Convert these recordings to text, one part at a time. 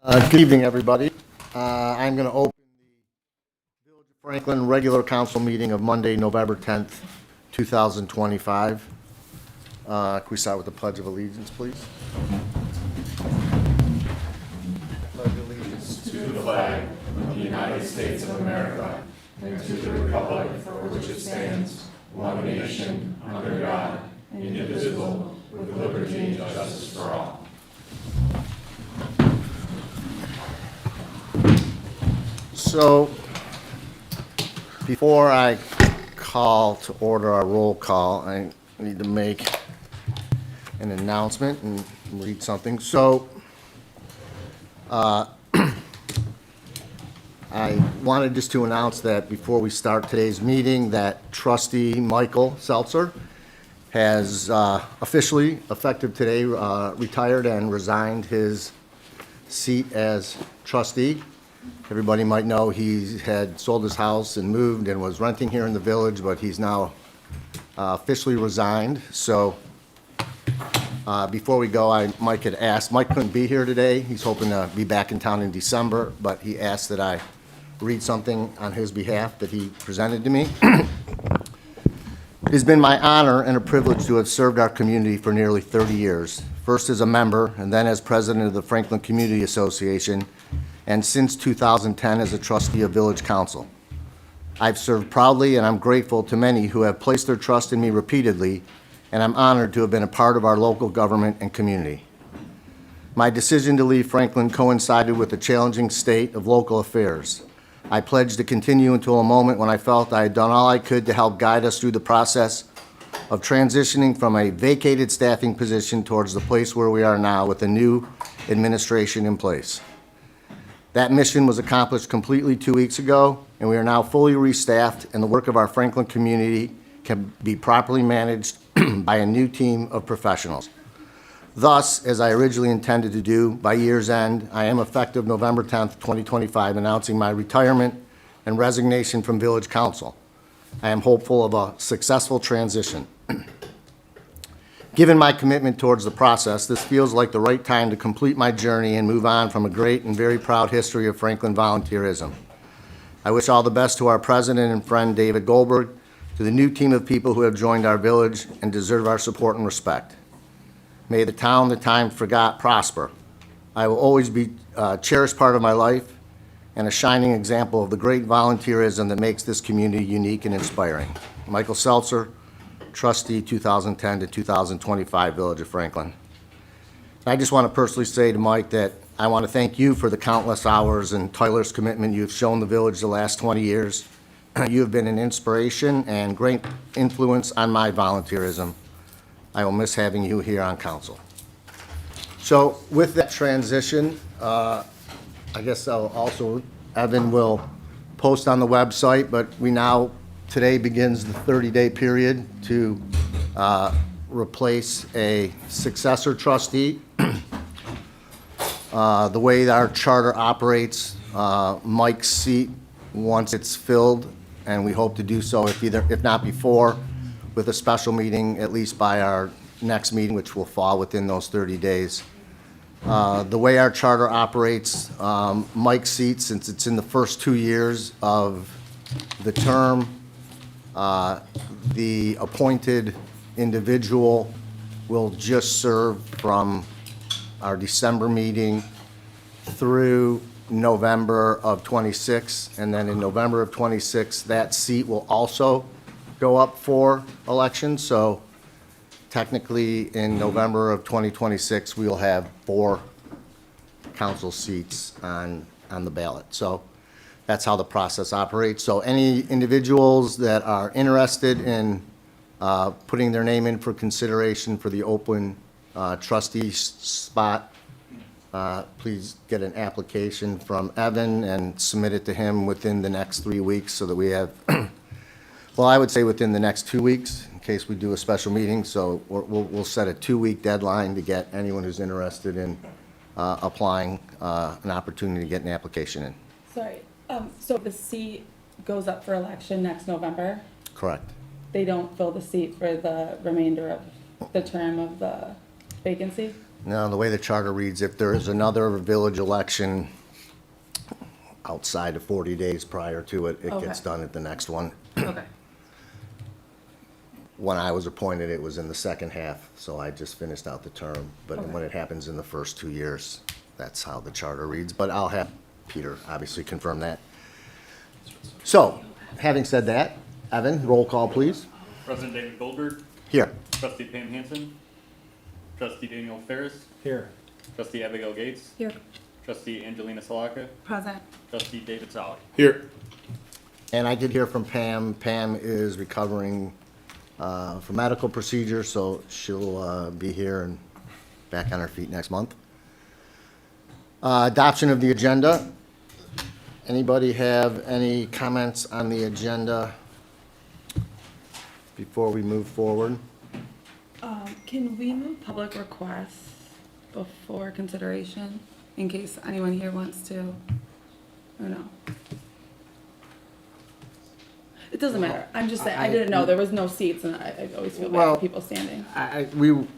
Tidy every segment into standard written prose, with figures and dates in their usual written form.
Good evening, everybody. I'm going to open the Village of Franklin regular council meeting of Monday, November 10th, 2025. Can we start with the Pledge of Allegiance, please? Pledge allegiance to the flag of the United States of America and to the republic for which it stands, one nation, under God, indivisible, with liberty and justice for all. So, before I call to order our roll call, I need to make an announcement and read something. So, I wanted just to announce that before we start today's meeting, that Trustee Michael Seltzer has officially, effective today, retired and resigned his seat as trustee. Everybody might know he had sold his house and moved and was renting here in the village, but he's now officially resigned. So before we go, Mike had asked, Mike couldn't be here today. He's hoping to be back in town in December, but he asked that I read something on his behalf that he presented to me. It has been my honor and a privilege to have served our community for nearly 30 years, first as a member and then as president of the Franklin Community Association, and since 2010 as a trustee of Village Council. I've served proudly, and I'm grateful to many who have placed their trust in me repeatedly, and I'm honored to have been a part of our local government and community. My decision to leave Franklin coincided with the challenging state of local affairs. I pledged to continue until a moment when I felt I had done all I could to help guide us through the process of transitioning from a vacated staffing position towards the place where we are now with a new administration in place. That mission was accomplished completely 2 weeks ago, and we are now fully restaffed, and the work of our Franklin community can be properly managed by a new team of professionals. Thus, as I originally intended to do, by year's end, I am effective November 10th, 2025, announcing my retirement and resignation from Village Council. I am hopeful of a successful transition. Given my commitment towards the process, this feels like the right time to complete my journey and move on from a great and very proud history of Franklin volunteerism. I wish all the best to our president and friend, David Goldberg, to the new team of people who have joined our village and deserve our support and respect. May the town the time forgot prosper. I will always be a cherished part of my life and a shining example of the great volunteerism that makes this community unique and inspiring. Michael Seltzer, Trustee 2010 to 2025 Village of Franklin. I just want to personally say to Mike that I want to thank you for the countless hours and tireless commitment you've shown the village the last 20 years. You have been an inspiration and great influence on my volunteerism. I will miss having you here on council. So with that transition, I guess I'll also, Evan will post on the website, but we now, today begins the 30-day period to replace a successor trustee. The way that our charter operates, Mike's seat, once it's filled, and we hope to do so if not before, with a special meeting, at least by our next meeting, which will fall within those 30 days. The way our charter operates, Mike's seat, since it's in the first 2 years of the term, the appointed individual will just serve from our December meeting through November of 26, and then in November of 26, that seat will also go up for election. So technically, in November of 2026, we will have 4 council seats on the ballot. So that's how the process operates. So any individuals that are interested in putting their name in for consideration for the open trustee spot, please get an application from Evan and submit it to him within the next 3 weeks so that we have, well, I would say within the next 2 weeks in case we do a special meeting. So we'll set a 2-week deadline to get anyone who's interested in applying an opportunity to get an application in. Sorry. So the seat goes up for election next November? Correct. They don't fill the seat for the remainder of the term of the vacancy? Now, the way the charter reads, if there is another village election outside of 40 days prior to it, it gets Okay. done at the next one. Okay, When I was appointed, it was in the second half, so I just finished out the term. But Okay. when it happens in the first 2 years, that's how the charter reads. But I'll have Peter obviously confirm that. So, having said that, Evan, roll call, please. President David Goldberg, Here. Trustee Pam Hansen, Trustee Daniel Ferris, Here. Trustee Abigail Gates, here, Trustee Angelina Salaka, present. Trustee David Sally. Here. And I did hear from Pam. Pam is recovering for medical procedure, so she'll be here and back on her feet next month. Adoption of the agenda. Anybody have any comments on the agenda before we move forward? Can we move public requests before consideration, in case anyone here wants to, or no? It doesn't matter, I'm just saying, I didn't know, there was no seats, and I always feel bad Well, for people standing.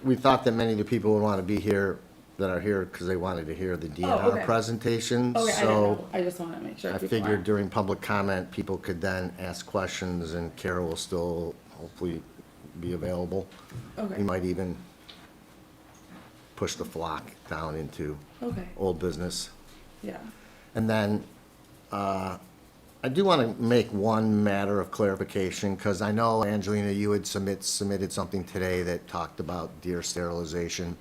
We thought that many of the people would want to be here, that are here, because they wanted to hear the DNR okay. presentation. Okay, I didn't So know, I just wanted to make sure I people figured are. during public comment, people could then ask questions, and Kara will still hopefully be available. We Okay, might even push the flock down into okay, old business. yeah, And then, I do want to make one matter of clarification, because I know, Angelina, you had submitted something today that talked about deer sterilization.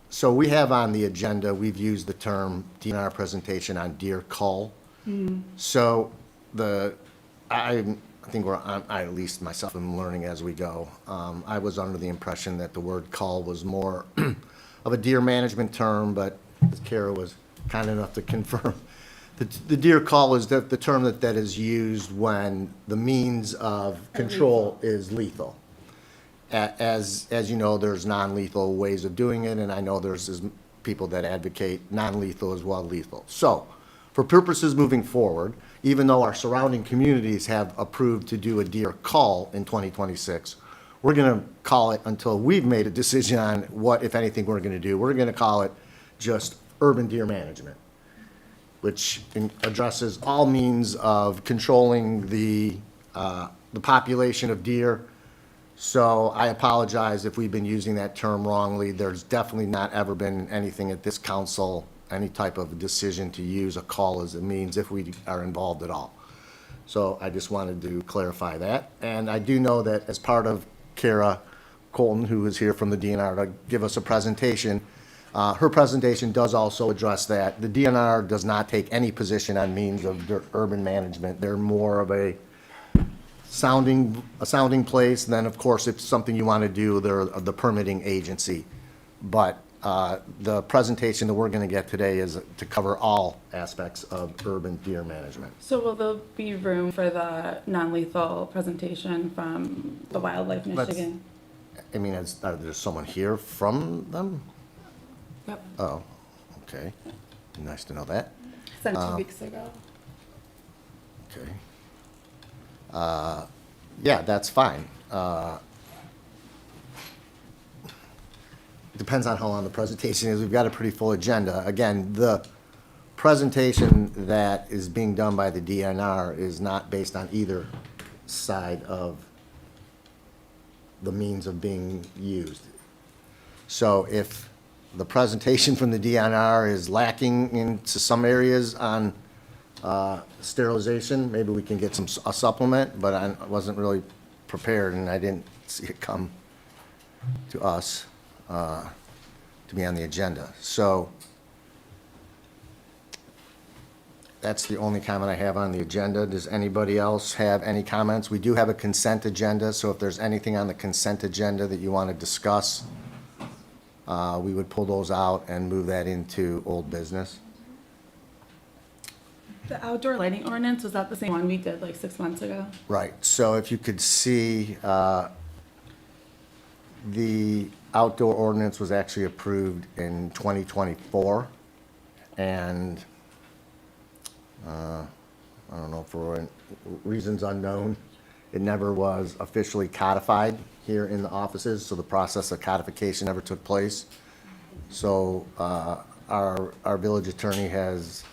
So we have on the agenda, we've used the term DNR presentation on deer cull. So I think I, at least myself, am learning as we go. I was under the impression that the word cull was more of a deer management term, but Kara was kind enough to confirm. The deer cull is the term that is used when the means of control is lethal. As you know, there's non-lethal ways of doing it, and I know there's people that advocate non-lethal as well lethal. So, for purposes moving forward, even though our surrounding communities have approved to do a deer cull in 2026, we're gonna call it, until we've made a decision on what, if anything, we're gonna do, we're gonna call it just urban deer management, which addresses all means of controlling the population of deer. So I apologize if we've been using that term wrongly. There's definitely not ever been anything at this council, any type of decision to use a call as a means if we are involved at all. So I just wanted to clarify that. And I do know that as part of Kara Colton, who is here from the DNR to give us a presentation, her presentation does also address that. The DNR does not take any position on means of urban management. They're more of a sounding place, and then, of course, if it's something you want to do, they're the permitting agency. But the presentation that we're going to get today is to cover all aspects of urban deer management. so will there be room for the non-lethal presentation from the Wildlife Let's- Michigan? I mean, are there someone here from them? Yep, Oh, okay. Nice to know that. sent 2 weeks ago. Okay. Yeah, that's fine. Depends on how long the presentation is. We've got a pretty full agenda. Again, the presentation that is being done by the DNR is not based on either side of the means of being used. So if the presentation from the DNR is lacking into some areas on sterilization, maybe we can get a supplement, but I wasn't really prepared, and I didn't see it come to us to be on the agenda. So that's the only comment I have on the agenda. Does anybody else have any comments? We do have a consent agenda, so if there's anything on the consent agenda that you want to discuss, we would pull those out and move that into old business. The outdoor lighting ordinance, was that the same one we did like 6 months ago? Right, so if you could see, the outdoor ordinance was actually approved in 2024, and I don't know, for reasons unknown, it never was officially codified here in the offices, so the process of codification never took place. So our village attorney has,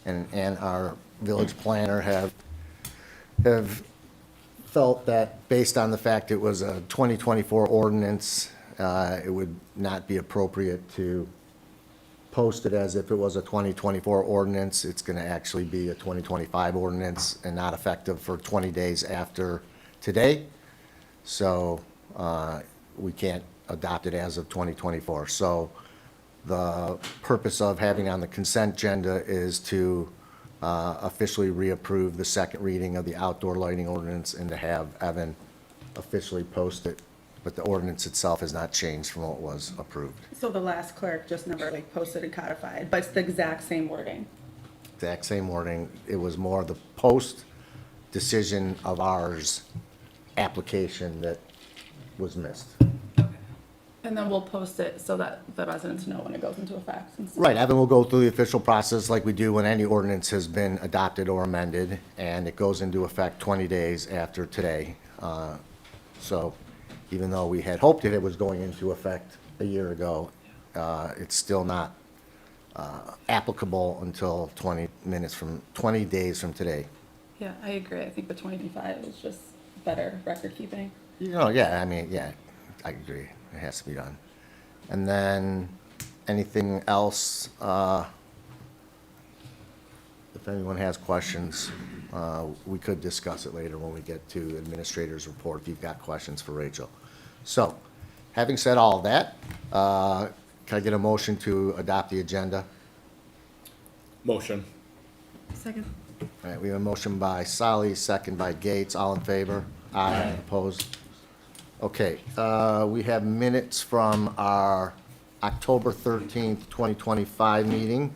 and our village planner have felt that based on the fact it was a 2024 ordinance, it would not be appropriate to post it as if it was a 2024 ordinance. It's going to actually be a 2025 ordinance and not effective for 20 days after today. So we can't adopt it as of 2024. So the purpose of having on the consent agenda is to officially reapprove the second reading of the outdoor lighting ordinance and to have Evan officially post it. But the ordinance itself has not changed from what was approved. So the last clerk just never like posted and codified, but it's the exact same wording. Exact same wording. It was more the post decision of ours application that was missed. And then we'll post it so that the residents know when it goes into effect. And stuff. Right, Evan will go through the official process like we do when any ordinance has been adopted or amended, and it goes into effect 20 days after today. So even though we had hoped that it was going into effect a year ago, it's still not applicable until 20 days from today. Yeah, I agree. I think the 2025 is just better record keeping. You know, yeah, I mean, yeah, I agree. It has to be done. And then, anything else? If anyone has questions, we could discuss it later when we get to administrator's report, if you've got questions for Rachel. So, having said all of that, can I get a motion to adopt the agenda? Motion. Second. All right, we have a motion by Solly, second by Gates. All in favor? Aye. Opposed? Okay, we have minutes from our October 13th, 2025 meeting.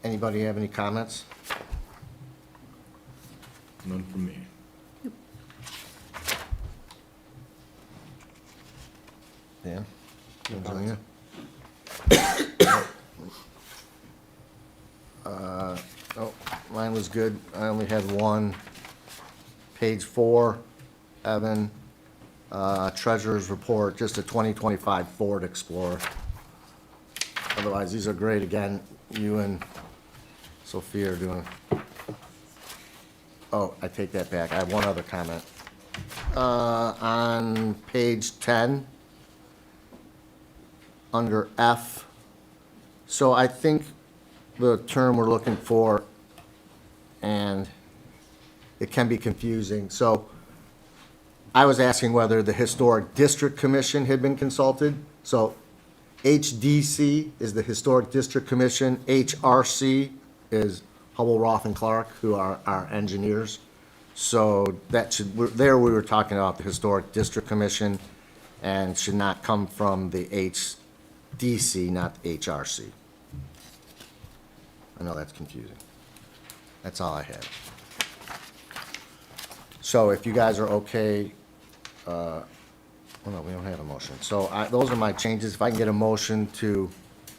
Anybody have any comments? None from me. Dan? Angelina? Oh, mine was good. I only had one. Page 4, Evan, treasurer's report, just a 2025 Ford Explorer. Otherwise, these are great. Again, you and Sophia are doing. Oh, I take that back. I have one other comment. On page 10, under F, so I think the term we're looking for, and it can be confusing. So I was asking whether the Historic District Commission had been consulted. So HDC is the Historic District Commission. HRC is Hubble, Roth, and Clark, who are our engineers. So that should, there we were talking about the Historic District Commission and should not come from the HDC, not the HRC. I know that's confusing. That's all I had. So if you guys are okay, well, no, we don't have a motion. So those are my changes. If I can get a motion to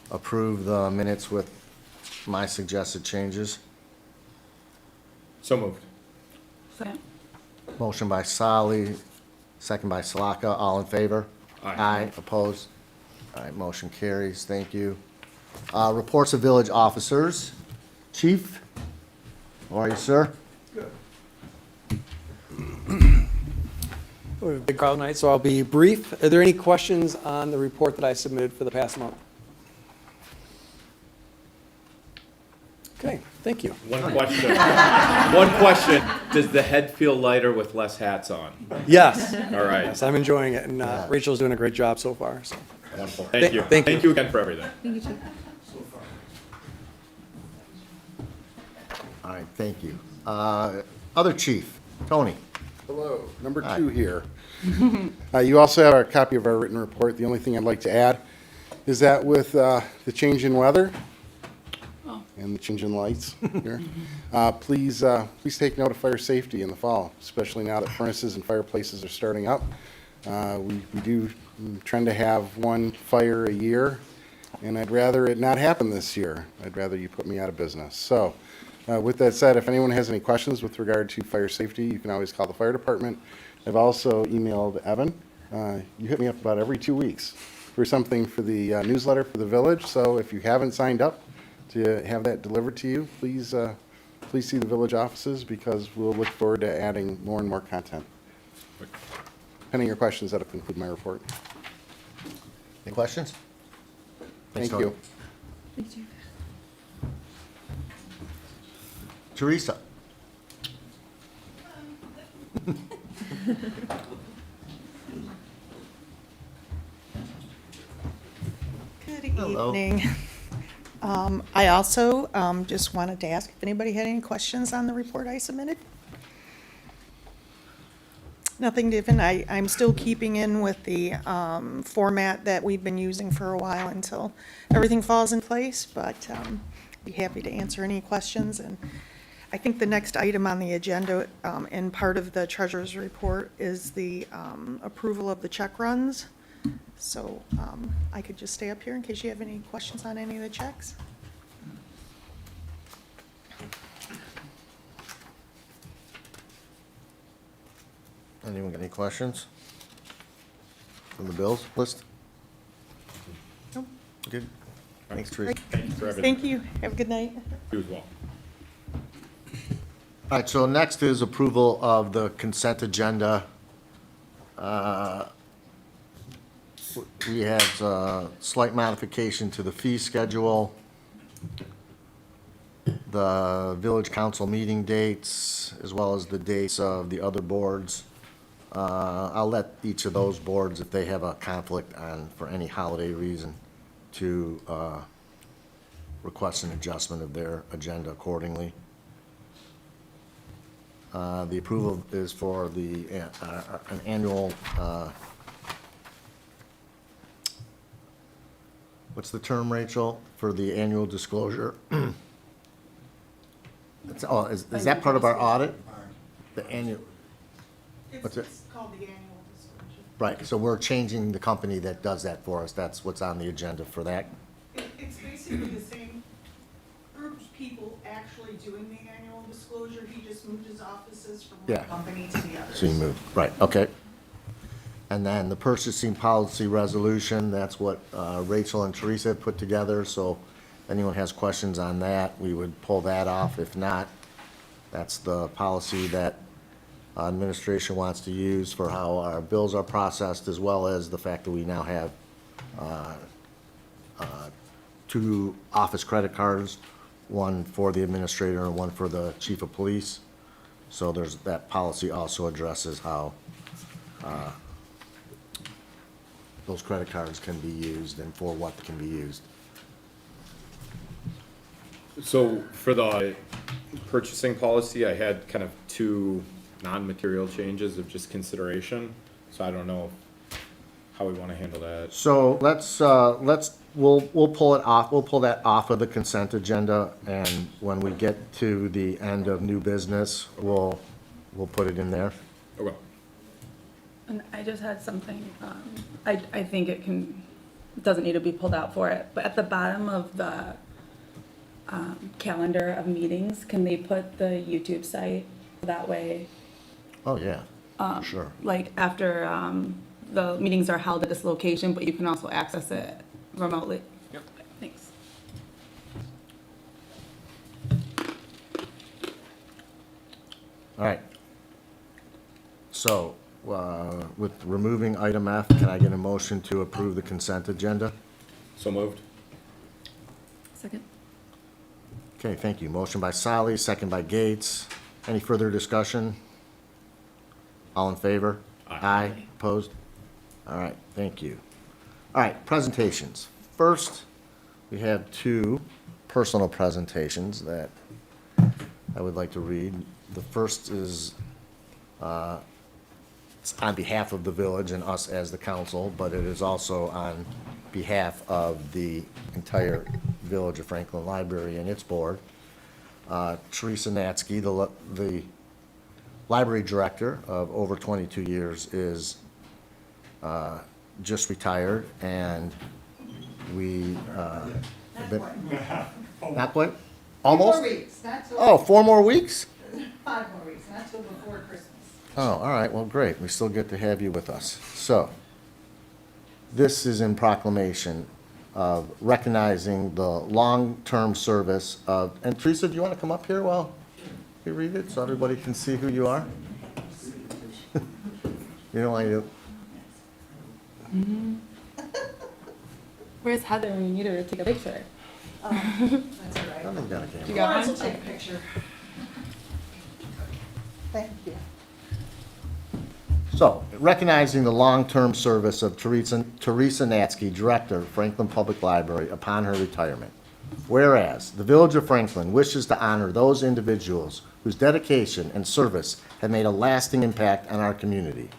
approve the minutes with my suggested changes. So moved. Second. Motion by Solly, second by Salaka. All in favor? Aye. Opposed? All right, motion carries. Thank you. Reports of village officers. Chief, how are you, sir? We have a big crowd tonight, so I'll be brief. Are there any questions on the report that I submitted for the past month? Okay, thank you. One question. One question. Does the head feel lighter with less hats on? Yes, All right. yes, I'm enjoying it, and Rachel's doing a great job so far, so. Wonderful. Thank you. Thank you. Thank you again for everything. Thank you, Chief. All right, thank you. Other chief, Tony. Hello, number Hi. 2 here. You also have a copy of our written report. The only thing I'd like to add is that with the change in weather and the change in lights here, please take note of fire safety in the fall, especially now that furnaces and fireplaces are starting up. We do tend to have one fire a year, and I'd rather it not happen this year. I'd rather you put me out of business. So with that said, if anyone has any questions with regard to fire safety, you can always call the fire department. I've also emailed Evan You hit me up about every 2 weeks for something for the newsletter for the village. So if you haven't signed up to have that delivered to you, please see the village offices because we'll look forward to adding more and more content. Pending your questions, that'll conclude my report. Any questions? Thanks, Thank you. Tony. Teresa? Good Hello. evening. I also just wanted to ask if anybody had any questions on the report I submitted. Nothing different. I'm still keeping in with the format that we've been using for a while until everything falls in place, but be happy to answer any questions. And I think the next item on the agenda, and part of the treasurer's report, is the approval of the check runs. So I could just stay up here in case you have any questions on any of the checks. Anyone got any questions from the bills list? Nope. Good. Thanks, Teresa. Thank you for everything. Thank you. Have a good night. You as well. All right, so next is approval of the consent agenda. We have a slight modification to the fee schedule, the village council meeting dates, as well as the dates of the other boards. I'll let each of those boards, if they have a conflict on, for any holiday reason, to request an adjustment of their agenda accordingly. The approval is for the, an annual, what's the term, Rachel, for the annual disclosure? Is that part of our audit? The annual, What's it? It's called the annual disclosure. right, so we're changing the company that does that for us. That's what's on the agenda for that. It's basically the same group of people actually doing the annual disclosure. He just moved his offices from Yeah. one company to the other. So you moved, right, okay. And then the purchasing policy resolution, that's what Rachel and Teresa have put together, so if anyone has questions on that, we would pull that off. If not, that's the policy that administration wants to use for how our bills are processed, as well as the fact that we now have 2 office credit cards, one for the administrator and one for the chief of police. So there's, that policy also addresses how those credit cards can be used and for what can be used. So for the purchasing policy, I had kind of 2 non-material changes of just consideration. So I don't know how we want to handle that. So we'll pull it off, we'll pull that off of the consent agenda, and when we get to the end of new business, we'll put it in there. Okay. And I just had something, I think it doesn't need to be pulled out for it, but at the bottom of the calendar of meetings, can they put the YouTube site? That way, Oh, yeah, sure. like after the meetings are held at this location, but you can also access it remotely. Yep. Thanks. All right. So, with removing item F, can I get a motion to approve the consent agenda? So moved. Second. Okay, thank you. Motion by Solly, second by Gates. Any further discussion? All in favor? Aye. Opposed? All right, thank you. All right, presentations. First, we have 2 personal presentations that I would like to read. The first is it's on behalf of the village and us as the council, but it is also on behalf of the entire Village of Franklin Library and its board. Teresa Natsky, the library director of over 22 years, is just retired, and we have been. Not quite? Almost? 4 weeks, not till, Oh, 4 more weeks? 5 more weeks, not till before Christmas. Oh, all right, well, great, we still get to have you with us. So, this is in proclamation of recognizing the long-term service of, and Teresa, do you want to come up here while we read it so everybody can see who you are? You know, Where's Heather when you need her to take a picture? I don't think got a camera. You got one? take a picture. Thank you. So, recognizing the long-term service of Teresa Natsky, Director, Franklin Public Library, upon her retirement. Whereas, the Village of Franklin wishes to honor those individuals whose dedication and service have made a lasting impact on our community.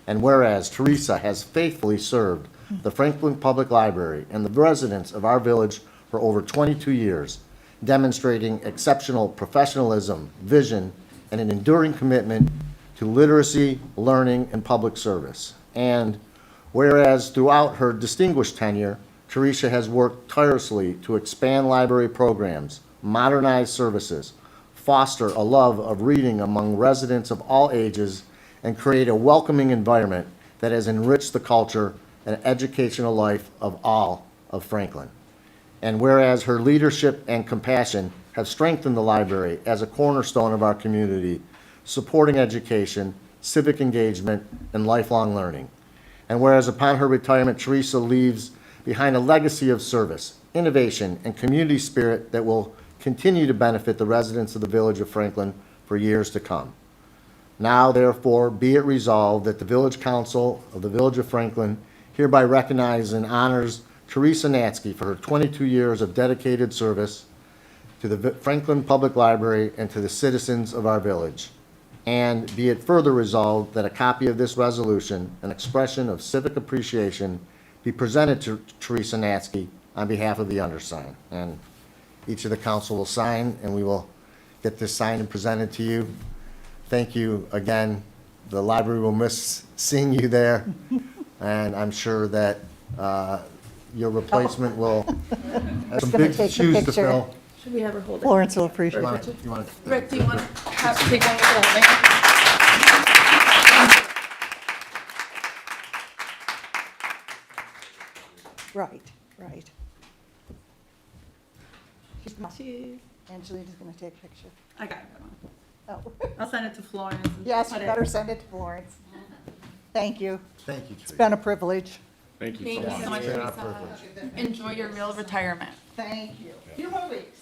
And whereas Teresa has faithfully served the Franklin Public Library and the residents of our village for over 22 years, demonstrating exceptional professionalism, vision, and an enduring commitment to literacy, learning, and public service. And whereas throughout her distinguished tenure, Teresa has worked tirelessly to expand library programs, modernize services, foster a love of reading among residents of all ages, and create a welcoming environment that has enriched the culture and educational life of all of Franklin. And whereas her leadership and compassion have strengthened the library as a cornerstone of our community, supporting education, civic engagement, and lifelong learning. And whereas upon her retirement, Teresa leaves behind a legacy of service, innovation, and community spirit that will continue to benefit the residents of the Village of Franklin for years to come. Now, therefore, be it resolved that the Village Council of the Village of Franklin hereby recognizes and honors Teresa Natsky for her 22 years of dedicated service to the Franklin Public Library and to the citizens of our village. And be it further resolved that a copy of this resolution, an expression of civic appreciation, be presented to Teresa Natsky on behalf of the undersigned. And each of the council will sign, and we will get this signed and presented to you. Thank you again. The library will miss seeing you there, and I'm sure that your replacement will have some big shoes to fill. Should we have her hold it? Florence will appreciate You it. want- you want- Rick, do you want to have, take one with the holding? Right, right. Angelina's gonna take a picture. I got one. Oh, I'll send it to Florence. and yes, you put it- better send it to Florence. Thank you. Thank you, It's Teresa. been a privilege. Thank you Thank so you so much. much, It's been our Teresa. Enjoy your real retirement. Thank you. 2 more weeks.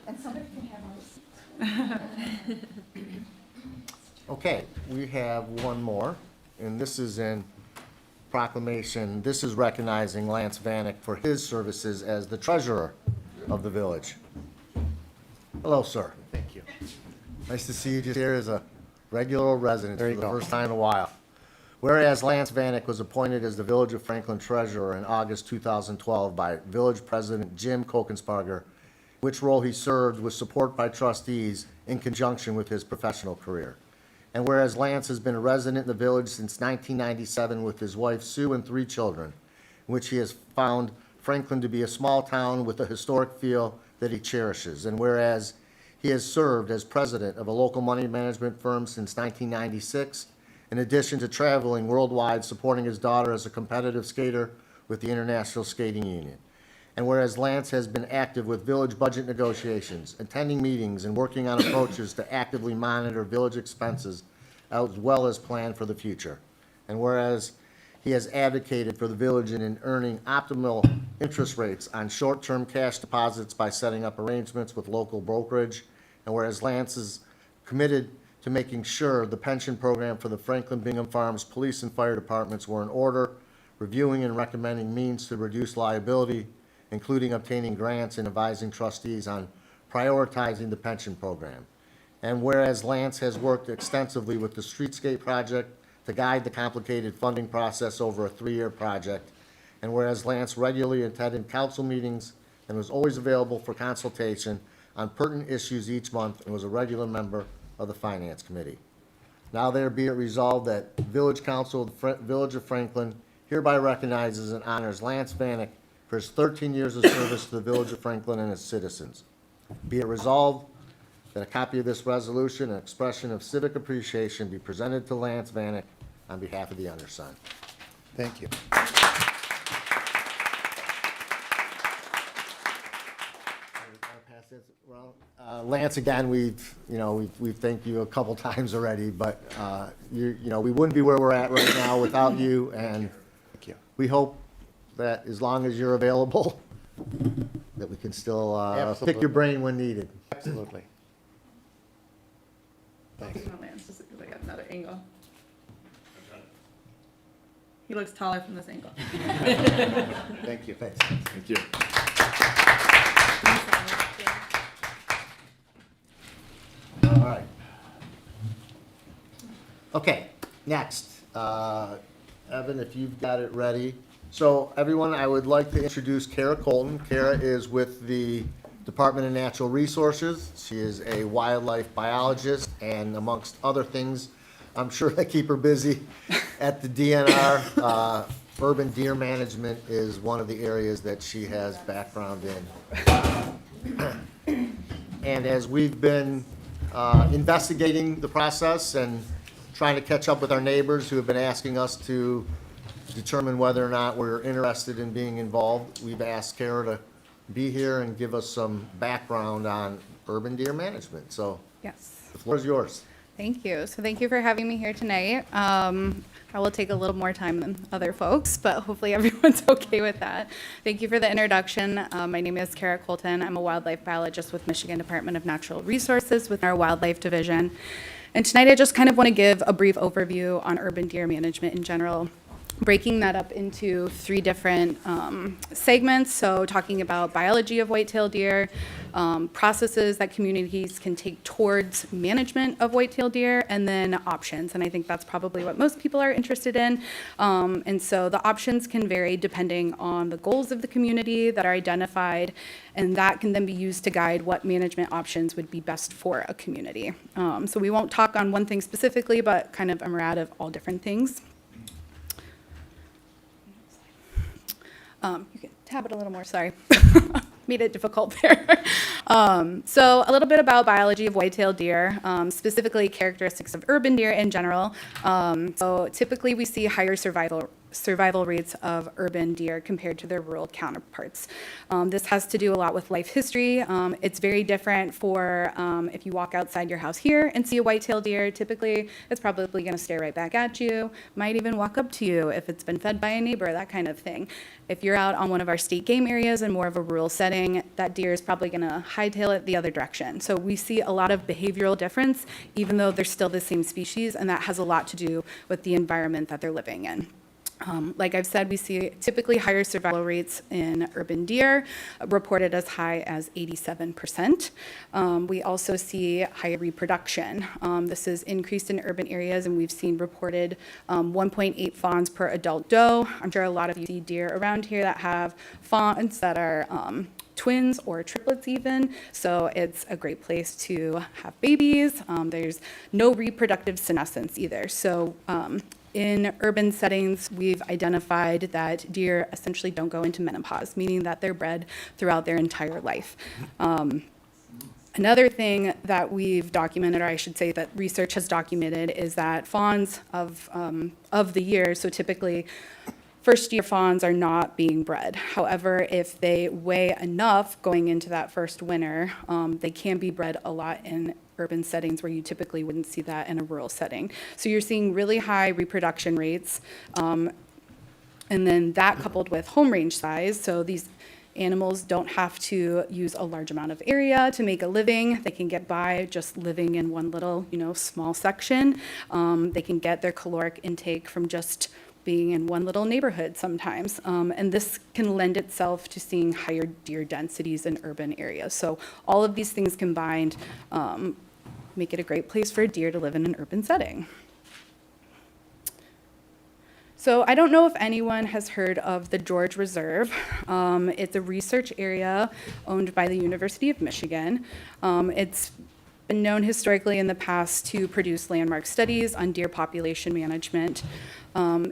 And somebody can have those. Okay, we have one more, and this is in proclamation. This is recognizing Lance Vanek for his services as the treasurer of the village. Hello, sir. Thank you. Nice to see you just here as a regular resident for the first time in a while. Whereas Lance Vanek was appointed as the Village of Franklin treasurer in August 2012 by Village President Jim Kokensparger, which role he served with support by trustees in conjunction with his professional career. And whereas Lance has been a resident in the village since 1997 with his wife Sue and 3 children, in which he has found Franklin to be a small town with a historic feel that he cherishes. And whereas he has served as president of a local money management firm since 1996, in addition to traveling worldwide supporting his daughter as a competitive skater with the International Skating Union. And whereas Lance has been active with village budget negotiations, attending meetings, and working on approaches to actively monitor village expenses, as well as plan for the future. And whereas he has advocated for the village in earning optimal interest rates on short-term cash deposits by setting up arrangements with local brokerage. And whereas Lance is committed to making sure the pension program for the Franklin Bingham Farms Police and Fire Departments were in order, reviewing and recommending means to reduce liability, including obtaining grants and advising trustees on prioritizing the pension program. And whereas Lance has worked extensively with the Streetscape project to guide the complicated funding process over a 3-year project, and whereas Lance regularly attended council meetings and was always available for consultation on pertinent issues each month and was a regular member of the Finance Committee. Now there be it resolved that Village Council of the Village of Franklin hereby recognizes and honors Lance Vanek for his 13 years of service to the Village of Franklin and its citizens. Be it resolved that a copy of this resolution, an expression of civic appreciation, be presented to Lance Vanek on behalf of the undersigned. Thank you. Lance, again, we've thanked you a couple times already, but, we wouldn't be where we're at right now without you, and Thank you. we hope that as long as you're available, that we can still pick Absolutely. your brain when needed. Absolutely. Thanks. No, Lance, just because I got another angle. He looks taller from this angle. Thank you. Thanks. Thank you. All right. Okay, next, Evan, if you've got it ready. So everyone, I would like to introduce Kara Colton. Kara is with the Department of Natural Resources. She is a wildlife biologist, and amongst other things, I'm sure that keep her busy at the DNR. Urban deer management is one of the areas that she has background in. And as we've been investigating the process and trying to catch up with our neighbors who have been asking us to determine whether or not we're interested in being involved, we've asked Kara to be here and give us some background on urban deer management. So Yes, the floor is yours. thank you. So thank you for having me here tonight. I will take a little more time than other folks, but hopefully everyone's okay with that. Thank you for the introduction. My name is Kara Colton. I'm a wildlife biologist with Michigan Department of Natural Resources with our Wildlife Division. And tonight I just kind of want to give a brief overview on urban deer management in general, breaking that up into three different segments. So talking about biology of white-tailed deer, processes that communities can take towards management of white-tailed deer, and then options. And I think that's probably what most people are interested in. And so the options can vary depending on the goals of the community that are identified, and that can then be used to guide what management options would be best for a community. So we won't talk on one thing specifically, but kind of a myriad of all different things. You can tab it a little more, sorry. Made it difficult there. So a little bit about biology of white-tailed deer, specifically characteristics of urban deer in general. So typically we see higher survival rates of urban deer compared to their rural counterparts. This has to do a lot with life history. It's very different for if you walk outside your house here and see a white-tailed deer, typically it's probably going to stare right back at you, might even walk up to you if it's been fed by a neighbor, that kind of thing. If you're out on one of our state game areas in more of a rural setting, that deer is probably going to hightail it the other direction. So we see a lot of behavioral difference, even though they're still the same species, and that has a lot to do with the environment that they're living in. Like I've said, we see typically higher survival rates in urban deer, reported as high as 87%. We also see higher reproduction. This is increased in urban areas, and we've seen reported 1.8 fawns per adult doe. I'm sure a lot of you see deer around here that have fawns that are twins or triplets even, so it's a great place to have babies. There's no reproductive senescence either. So in urban settings, we've identified that deer essentially don't go into menopause, meaning that they're bred throughout their entire life. Another thing that we've documented, or I should say that research has documented, is that fawns of the year, so typically first-year fawns are not being bred. However, if they weigh enough going into that first winter, they can be bred a lot in urban settings where you typically wouldn't see that in a rural setting. So you're seeing really high reproduction rates, and then that coupled with home range size, so these animals don't have to use a large amount of area to make a living. They can get by just living in one little, small section. They can get their caloric intake from just being in one little neighborhood sometimes. And this can lend itself to seeing higher deer densities in urban areas. So all of these things combined make it a great place for a deer to live in an urban setting. So I don't know if anyone has heard of the George Reserve. It's a research area owned by the University of Michigan. It's been known historically in the past to produce landmark studies on deer population management.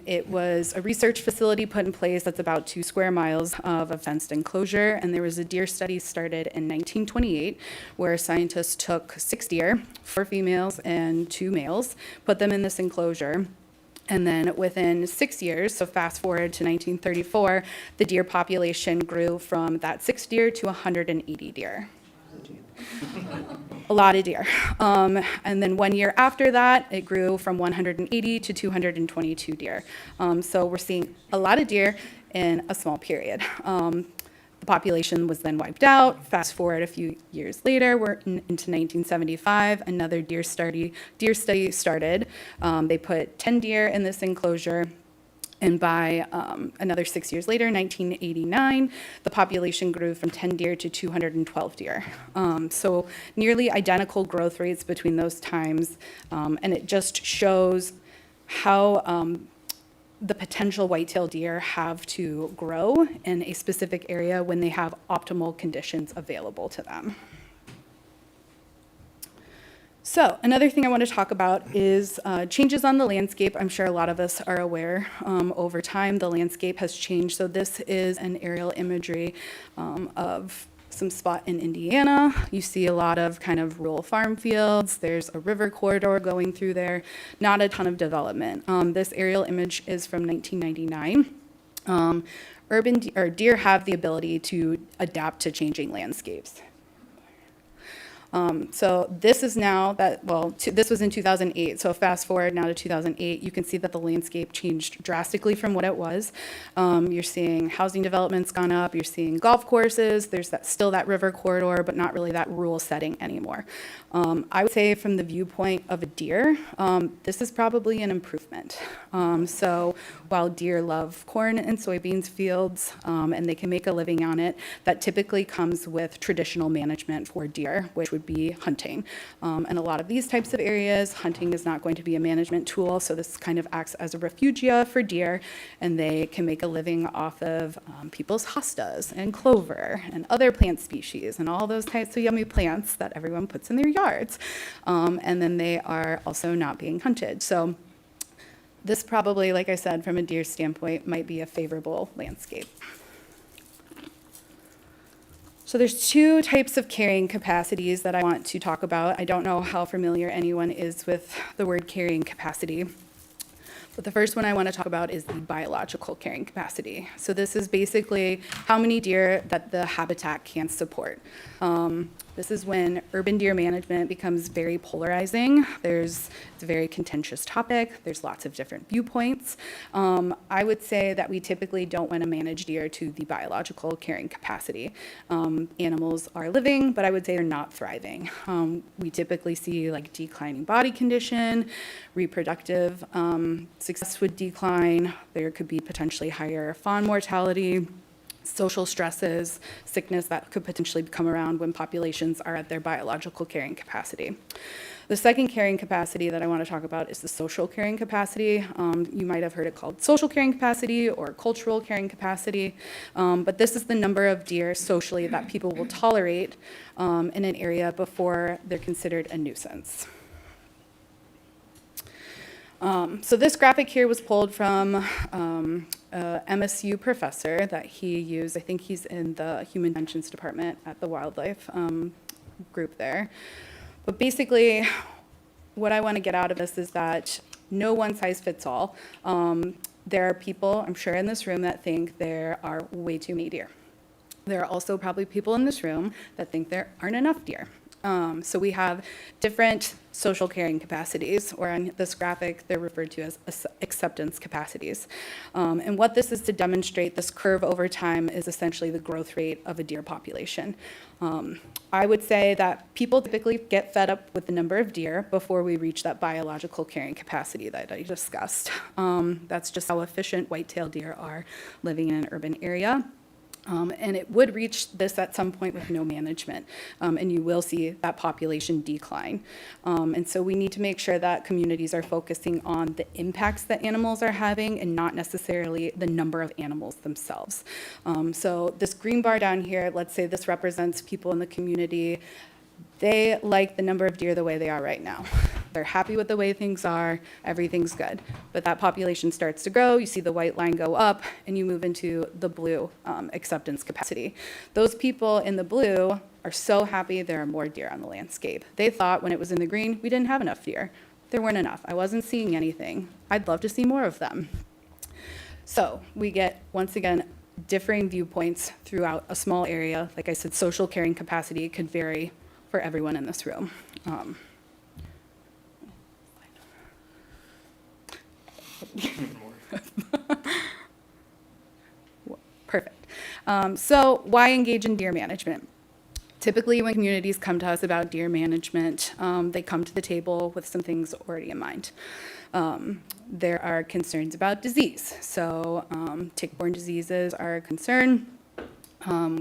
It was a research facility put in place that's about 2 square miles of a fenced enclosure, and there was a deer study started in 1928 where scientists took 6 deer, 4 females and 2 males, put them in this enclosure. And then within 6 years, so fast forward to 1934, the deer population grew from that 6 deer to 180 deer. a lot of deer. And then 1 year after that, it grew from 180 to 222 deer. So we're seeing a lot of deer in a small period. The population was then wiped out. Fast forward a few years later, we're into 1975. Another deer study started. They put 10 deer in this enclosure. And by another 6 years later, 1989, the population grew from 10 deer to 212 deer. So nearly identical growth rates between those times. And it just shows how the potential white-tailed deer have to grow in a specific area when they have optimal conditions available to them. So another thing I want to talk about is changes on the landscape. I'm sure a lot of us are aware over time the landscape has changed. So this is an aerial imagery of some spot in Indiana. You see a lot of kind of rural farm fields. There's a river corridor going through there. Not a ton of development. This aerial image is from 1999. Deer have the ability to adapt to changing landscapes. So this is now that, this was in 2008. So fast forward now to 2008, you can see that the landscape changed drastically from what it was. You're seeing housing developments gone up. You're seeing golf courses. There's still that river corridor, but not really that rural setting anymore. I would say from the viewpoint of a deer, this is probably an improvement. So while deer love corn and soybeans fields, and they can make a living on it, that typically comes with traditional management for deer, which would be hunting. And a lot of these types of areas, hunting is not going to be a management tool, so this kind of acts as a refugia for deer, and they can make a living off of people's hostas and clover and other plant species and all those types of yummy plants that everyone puts in their yards. And then they are also not being hunted. So this probably, like I said, from a deer standpoint, might be a favorable landscape. So there's two types of carrying capacities that I want to talk about. I don't know how familiar anyone is with the word carrying capacity. But the first one I want to talk about is the biological carrying capacity. So this is basically how many deer that the habitat can support. This is when urban deer management becomes very polarizing. It's a very contentious topic. There's lots of different viewpoints. I would say that we typically don't want to manage deer to the biological carrying capacity. Animals are living, but I would say they're not thriving. We typically see like declining body condition, reproductive success would decline. There could be potentially higher fawn mortality, social stresses, sickness that could potentially come around when populations are at their biological carrying capacity. The second carrying capacity that I want to talk about is the social carrying capacity. You might have heard it called social carrying capacity or cultural carrying capacity, but this is the number of deer socially that people will tolerate in an area before they're considered a nuisance. So this graphic here was pulled from a MSU professor that he used. I think he's in the Human Interventions Department at the wildlife group there. But basically, what I want to get out of this is that no one size fits all. There are people, I'm sure in this room, that think there are way too many deer. There are also probably people in this room that think there aren't enough deer. So we have different social carrying capacities, or on this graphic, they're referred to as acceptance capacities. And what this is to demonstrate, this curve over time is essentially the growth rate of a deer population. I would say that people typically get fed up with the number of deer before we reach that biological carrying capacity that I discussed. That's just how efficient white-tailed deer are living in an urban area. And it would reach this at some point with no management, and you will see that population decline. And so we need to make sure that communities are focusing on the impacts that animals are having and not necessarily the number of animals themselves. So this green bar down here, let's say this represents people in the community. They like the number of deer the way they are right now. They're happy with the way things are, everything's good. But that population starts to grow, you see the white line go up, and you move into the blue acceptance capacity. Those people in the blue are so happy there are more deer on the landscape. They thought when it was in the green, we didn't have enough deer. There weren't enough. I wasn't seeing anything. I'd love to see more of them. So we get, once again, differing viewpoints throughout a small area. Like I said, social carrying capacity could vary for everyone in this room. Perfect. So why engage in deer management? Typically, when communities come to us about deer management, they come to the table with some things already in mind. There are concerns about disease. So tick-borne diseases are a concern.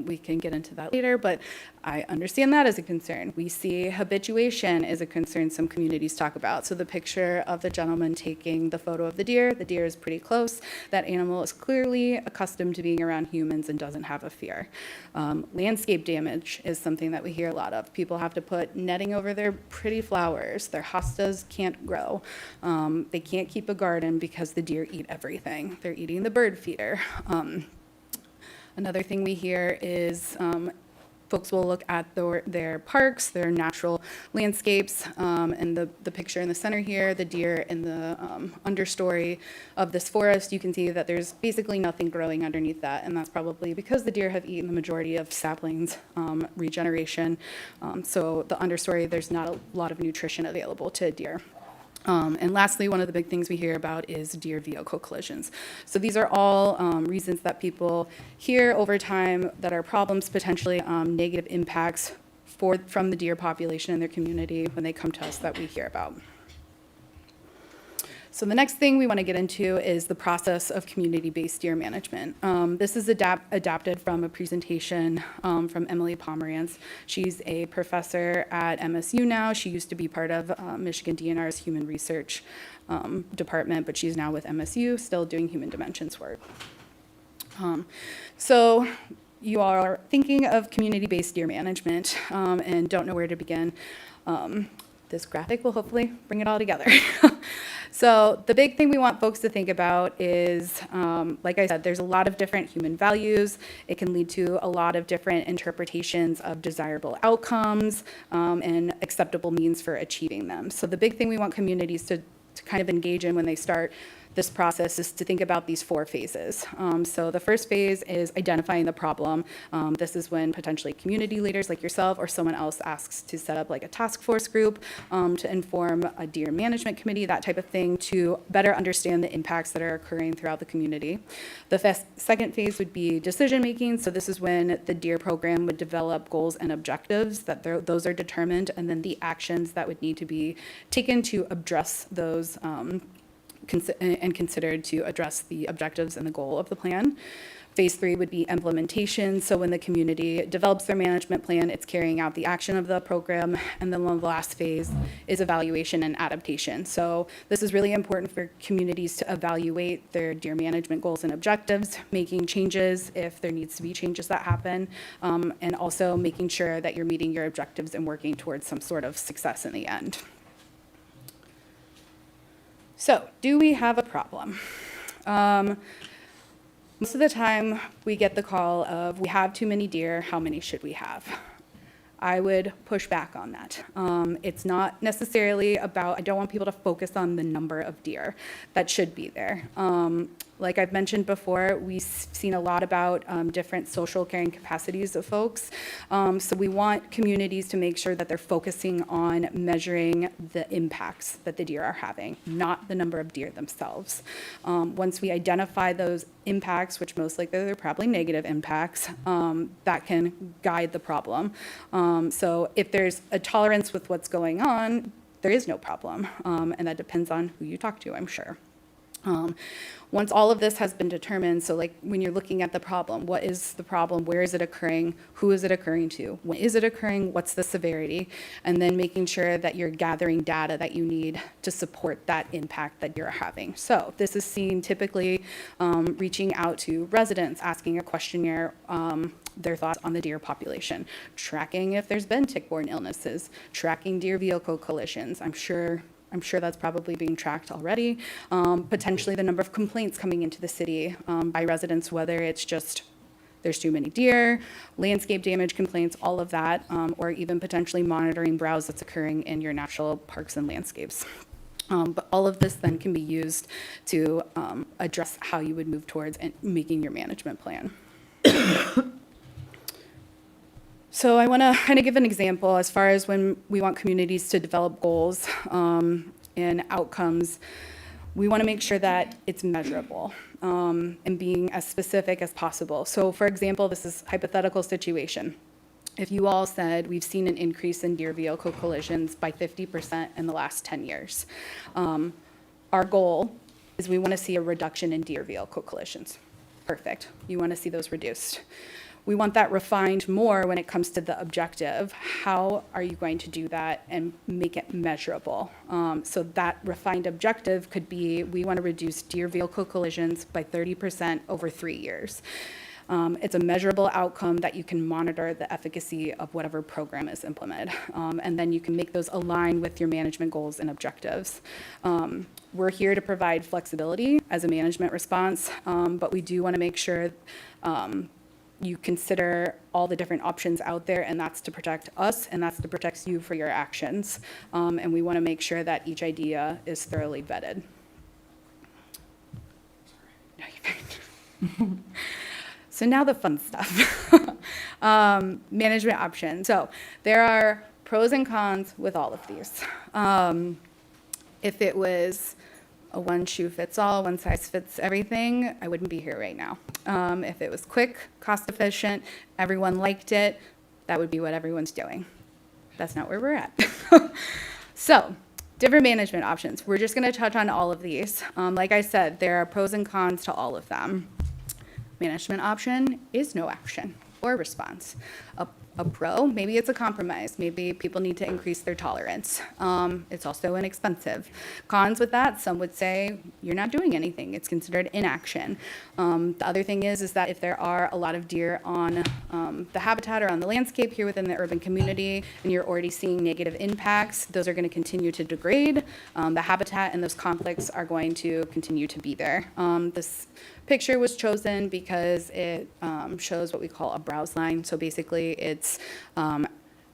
We can get into that later, but I understand that as a concern. We see habituation is a concern some communities talk about. So the picture of the gentleman taking the photo of the deer is pretty close. That animal is clearly accustomed to being around humans and doesn't have a fear. Landscape damage is something that we hear a lot of. People have to put netting over their pretty flowers. Their hostas can't grow. They can't keep a garden because the deer eat everything. They're eating the bird feeder. Another thing we hear is folks will look at their parks, their natural landscapes, and the picture in the center here, the deer in the understory of this forest, you can see that there's basically nothing growing underneath that, and that's probably because the deer have eaten the majority of saplings, regeneration. So the understory, there's not a lot of nutrition available to deer. And lastly, one of the big things we hear about is deer vehicle collisions. So these are all reasons that people hear over time that are problems, potentially negative impacts from the deer population in their community when they come to us that we hear about. So the next thing we want to get into is the process of community-based deer management. This is adapted from a presentation from Emily Pomerantz. She's a professor at MSU now. She used to be part of Michigan DNR's Human Research Department, but she's now with MSU, still doing human dimensions work. So you are thinking of community-based deer management and don't know where to begin. This graphic will hopefully bring it all together. So the big thing we want folks to think about is, like I said, there's a lot of different human values. It can lead to a lot of different interpretations of desirable outcomes and acceptable means for achieving them. So the big thing we want communities to kind of engage in when they start this process is to think about these 4 phases. So the first phase is identifying the problem. This is when potentially community leaders like yourself or someone else asks to set up like a task force group to inform a deer management committee, that type of thing, to better understand the impacts that are occurring throughout the community. The second phase would be decision making. So this is when the deer program would develop goals and objectives, that those are determined, and then the actions that would need to be taken to address those and considered to address the objectives and the goal of the plan. Phase 3 would be implementation. So when the community develops their management plan, it's carrying out the action of the program. And then the last phase is evaluation and adaptation. So this is really important for communities to evaluate their deer management goals and objectives, making changes if there needs to be changes that happen, and also making sure that you're meeting your objectives and working towards some sort of success in the end. So, do we have a problem? Most of the time, we get the call of, we have too many deer, how many should we have? I would push back on that. It's not necessarily about, I don't want people to focus on the number of deer that should be there. Like I've mentioned before, we've seen a lot about different social carrying capacities of folks. So we want communities to make sure that they're focusing on measuring the impacts that the deer are having, not the number of deer themselves. Once we identify those impacts, which most likely they're probably negative impacts, that can guide the problem. So if there's a tolerance with what's going on, there is no problem. And that depends on who you talk to, I'm sure. Once all of this has been determined, so like when you're looking at the problem, what is the problem, where is it occurring, who is it occurring to, when is it occurring, what's the severity, and then making sure that you're gathering data that you need to support that impact that you're having. So this is seen typically reaching out to residents, asking a questionnaire, their thoughts on the deer population, tracking if there's been tick-borne illnesses, tracking deer vehicle collisions. I'm sure that's probably being tracked already. Potentially the number of complaints coming into the city by residents, whether it's just there's too many deer, landscape damage complaints, all of that, or even potentially monitoring browse that's occurring in your national parks and landscapes. But all of this then can be used to address how you would move towards making your management plan. So I want to kind of give an example as far as when we want communities to develop goals and outcomes. We want to make sure that it's measurable and being as specific as possible. So for example, this is a hypothetical situation. If you all said we've seen an increase in deer vehicle collisions by 50% in the last 10 years, our goal is we want to see a reduction in deer vehicle collisions. Perfect. You want to see those reduced. We want that refined more when it comes to the objective. How are you going to do that and make it measurable? So that refined objective could be, we want to reduce deer vehicle collisions by 30% over 3 years. It's a measurable outcome that you can monitor the efficacy of whatever program is implemented. And then you can make those align with your management goals and objectives. We're here to provide flexibility as a management response, but we do want to make sure you consider all the different options out there, and that's to protect us, and that's to protect you for your actions. And we want to make sure that each idea is thoroughly vetted. No, you're fine. So now the fun stuff. Management options. So there are pros and cons with all of these. If it was a one-shoe-fits-all, one-size-fits-everything, I wouldn't be here right now. If it was quick, cost-efficient, everyone liked it, that would be what everyone's doing. That's not where we're at. So, different management options. We're just going to touch on all of these. Like I said, there are pros and cons to all of them. Management option is no action or response. A pro, maybe it's a compromise. Maybe people need to increase their tolerance. It's also inexpensive. Cons with that, some would say you're not doing anything. It's considered inaction. The other thing is that if there are a lot of deer on the habitat or on the landscape here within the urban community, and you're already seeing negative impacts, those are going to continue to degrade. The habitat and those conflicts are going to continue to be there. This picture was chosen because it shows what we call a browse line. So basically it's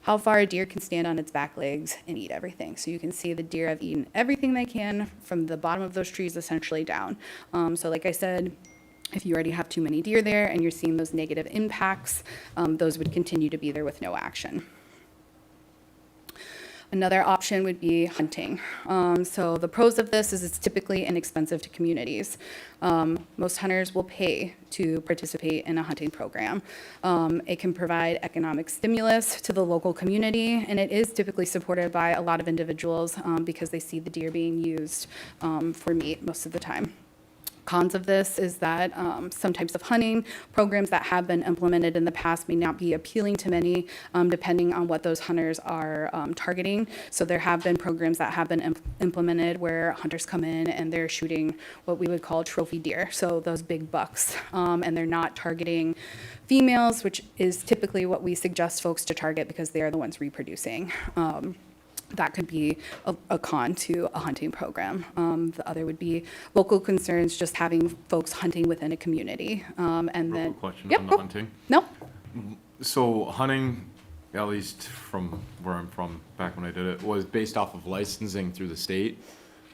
how far a deer can stand on its back legs and eat everything. So you can see the deer have eaten everything they can from the bottom of those trees essentially down. So like I said, if you already have too many deer there and you're seeing those negative impacts, those would continue to be there with no action. Another option would be hunting. So the pros of this is it's typically inexpensive to communities. Most hunters will pay to participate in a hunting program. It can provide economic stimulus to the local community, and it is typically supported by a lot of individuals because they see the deer being used for meat most of the time. Cons of this is that some types of hunting programs that have been implemented in the past may not be appealing to many, depending on what those hunters are targeting. So there have been programs that have been implemented where hunters come in and they're shooting what we would call trophy deer, so those big bucks, and they're not targeting females, which is typically what we suggest folks to target because they are the ones reproducing. That could be a con to a hunting program. The other would be local concerns, just having folks hunting within a community. And Real then, quick question yep, on the go. hunting. No, So hunting, at least from where I'm from, back when I did it, was based off of licensing through the state.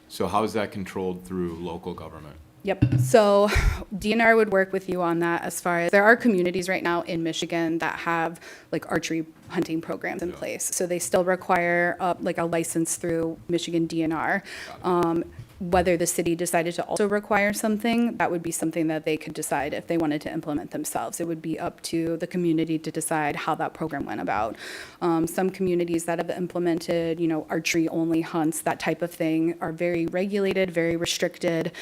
So how is that controlled through local government? yep. So DNR would work with you on that as far as, there are communities right now in Michigan that have like archery hunting programs in place. So they still require like a license through Michigan DNR. Whether the city decided to also require something, that would be something that they could decide if they wanted to implement themselves. It would be up to the community to decide how that program went about. Some communities that have implemented, archery-only hunts, that type of thing, are very regulated, very restricted.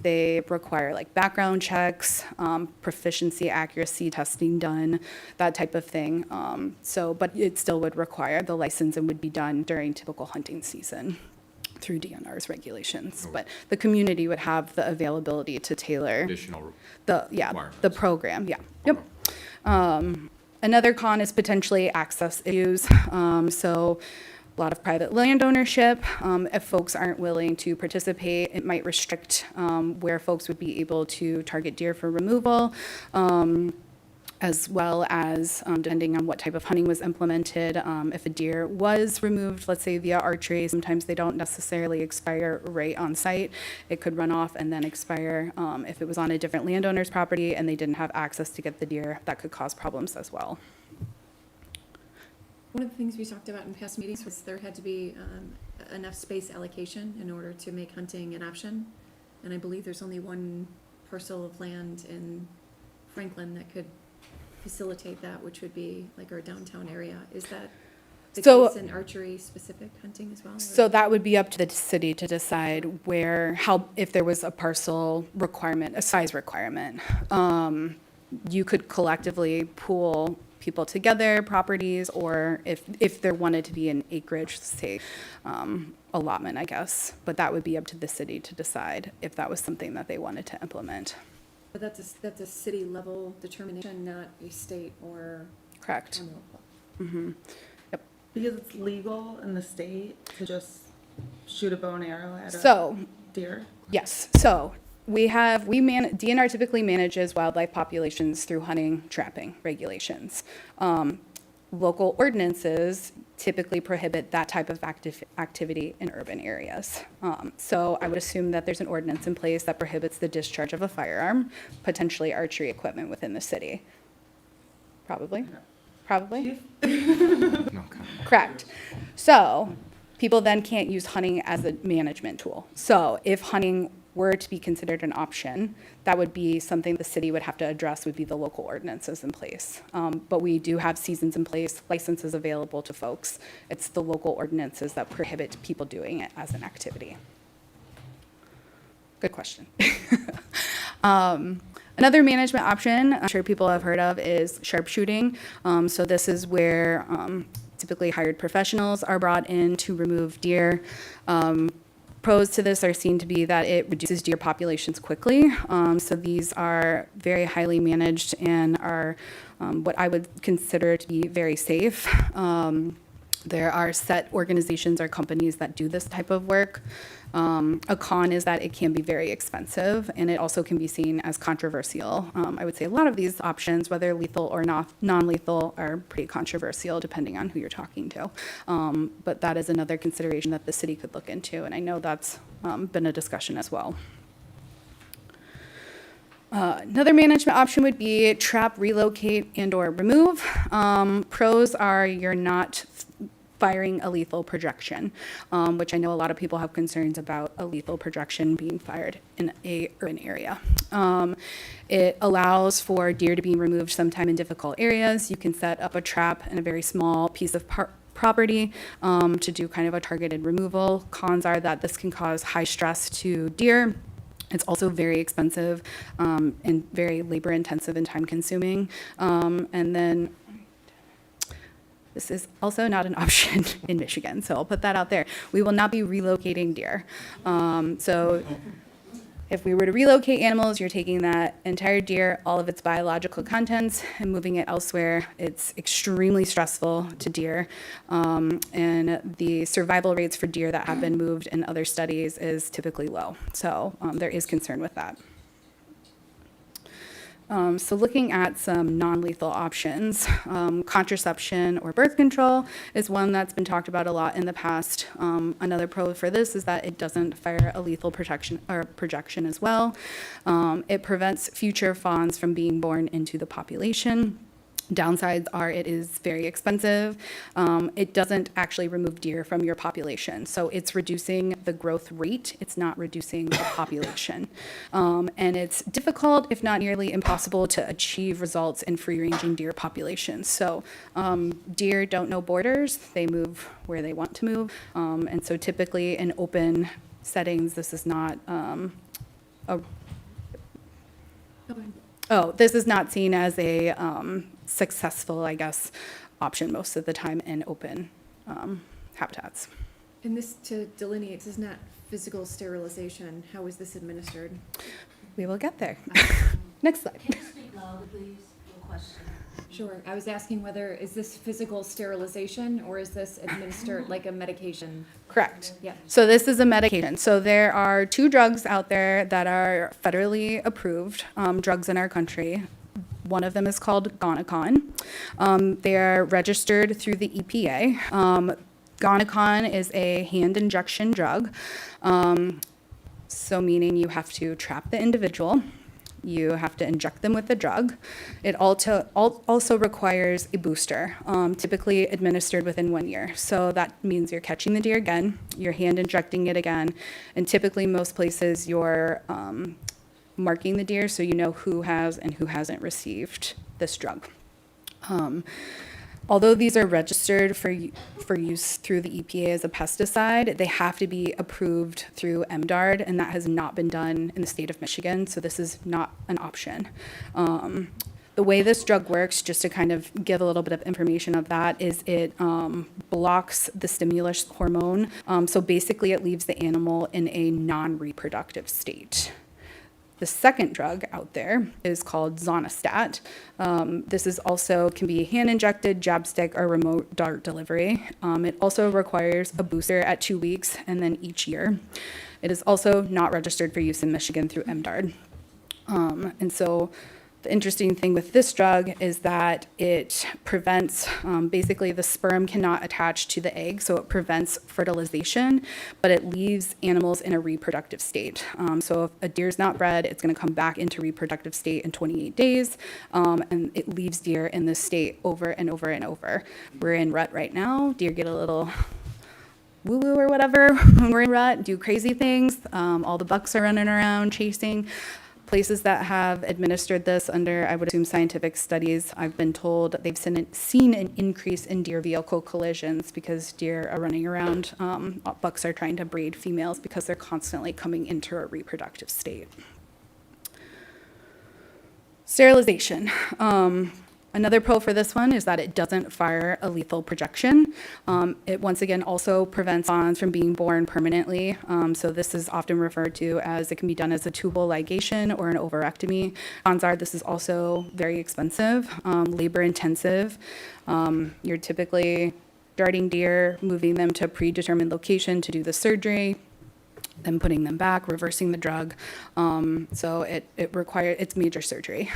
They require like background checks, proficiency, accuracy testing done, that type of thing. But it still would require the license and would be done during typical hunting season through DNR's regulations. But the community would have the availability to tailor Additional the requirements. program. Yeah. Yep. Another con is potentially access issues. So a lot of private land ownership. If folks aren't willing to participate, it might restrict where folks would be able to target deer for removal. As well as, depending on what type of hunting was implemented, if a deer was removed, let's say via archery, sometimes they don't necessarily expire right on site. It could run off and then expire. If it was on a different landowner's property and they didn't have access to get the deer, that could cause problems as well. One of the things we talked about in past meetings was there had to be enough space allocation in order to make hunting an option. And I believe there's only one parcel of land in Franklin that could facilitate that, which would be like our downtown area. Is that the So- case in archery specific hunting as well? or- So that would be up to the city to decide if there was a parcel requirement, a size requirement. You could collectively pool people together, properties, or if there wanted to be an acreage, say, allotment, I guess. But that would be up to the city to decide if that was something that they wanted to implement. But that's a city level determination, not a state or Correct. county level. Because it's legal in the state to just shoot a bow and arrow at a So, deer. yes, so DNR typically manages wildlife populations through hunting, trapping regulations. Local ordinances typically prohibit that type of activity in urban areas. So I would assume that there's an ordinance in place that prohibits the discharge of a firearm, potentially archery equipment within the city. Probably? No comment. Correct. So people then can't use hunting as a management tool. So if hunting were to be considered an option, that would be something the city would have to address, would be the local ordinances in place. But we do have seasons in place, licenses available to folks. It's the local ordinances that prohibit people doing it as an activity. Good question. Another management option I'm sure people have heard of is sharpshooting. So this is where typically hired professionals are brought in to remove deer. Pros to this are seen to be that it reduces deer populations quickly. So these are very highly managed and are what I would consider to be very safe. There are set organizations or companies that do this type of work. A con is that it can be very expensive, and it also can be seen as controversial. I would say a lot of these options, whether lethal or non-lethal, are pretty controversial depending on who you're talking to. But that is another consideration that the city could look into, and I know that's been a discussion as well. Another management option would be trap, relocate, and/or remove. Pros are you're not firing a lethal projection, which I know a lot of people have concerns about a lethal projection being fired in a urban area. It allows for deer to be removed sometime in difficult areas. You can set up a trap in a very small piece of property to do kind of a targeted removal. Cons are that this can cause high stress to deer. It's also very expensive and very labor intensive and time consuming. And then this is also not an option in Michigan, so I'll put that out there. We will not be relocating deer. So if we were to relocate animals, you're taking that entire deer, all of its biological contents, and moving it elsewhere. It's extremely stressful to deer. And the survival rates for deer that have been moved in other studies is typically low. So there is concern with that. So looking at some non-lethal options, contraception or birth control is one that's been talked about a lot in the past. Another pro for this is that it doesn't fire a lethal projection as well. It prevents future fawns from being born into the population. Downsides are it is very expensive. It doesn't actually remove deer from your population. So it's reducing the growth rate. It's not reducing the population. And it's difficult, if not nearly impossible, to achieve results in free-ranging deer populations. So deer don't know borders. They move where they want to move. And so typically in open settings, this is not this is not seen as a successful, I guess, option most of the time in open habitats. And this, to delineate, this is not physical sterilization. How is this administered? We will get there. Next slide. Can you speak louder, please? No question. Sure. I was asking whether, is this physical sterilization or is this administered like a medication? Correct. Yeah. So this is a medication. So there are 2 drugs out there that are federally approved drugs in our country. One of them is called Gonacon. They are registered through the EPA. Gonacon is a hand injection drug. So meaning you have to trap the individual. you have to inject them with the drug. It also requires a booster, typically administered within 1 year. So that means you're catching the deer again, you're hand injecting it again, and typically most places you're marking the deer so you know who has and who hasn't received this drug. Although these are registered for use through the EPA as a pesticide, they have to be approved through MDARD, and that has not been done in the state of Michigan, so this is not an option. The way this drug works, just to kind of give a little bit of information of that, is it blocks the stimulus hormone. So basically it leaves the animal in a non-reproductive state. The second drug out there is called Zonistat. This is also can be hand injected, jab stick, or remote dart delivery. It also requires a booster at 2 weeks and then each year. It is also not registered for use in Michigan through MDARD. And so the interesting thing with this drug is that it prevents, basically the sperm cannot attach to the egg, so it prevents fertilization, but it leaves animals in a reproductive state. So if a deer's not bred, it's gonna come back into reproductive state in 28 days, and it leaves deer in this state over and over and over. We're in rut right now, deer get a little woo-woo or whatever when we're in rut, do crazy things, all the bucks are running around chasing. Places that have administered this under, I would assume, scientific studies, I've been told they've seen an increase in deer vehicle collisions because deer are running around. Bucks are trying to breed females because they're constantly coming into a reproductive state. Sterilization. Another pro for this one is that it doesn't fire a lethal projection. It once again also prevents fawns from being born permanently. So this is often referred to as, it can be done as a tubal ligation or an ovarectomy. Odds are this is also very expensive, labor intensive. You're typically darting deer, moving them to a predetermined location to do the surgery, then putting them back, reversing the drug. So it's major surgery.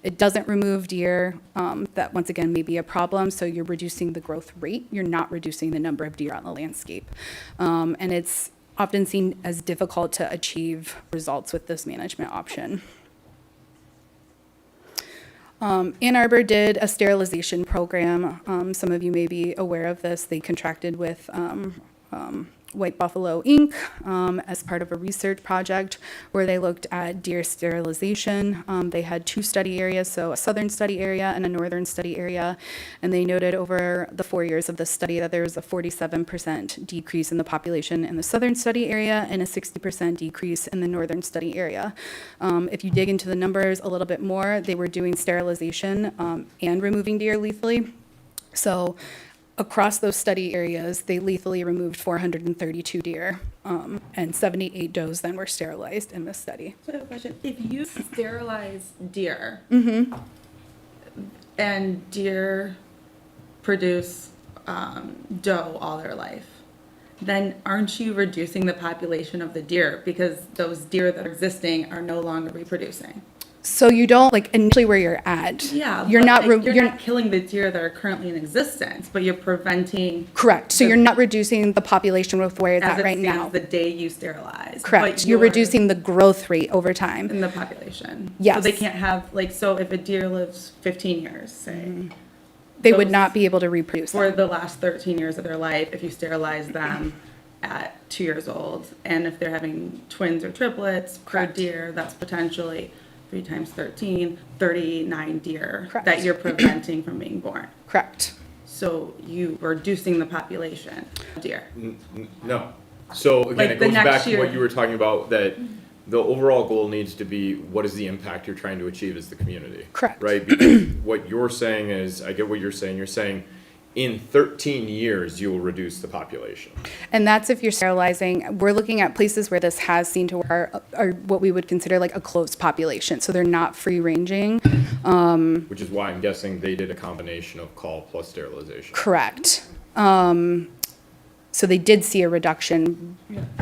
It doesn't remove deer. That once again may be a problem. So you're reducing the growth rate. You're not reducing the number of deer on the landscape. And it's often seen as difficult to achieve results with this management option. Ann Arbor did a sterilization program. Some of you may be aware of this. They contracted with White Buffalo Inc. As part of a research project where they looked at deer sterilization. They had 2 study areas, so a southern study area and a northern study area, and they noted over the 4 years of the study that there was a 47% decrease in the population in the southern study area and a 60% decrease in the northern study area. If you dig into the numbers a little bit more, they were doing sterilization and removing deer lethally. So across those study areas, they lethally removed 432 deer, and 78 does then were sterilized in this study. So I have a question. If you sterilize deer and deer produce doe all their life, then aren't you reducing the population of the deer because those deer that are existing are no longer reproducing? So you don't, like, initially where you're at. Yeah, You're but, not, like, you're not killing the deer that are currently in existence, but you're preventing. correct. So you're not reducing the population with where it's As at it right stands now. the day you sterilize. Correct. but You're reducing the growth rate over time. in the population. So Yes. they can't have, like, so if a deer lives 15 years, say, They would those- not be able to reproduce for them. the last 13 years of their life, if you sterilize them at 2 years old, and if they're having twins or triplets per Correct. deer, that's potentially 3 times 13, 39 deer Correct. that you're preventing from being born. Correct. So you are reducing the population of deer. No. So again, Like it the goes next back to year. what you were talking about, that the overall goal needs to be, what is the impact you're trying to achieve as the community? Correct. Right? Because what you're saying is, I get what you're saying. You're saying in 13 years, you will reduce the population. And that's if you're sterilizing. We're looking at places where this has seen to work are what we would consider like a closed population. So they're not free ranging. Which is why I'm guessing they did a combination of call plus sterilization. Correct. So they did see a reduction,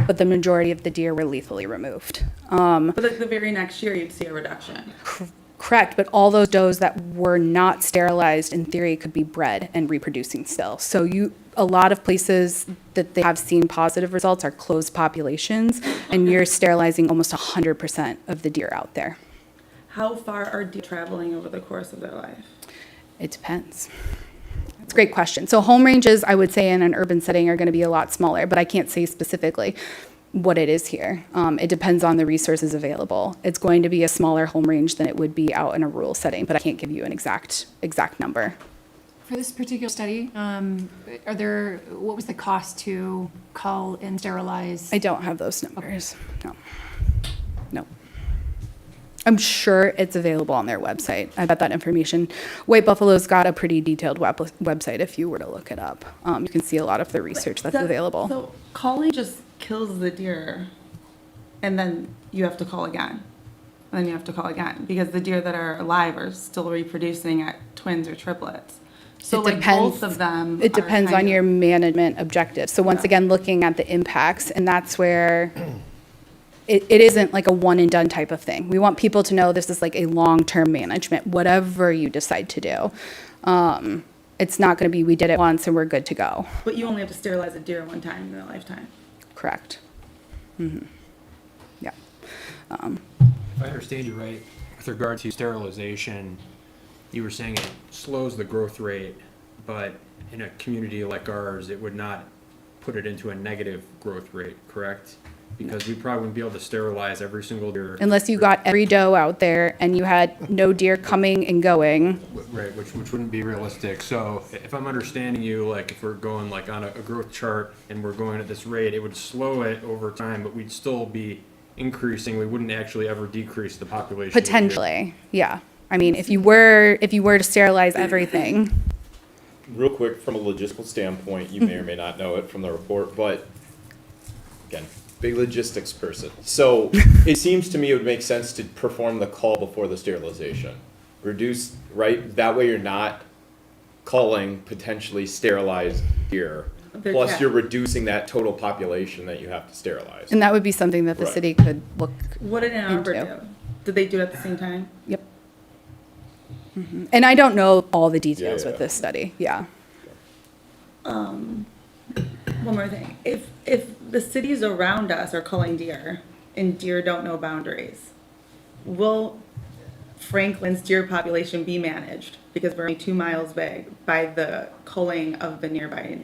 but the majority of the deer were lethally removed. But the very next year, you'd see a reduction. Correct, but all those does that were not sterilized, in theory, could be bred and reproducing still. So a lot of places that they have seen positive results are closed populations, and you're sterilizing almost 100% of the deer out there. How far are deer traveling over the course of their life? It depends. It's a great question. So home ranges, I would say in an urban setting are going to be a lot smaller, but I can't say specifically what it is here. It depends on the resources available. It's going to be a smaller home range than it would be out in a rural setting, but I can't give you an exact number. For this particular study, what was the cost to cull and sterilize? I don't have those numbers. No. No. I'm sure it's available on their website. I bet that information. White Buffalo's got a pretty detailed website if you were to look it up. You can see a lot of the research that's available. So calling just kills the deer, and then you have to call again. And then you have to call again, because the deer that are alive are still reproducing at twins or triplets. So It like depends- both of them. It are depends kind on of- your management objective. So once again, looking at the impacts, and that's where it isn't like a one and done type of thing. We want people to know this is like a long-term management, whatever you decide to do. It's not going to be, we did it once and we're good to go. But you only have to sterilize a deer one time in their lifetime. Correct. Yeah. If I understand you right, with regard to sterilization, you were saying it slows the growth rate, but in a community like ours, it would not put it into a negative growth rate, correct? Because we probably wouldn't be able to sterilize every single deer. Unless you got every doe out there and you had no deer coming and going. Right, which wouldn't be realistic. So if I'm understanding you, like if we're going like on a growth chart and we're going at this rate, it would slow it over time, but we'd still be increasing. We wouldn't actually ever decrease the population. of deer. Potentially, yeah. I mean, if you were to sterilize everything, Real quick, from a logistical standpoint, you may or may not know it from the report, but again, big logistics person. So it seems to me it would make sense to perform the cull before the sterilization. Reduce, right? That way you're not culling potentially sterilized deer. Plus Yeah. you're reducing that total population that you have to sterilize. and that would be something that the Right. city could look. What did Ann Arbor into. do? Did they do it at the same time? Yep. And I don't know all the details Yeah. with this study, yeah. One more thing. If the cities around us are culling deer and deer don't know boundaries, will Franklin's deer population be managed? Because we're only 2 miles big by the culling of the nearby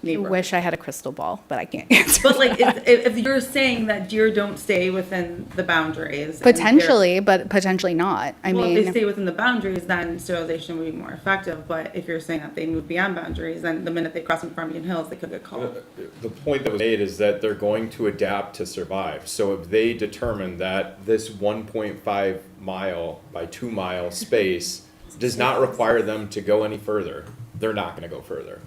I neighborhood. wish I had a crystal ball, but I can't answer. But like, if you're saying that deer don't stay within the boundaries. and they're- Potentially, but potentially not. I Well, if they mean, stay within the boundaries, then sterilization would be more effective. But if you're saying that they move beyond boundaries, then the minute they cross in Farmington Hills, they could get called. The point that was made is that they're going to adapt to survive. So if they determine that this 1.5 mile by 2 mile space does not require them to go any further, they're not gonna go further,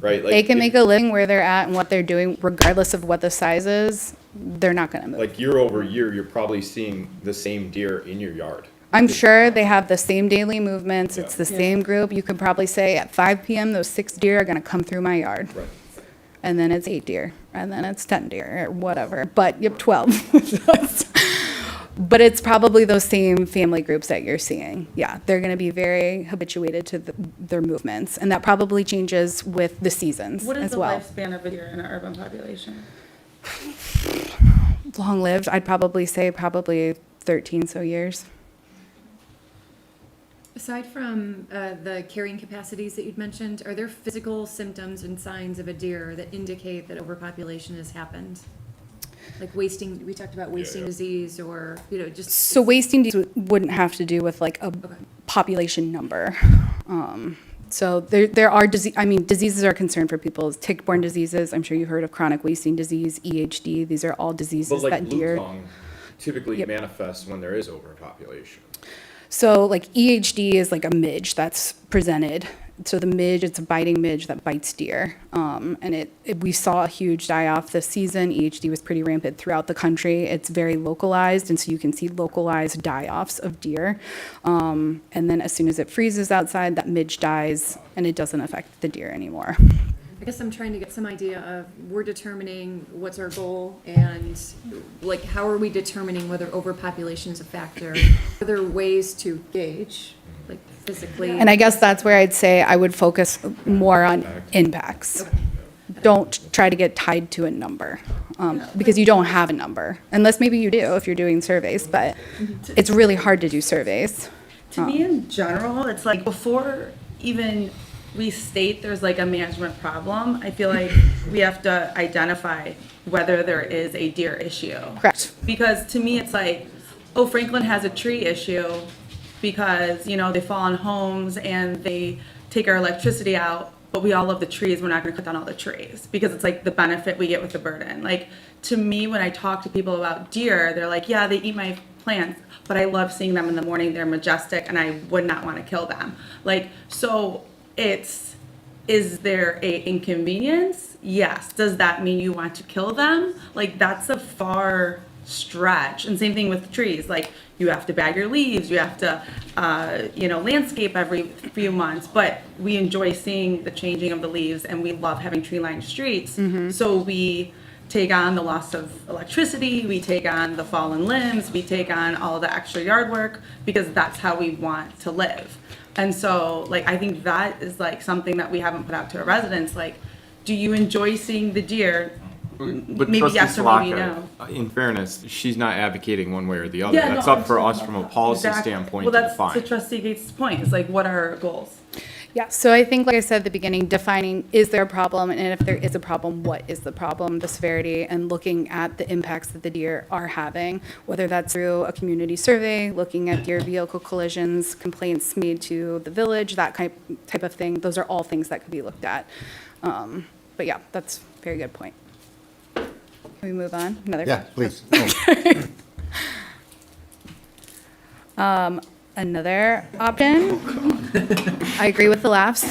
right? Like, they can if- make a living where they're at and what they're doing, regardless of what the size is, they're not gonna move. Like year over year, you're probably seeing the same deer in your yard. I'm sure they have the same daily movements, it's Yeah. the same group. You could probably say at 5 PM, those 6 deer are gonna come through my yard. Right. And then it's 8 deer, and then it's 10 deer, or whatever, but yep, 12. But it's probably those same family groups that you're seeing. Yeah, they're gonna be very habituated to their movements, and that probably changes with the seasons What is as the well. lifespan of a deer in an urban population? Long-lived, I'd probably say 13 so years. Aside from the carrying capacities that you'd mentioned, are there physical symptoms and signs of a deer that indicate that overpopulation has happened? Like wasting, we talked about wasting yeah. disease or, just. So wasting disease wouldn't have to do with like a population number. So there are diseases are a concern for people. Tick-borne diseases, I'm sure you've heard of chronic wasting disease, EHD. These are all But diseases like that deer. blue tongue typically Yep. manifests when there is overpopulation. So like EHD is like a midge that's presented. So the midge, it's a biting midge that bites deer. And we saw a huge die-off this season. EHD was pretty rampant throughout the country. It's very localized, and so you can see localized die-offs of deer. And then as soon as it freezes outside, that midge dies, and it doesn't affect the deer anymore. I guess I'm trying to get some idea of, we're determining what's our goal and like, how are we determining whether overpopulation is a factor? Are there ways to gauge, like physically? And I guess that's where I'd say I would focus more on impacts. Don't try to get tied to a number. because you don't have a number, unless maybe you do if you're doing surveys, but it's really hard to do surveys. To me, in general, it's like before even we state there's like a management problem, I feel like we have to identify whether there is a deer issue. Correct. Because to me, it's like, oh, Franklin has a tree issue because, you know, they fall on homes and they take our electricity out, but we all love the trees, we're not gonna cut down all the trees, because it's like the benefit we get with the burden. Like, to me, when I talk to people about deer, they're like, yeah, they eat my plants, but I love seeing them in the morning, they're majestic, and I would not wanna kill them. Like, so it's, is there a inconvenience? Yes. Does that mean you want to kill them? Like, that's a far stretch. And same thing with trees. Like, you have to bag your leaves, you have to, landscape every few months. But we enjoy seeing the changing of the leaves, and we love having tree-lined streets. So we take on the loss of electricity, we take on the fallen limbs, we take on all the extra yard work, because that's how we want to live. And so, like, I think that is like something that we haven't put out to our residents. Like, do you enjoy seeing the deer? But Maybe Trustee yes or maybe Salaka, no. in fairness, she's not advocating one way or the other. Yeah, That's no, up for us from a policy Exactly. standpoint Well, to that's define. to Trustee Gates' point. It's like, what are our goals? Yeah, so I think, like I said at the beginning, defining, is there a problem? And if there is a problem, what is the problem, the severity, and looking at the impacts that the deer are having, whether that's through a community survey, looking at deer vehicle collisions, complaints made to the village, that type of thing. Those are all things that could be looked at. But yeah, that's a very good point. Can we move on? Another. Yeah, please. Another option. I agree with the laughs.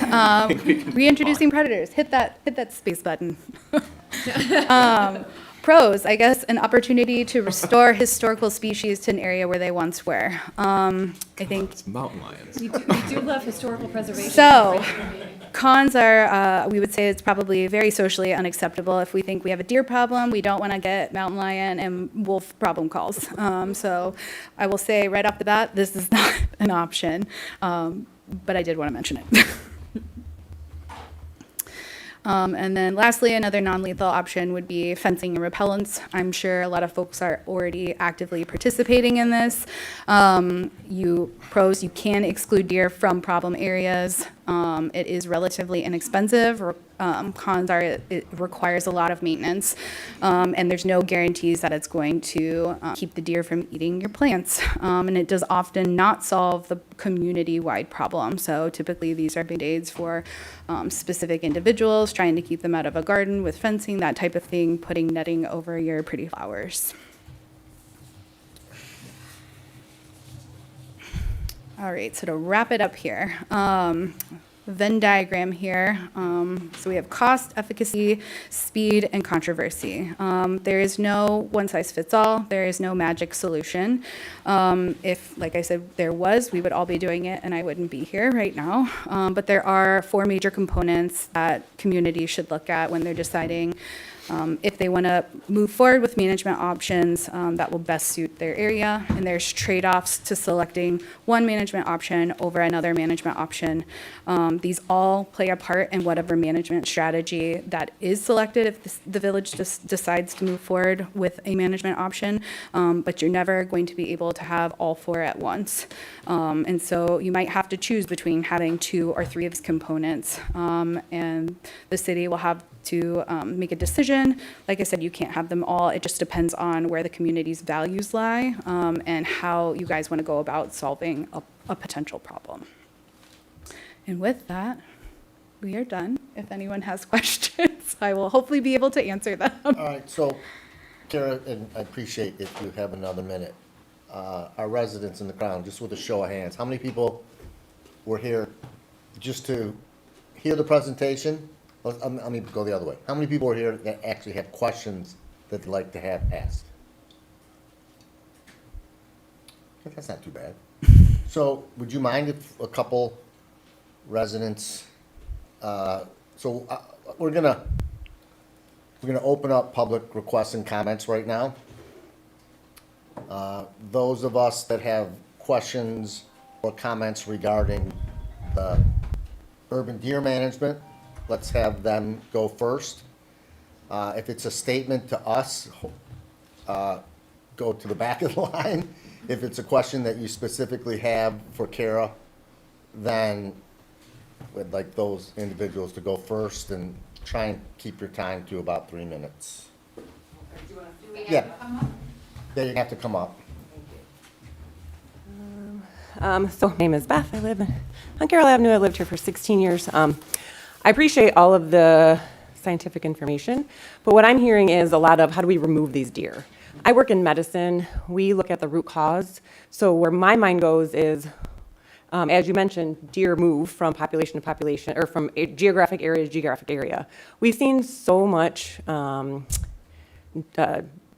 Reintroducing predators. Hit that space button. Pros, I guess, an opportunity to restore historical species to an area where they once were. I think. It's mountain lions. We do love historical preservation. So, cons are, we would say it's probably very socially unacceptable. If we think we have a deer problem, we don't want to get mountain lion and wolf problem calls. So I will say right off the bat, this is not an option, but I did want to mention it. And then lastly, another non-lethal option would be fencing and repellents. I'm sure a lot of folks are already actively participating in this. Pros, you can exclude deer from problem areas. It is relatively inexpensive. Cons are it requires a lot of maintenance, and there's no guarantees that it's going to keep the deer from eating your plants. And it does often not solve the community-wide problem. So typically these are band-aids for specific individuals, trying to keep them out of a garden with fencing, that type of thing, putting netting over your pretty flowers. All right, so to wrap it up here, Venn diagram here. So we have cost, efficacy, speed, and controversy. There is no one size fits all. There is no magic solution. If, like I said, there was, we would all be doing it and I wouldn't be here right now. But there are 4 major components that communities should look at when they're deciding if they want to move forward with management options that will best suit their area. And there's trade-offs to selecting one management option over another management option. These all play a part in whatever management strategy that is selected if the village decides to move forward with a management option. But you're never going to be able to have all 4 at once. And so you might have to choose between having 2 or 3 of these components. And the city will have to make a decision. Like I said, you can't have them all. It just depends on where the community's values lie and how you guys want to go about solving a potential problem. And with that, we are done. If anyone has questions, I will hopefully be able to answer them. All right, so, Kara, and I appreciate if you have another minute. Our residents in the crowd, just with a show of hands, how many people were here just to hear the presentation? Let me go the other way. How many people are here that actually have questions that they'd like to have asked? That's not too bad. So would you mind if a couple residents, we're gonna open up public requests and comments right now. Those of us that have questions or comments regarding the urban deer management, let's have them go first. If it's a statement to us, go to the back of the line. If it's a question that you specifically have for Kara, then we'd like those individuals to go first and try and keep your time to about 3 minutes. Yeah. They have to come up. So my name is Beth. I live on Carroll Avenue. I lived here for 16 years. I appreciate all of the scientific information, but what I'm hearing is a lot of how do we remove these deer? I work in medicine. We look at the root cause. So where my mind goes is, as you mentioned, deer move from population to population, or from geographic area to geographic area. We've seen so much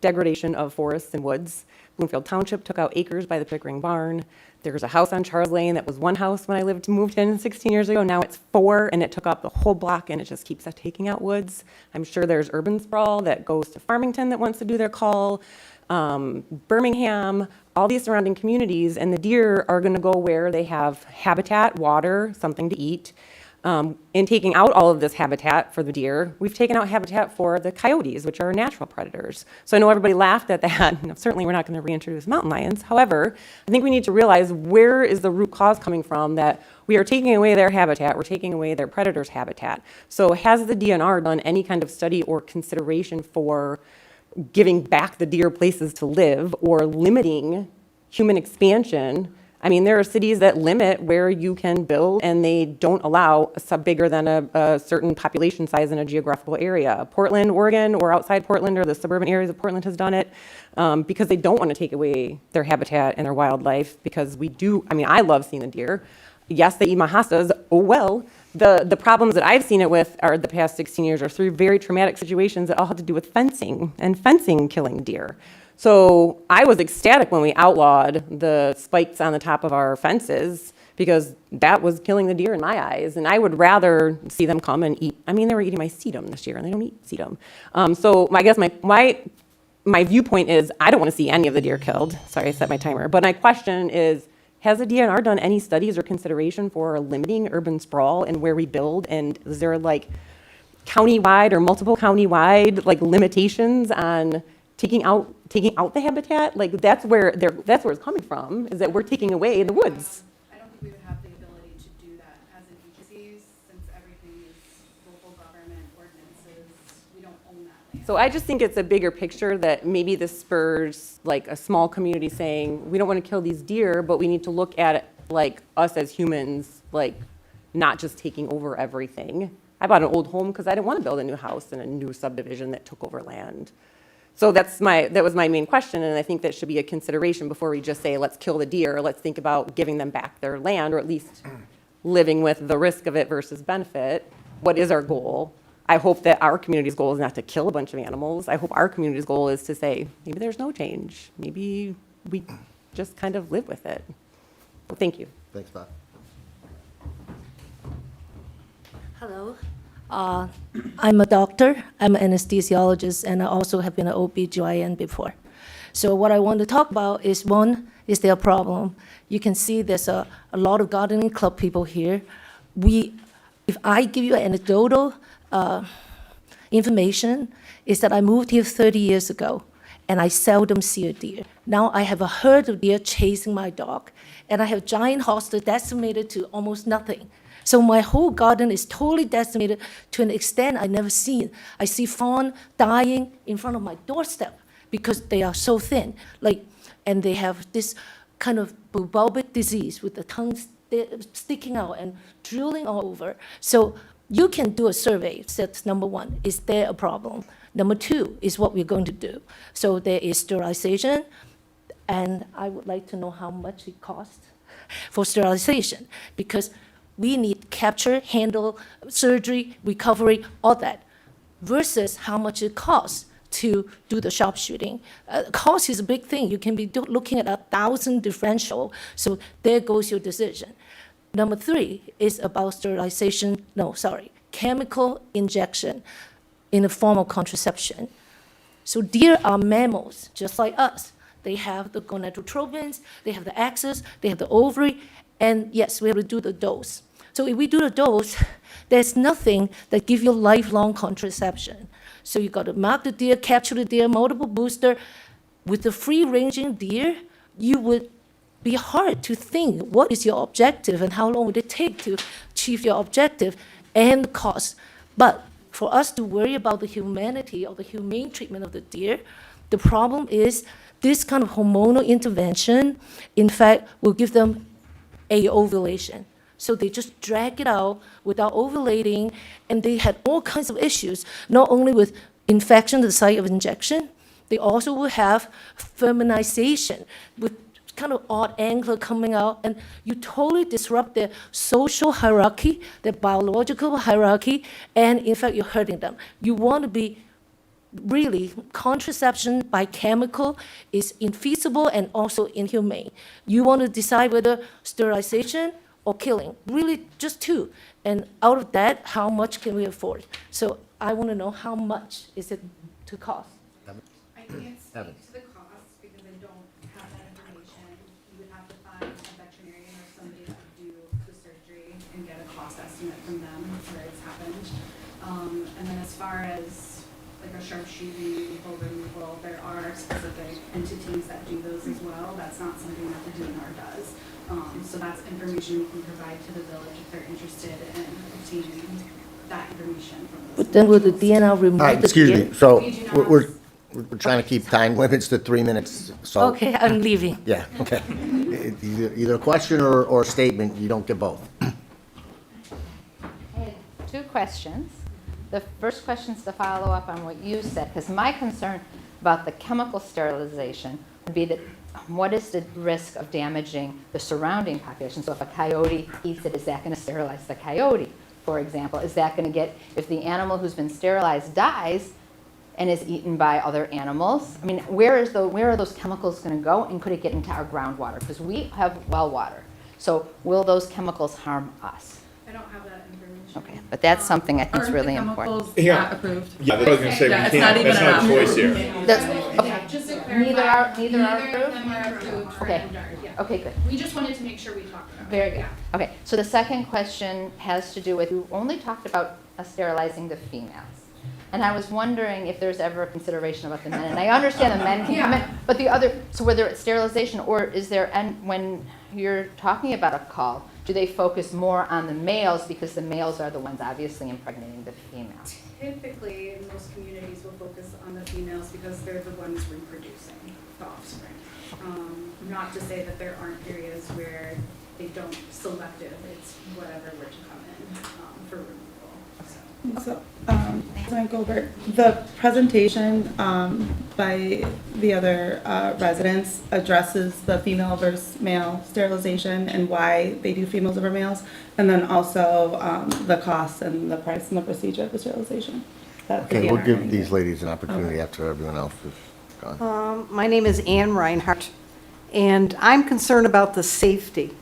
degradation of forests and woods. Bloomfield Township took out acres by the Pickering Barn. There's a house on Charles Lane that was one house when I moved in 16 years ago. Now it's 4, and it took up the whole block, and it just keeps taking out woods. I'm sure there's urban sprawl that goes to Farmington that wants to do their call, Birmingham, all these surrounding communities, and the deer are going to go where they have habitat, water, something to eat. In taking out all of this habitat for the deer, we've taken out habitat for the coyotes, which are natural predators. So I know everybody laughed at that. Certainly we're not going to reintroduce mountain lions. However, I think we need to realize where is the root cause coming from that we are taking away their habitat, we're taking away their predators' habitat. So has the DNR done any kind of study or consideration for giving back the deer places to live or limiting human expansion? I mean, there are cities that limit where you can build, and they don't allow bigger than a certain population size in a geographical area. Portland, Oregon, or outside Portland, or the suburban areas of Portland has done it because they don't want to take away their habitat and their wildlife, because we do, I mean, I love seeing the deer. Yes, they eat mahastas. Oh, well. The problems that I've seen it with are the past 16 years are through very traumatic situations that all have to do with fencing and fencing killing deer. So I was ecstatic when we outlawed the spikes on the top of our fences, because that was killing the deer in my eyes. And I would rather see them come and eat. I mean, they were eating my sedum this year, and they don't eat sedum. So I guess my viewpoint is I don't want to see any of the deer killed. Sorry, I set my timer. But my question is, has the DNR done any studies or consideration for limiting urban sprawl and where we build? And is there like countywide or multiple countywide like limitations on taking out the habitat? Like that's where it's coming from, is that we're taking away the woods. I don't think we would have the ability to do that as an agency, since everything is local government ordinances. We don't own that land. So I just think it's a bigger picture that maybe this spurs like a small community saying, we don't want to kill these deer, but we need to look at it like us as humans, like not just taking over everything. I bought an old home because I didn't want to build a new house in a new subdivision that took over land. So that was my main question, and I think that should be a consideration before we just say, let's kill the deer. Let's think about giving them back their land, or at least living with the risk of it versus benefit. What is our goal? I hope that our community's goal is not to kill a bunch of animals. I hope our community's goal is to say, maybe there's no change. Maybe we just kind of live with it. Well, thank you. Thanks, Bob. Hello. I'm a doctor, I'm an anesthesiologist, and I also have been an OB/GYN before. So what I want to talk about is, one, is there a problem? You can see there's a lot of gardening club people here. If I give you anecdotal information, is that I moved here 30 years ago, and I seldom see a deer. Now I have a herd of deer chasing my dog, and I have giant hosta decimated to almost nothing. So my whole garden is totally decimated to an extent I've never seen. I see fawn dying in front of my doorstep because they are so thin. And they have this kind of bulbic disease with the tongue sticking out and drooling all over. So you can do a survey. That's number one. Is there a problem? Number two is what we're going to do. So there is sterilization, and I would like to know how much it costs for sterilization, because we need capture, handle, surgery, recovery, all that, versus how much it costs to do the sharpshooting. Cost is a big thing. You can be looking at 1,000 differential, so there goes your decision. Number three is about chemical injection in the form of contraception. So deer are mammals, just like us. They have the gonadotropins, they have the axis, they have the ovary, and yes, we have to do the dose. So if we do the dose, there's nothing that gives you lifelong contraception. So you got to mark the deer, capture the deer, multiple booster. With the free-ranging deer, you would be hard to think what is your objective and how long would it take to achieve your objective and the cost. But for us to worry about the humanity or the humane treatment of the deer, the problem is this kind of hormonal intervention, in fact, will give them a ovulation. So they just drag it out without ovulating, and they had all kinds of issues, not only with infection at the site of injection, they also will have feminization with kind of odd angle coming out, and you totally disrupt their social hierarchy, their biological hierarchy, and in fact, you're hurting them. You want to be really, contraception by chemical is infeasible and also inhumane. You want to decide whether sterilization or killing, really just two. And out of that, how much can we afford? So I want to know how much is it to cost? I can't Evan. speak to the cost because I don't have that information. You would have to find a veterinarian or somebody that would do the surgery and get a cost estimate from them where it's happened. And then as far as like a sharpshooting, bull removal, there are specific entities that do those as well. That's not something that the DNR does. So that's information we can provide to the village if they're interested in obtaining that information from those. But then will the DNR remove the Excuse deer? me, so We do not- we're trying to keep time limits to 3 minutes, so. Okay, I'm leaving. Yeah, okay. Either a question or a statement, you don't get both. I had two questions. The first question is to follow up on what you said, because my concern about the chemical sterilization would be that what is the risk of damaging the surrounding population? So if a coyote eats it, is that going to sterilize the coyote, for example? Is that going to get, if the animal who's been sterilized dies and is eaten by other animals? I mean, where are those chemicals going to go, and could it get into our groundwater? Because we have well water. So will those chemicals harm us? I don't have that information. Okay, but that's something I think is Aren't the really important. chemicals Yeah. not approved? Yeah, that's what I was gonna say, we Yeah, it's can't, not even that's not a an choice option. here. That's- okay. Just to Neither clarify, are neither of approved? them are approved for Okay. Emdart, yeah. Okay, good. We just wanted to make sure we talked about it. Very good. Yeah. Okay, so the second question has to do with, you only talked about sterilizing the females. And I was wondering if there's ever a consideration about the men. And I understand the men can come in, but the other, so whether it's sterilization or is there, and when you're talking about a call, do they focus more on the males because the males are the ones obviously impregnating the females? Typically, most communities will focus on the females because they're the ones reproducing the offspring. Not to say that there aren't areas where they don't select it, it's whatever were to come in for removal. So. So, President Goldberg, the presentation by the other residents addresses the female versus male sterilization and why they do females over males, and then also the costs and the price and the procedure of the sterilization. that the Okay, we'll DNR give can these do. ladies an opportunity Okay. after everyone else is gone. My name is Ann Reinhardt, and I'm concerned about the safety.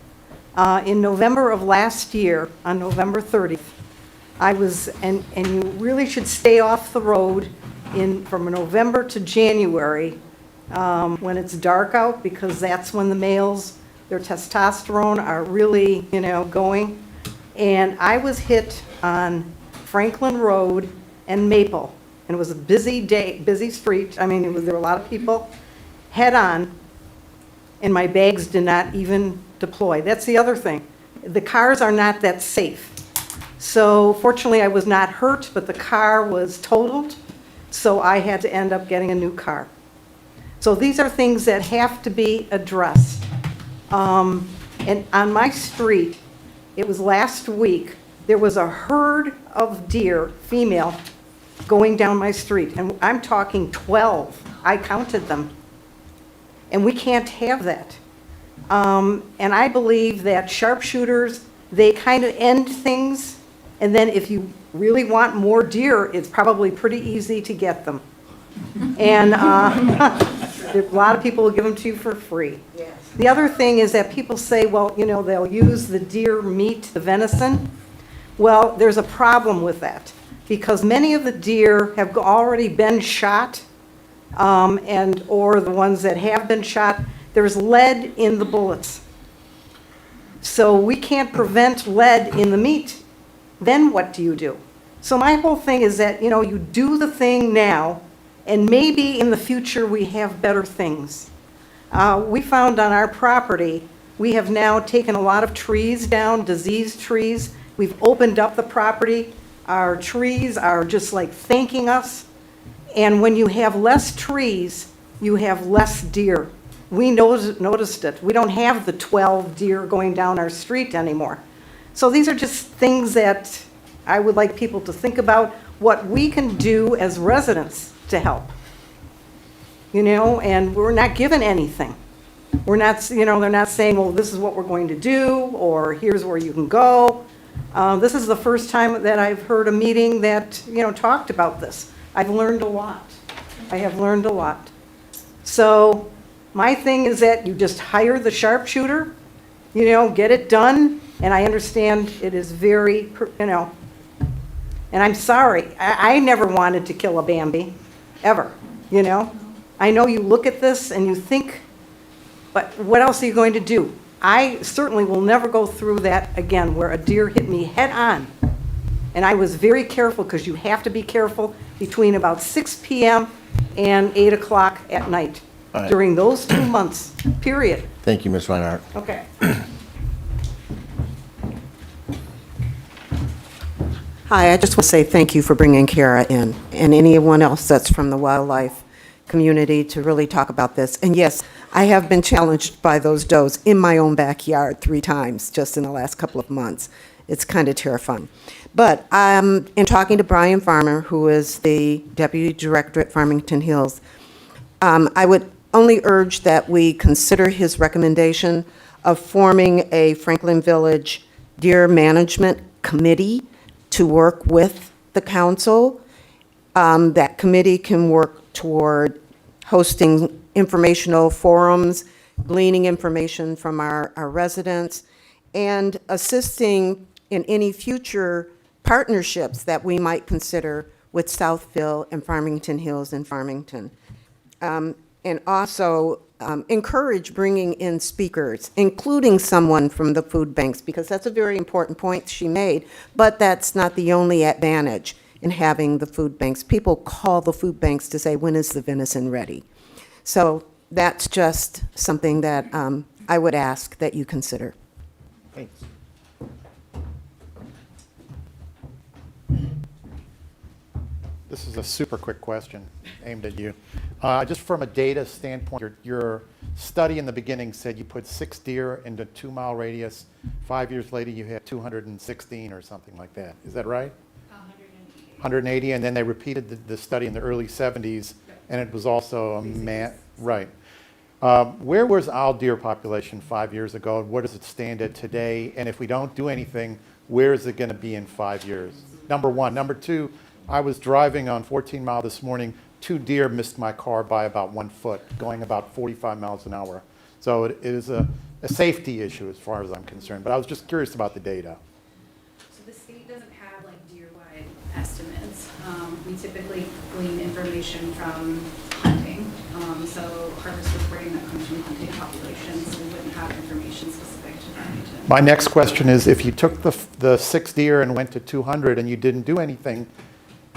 In November of last year, on November 30th, I was, and you really should stay off the road from November to January when it's dark out, because that's when the males, their testosterone are really, going. And I was hit on Franklin Road and Maple, and it was a busy day, busy street. I mean, there were a lot of people, head-on, and my bags did not even deploy. That's the other thing. The cars are not that safe. So fortunately, I was not hurt, but the car was totaled, so I had to end up getting a new car. So these are things that have to be addressed. And on my street, it was last week, there was a herd of deer, female, going down my street, and I'm talking 12. I counted them. And we can't have that. And I believe that sharpshooters, they kind of end things, and then if you really want more deer, it's probably pretty easy to get them. And a lot of people will give them to you for free. The other thing is that people say, well, they'll use the deer meat, the venison. Well, there's a problem with that, because many of the deer have already been shot, or the ones that have been shot, there's lead in the bullets. So we can't prevent lead in the meat. Then what do you do? So my whole thing is that, you do the thing now, and maybe in the future we have better things. We found on our property, we have now taken a lot of trees down, diseased trees. We've opened up the property. Our trees are just like thanking us. And when you have less trees, you have less deer. We noticed it. We don't have the 12 deer going down our street anymore. So these are just things that I would like people to think about, what we can do as residents to help. And we're not given anything. We're not, they're not saying, well, this is what we're going to do, or here's where you can go. This is the first time that I've heard a meeting that, talked about this. I've learned a lot. I have learned a lot. So my thing is that you just hire the sharpshooter, get it done, and I understand it is very, and I'm sorry. I never wanted to kill a Bambi, ever, I know you look at this and you think, but what else are you going to do? I certainly will never go through that again, where a deer hit me head on. And I was very careful, because you have to be careful between about 6 p.m. and 8 o'clock at night All right. during those 2 months, period. Thank you, Ms. Reinhardt. Okay. Hi, I just want to say thank you for bringing Kara in, and anyone else that's from the wildlife community to really talk about this. And yes, I have been challenged by those does in my own backyard 3 times just in the last couple of months. It's kind of terrifying. But in talking to Brian Farmer, who is the Deputy Director at Farmington Hills, I would only urge that we consider his recommendation of forming a Franklin Village Deer Management Committee to work with the council. That committee can work toward hosting informational forums, gleaning information from our residents, and assisting in any future partnerships that we might consider with Southville and Farmington Hills and Farmington. And also encourage bringing in speakers, including someone from the food banks, because that's a very important point she made, but that's not the only advantage in having the food banks. People call the food banks to say, when is the venison ready? So that's just something that I would ask that you consider. Thanks. This is a super quick question aimed at you. Just from a data standpoint, your study in the beginning said you put 6 deer into 2-mile radius. 5 years later, you had 216 or something like that. Is that right? 180, and then they repeated the study in the early 70s, and it was also a man, right. Where was our deer population 5 years ago? Where does it stand at today? And if we don't do anything, where is it going to be in 5 years? Number one. Number two, I was driving on 14 Mile this morning. 2 deer missed my car by about 1 foot, going about 45 miles an hour. So it is a safety issue as far as I'm concerned. But I was just curious about the data. So the state doesn't have like deer-wide estimates. We typically glean information from hunting. So harvest reporting that comes from hunting populations, we wouldn't have information specific to Farmington. My next question is, if you took the 6 deer and went to 200 and you didn't do anything,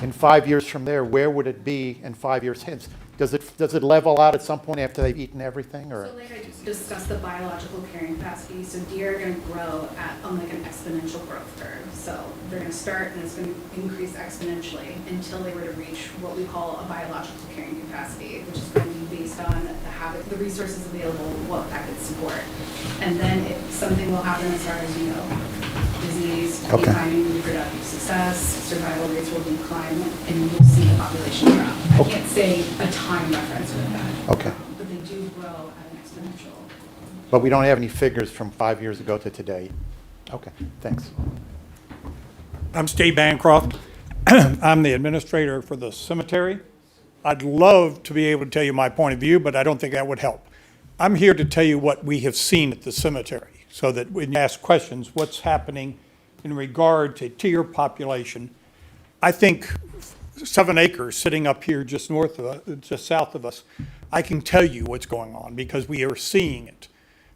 in 5 years from there, where would it be in 5 years hence? Does it level out at some point after they've eaten everything, or? So like I just discussed the biological carrying capacity, so deer are going to grow at like an exponential growth curve. So they're going to start and it's going to increase exponentially until they were to reach what we call a biological carrying capacity, which is going to be based on the resources available, what that could support. And then something will happen as far as, disease, declining reproductive success, survival rates will decline, and you'll see the population drop. I can't say a time reference with that. Okay. But they do grow at an exponential. But we don't have any figures from 5 years ago to today. Okay, thanks. I'm Steve Bancroft. I'm the administrator for the cemetery. I'd love to be able to tell you my point of view, but I don't think that would help. I'm here to tell you what we have seen at the cemetery, so that when you ask questions, what's happening in regard to deer population. I think 7 acres sitting up here just south of us, I can tell you what's going on because we are seeing it.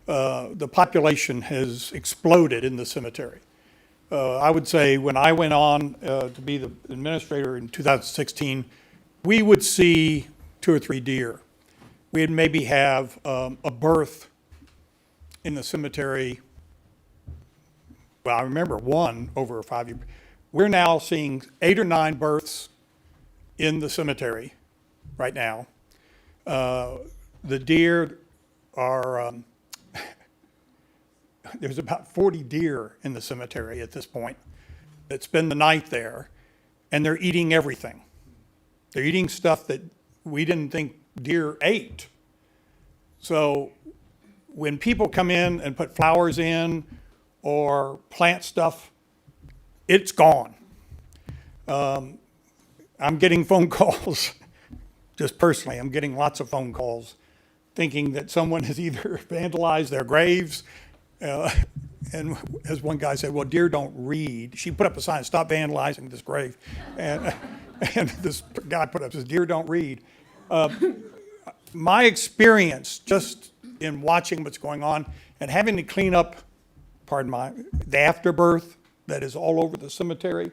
The population has exploded in the cemetery. I would say when I went on to be the administrator in 2016, we would see 2 or 3 deer. We'd maybe have a birth in the cemetery. Well, I remember one over a 5-year. We're now seeing 8 or 9 births in the cemetery right now. The deer are, there's about 40 deer in the cemetery at this point that spend the night there, and they're eating everything. They're eating stuff that we didn't think deer ate. So when people come in and put flowers in or plant stuff, it's gone. I'm getting phone calls, just personally, I'm getting lots of phone calls thinking that someone has either vandalized their graves, and as one guy said, well, deer don't read. She put up a sign, stop vandalizing this grave. And this guy put up, says, deer don't read. My experience just in watching what's going on and having to clean up, the afterbirth that is all over the cemetery,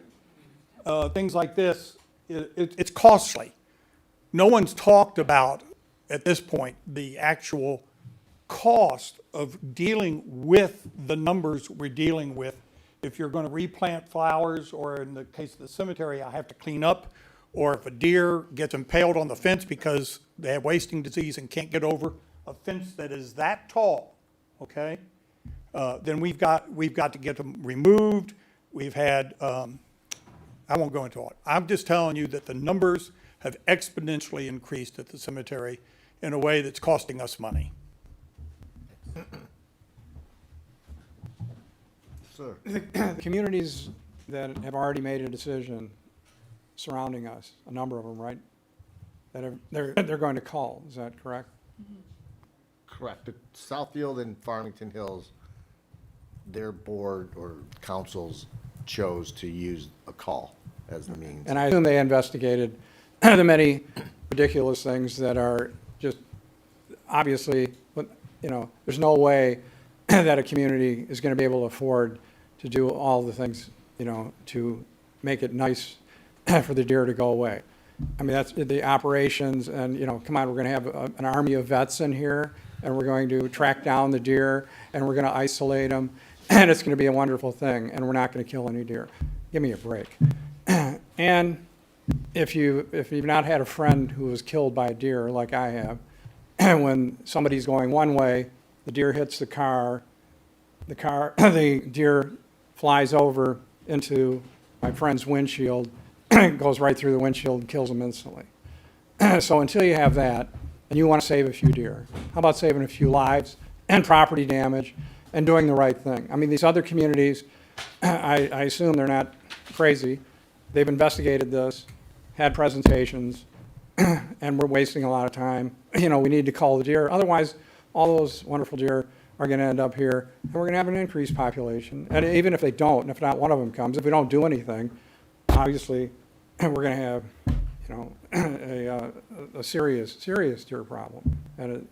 things like this, it's costly. No one's talked about, at this point, the actual cost of dealing with the numbers we're dealing with. If you're going to replant flowers, or in the case of the cemetery, I have to clean up, or if a deer gets impaled on the fence because they have wasting disease and can't get over a fence that is that tall, okay? Then we've got to get them removed. We've had, I won't go into it. I'm just telling you that the numbers have exponentially increased at the cemetery in a way that's costing us money. Sir. The communities that have already made a decision surrounding us, a number of them, right? They're going to call, is that correct? Correct. Southfield and Farmington Hills, their board or councils chose to use a call as the means. And I assume they investigated the many ridiculous things that are just obviously, there's no way that a community is going to be able to afford to do all the things, to make it nice for the deer to go away. I mean, that's the operations, and, come on, we're going to have an army of vets in here, and we're going to track down the deer, and we're going to isolate them, and it's going to be a wonderful thing, and we're not going to kill any deer. Give me a break. And if you've not had a friend who was killed by a deer like I have, when somebody's going one way, the deer hits the car, the deer flies over into my friend's windshield, goes right through the windshield and kills him instantly. So until you have that, and you want to save a few deer, how about saving a few lives and property damage and doing the right thing? I mean, these other communities, I assume they're not crazy. They've investigated this, had presentations, and we're wasting a lot of time. We need to cull the deer. Otherwise, all those wonderful deer are going to end up here, and we're going to have an increased population. And even if they don't, and if not one of them comes, if we don't do anything, obviously, we're going to have, a serious deer problem. And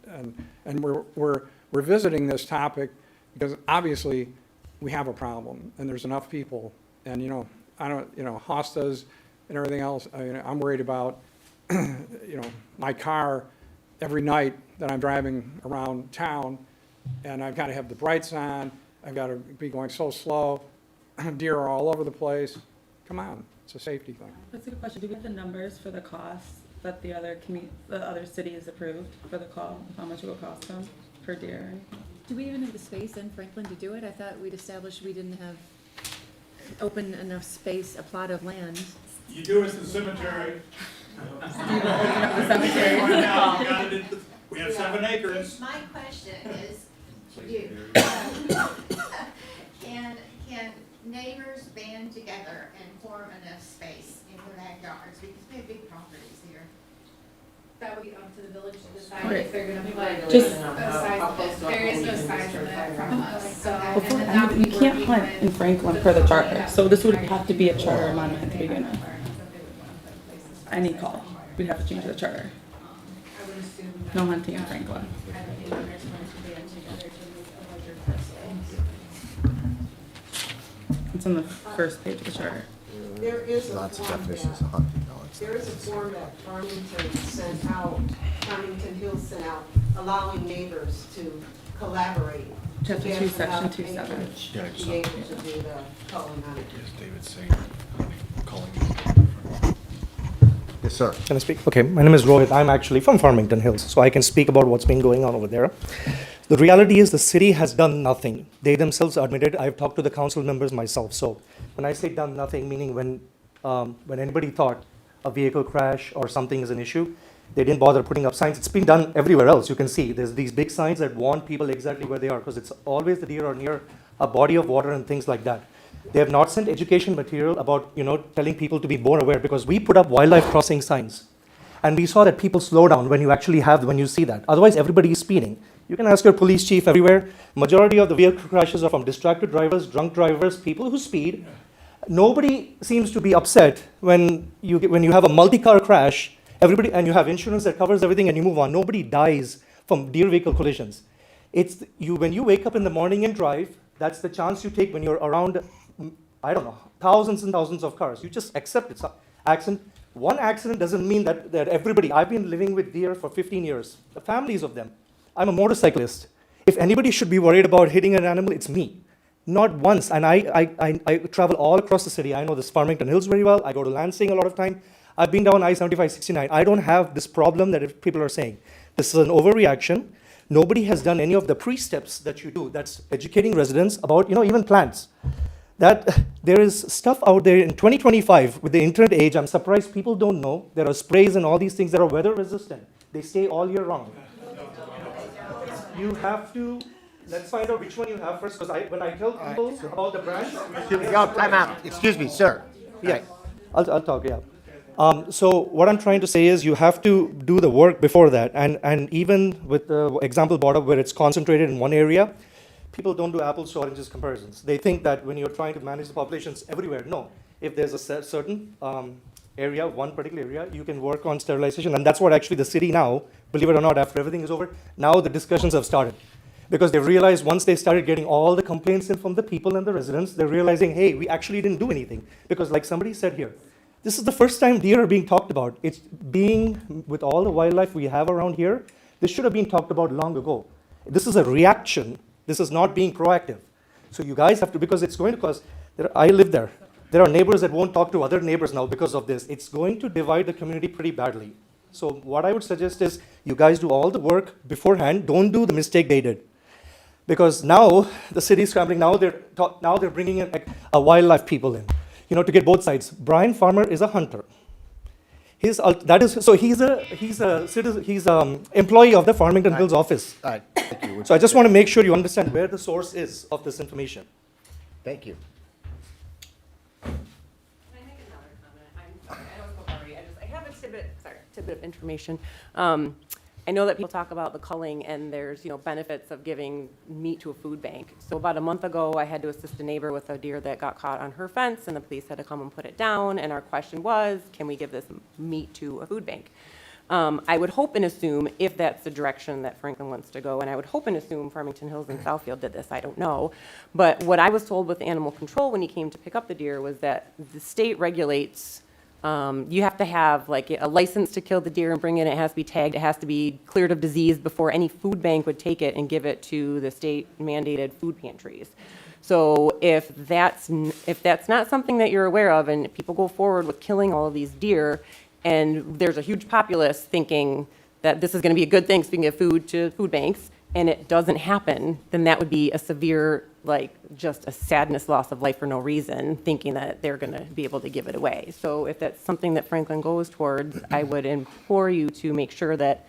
we're visiting this topic because obviously we have a problem, and there's enough people. And hostas and everything else. I'm worried about, my car every night that I'm driving around town, and I've got to have the brights on. I've got to be going so slow. Deer are all over the place. Come on, it's a safety thing. That's a good question. Do we have the numbers for the costs that the other cities approved for the call? How much it will cost them per deer or anything? Do we even have the space in Franklin to do it? I thought we'd established we didn't have open enough space, a plot of land. You do it at the cemetery. The cemetery. We have 7 acres. My question is to you. Can neighbors band together and form enough space in their backyards? Because we have big properties here. That would be up to the village to decide Great. if they're gonna put Just- a size limit. There is no size limit from us, so. Before, and then that would you be can't working hunt with- in Franklin per the charter, so this would have to be a charter amendment to begin with. Any call, we'd have to change the charter. No hunting in Franklin. It's on the first page of the charter. There is a Lots of form definitions that- of hunting. No, it's There is a form that Farmington sent out, Farmington Hills sent out, allowing neighbors to collaborate. Chapter Yes, 2, without section 2, 7. acreage, Yeah, I to saw be it, able to do the culling on it. David saying, calling. Yes, sir. Can I speak? Okay, my name is Rohit. I'm actually from Farmington Hills, so I can speak about what's been going on over there. The reality is the city has done nothing. They themselves admitted, I've talked to the council members myself. So when I say done nothing, meaning when anybody thought a vehicle crash or something is an issue, they didn't bother putting up signs. It's been done everywhere else. You can see there's these big signs that warn people exactly where they are because it's always the deer are near a body of water and things like that. They have not sent education material about, telling people to be more aware because we put up wildlife crossing signs. And we saw that people slow down when you see that. Otherwise, everybody is speeding. You can ask your police chief everywhere. Majority of the vehicle crashes are from distracted drivers, drunk drivers, people who speed. Nobody seems to be upset when you have a multi-car crash, everybody, and you have insurance that covers everything and you move on. Nobody dies from deer vehicle collisions. It's when you wake up in the morning and drive, that's the chance you take when you're around, I don't know, thousands and thousands of cars. You just accept it's an accident. One accident doesn't mean that everybody, I've been living with deer for 15 years, the families of them. I'm a motorcyclist. If anybody should be worried about hitting an animal, it's me. Not once, and I travel all across the city. I know this Farmington Hills very well. I go to Lansing a lot of time. I've been down I-75, 69. I don't have this problem that people are saying. This is an overreaction. Nobody has done any of the pre-steps that you do. That's educating residents about, even plants. That there is stuff out there in 2025 with the internet age. I'm surprised people don't know. There are sprays and all these things that are weather resistant. They stay all year round. You have to, let's find out which one you have first, because when I tell people about the brands. Time out. Excuse me, sir. Yeah, I'll talk, yeah. So what I'm trying to say is you have to do the work before that. And even with the example brought up where it's concentrated in one area, people don't do apples to oranges comparisons. They think that when you're trying to manage the populations everywhere, no. If there's a certain area, one particular area, you can work on sterilization. And that's what actually the city now, believe it or not, after everything is over, now the discussions have started. Because they realized once they started getting all the complaints in from the people and the residents, they're realizing, hey, we actually didn't do anything. Because like somebody said here, this is the first time deer are being talked about. It's being, with all the wildlife we have around here, this should have been talked about long ago. This is a reaction. This is not being proactive. So you guys have to, because it's going to cause, I live there. There are neighbors that won't talk to other neighbors now because of this. It's going to divide the community pretty badly. So what I would suggest is you guys do all the work beforehand. Don't do the mistake they did. Because now the city's scrambling. Now they're bringing in a wildlife people in, to get both sides. Brian Farmer is a hunter. He's employee of the Farmington Hills office. All right, thank you. So I just want to make sure you understand where the source is of this information. Thank you. Can I make another comment? I'm sorry, I don't feel sorry. I have a tidbit of information. I know that people talk about the culling and there's, benefits of giving meat to a food bank. So about a month ago, I had to assist a neighbor with a deer that got caught on her fence and the police had to come and put it down. And our question was, can we give this meat to a food bank? I would hope and assume, if that's the direction that Franklin wants to go, and I would hope and assume Farmington Hills and Southfield did this, I don't know. But what I was told with animal control when he came to pick up the deer was that the state regulates, you have to have like a license to kill the deer and bring it in. It has to be tagged. It has to be cleared of disease before any food bank would take it and give it to the state mandated food pantries. So if that's not something that you're aware of and people go forward with killing all of these deer and there's a huge populace thinking that this is going to be a good thing, speaking of food to food banks, and it doesn't happen, then that would be a severe, just a sadness loss of life for no reason, thinking that they're going to be able to give it away. So if that's something that Franklin goes towards, I would implore you to make sure that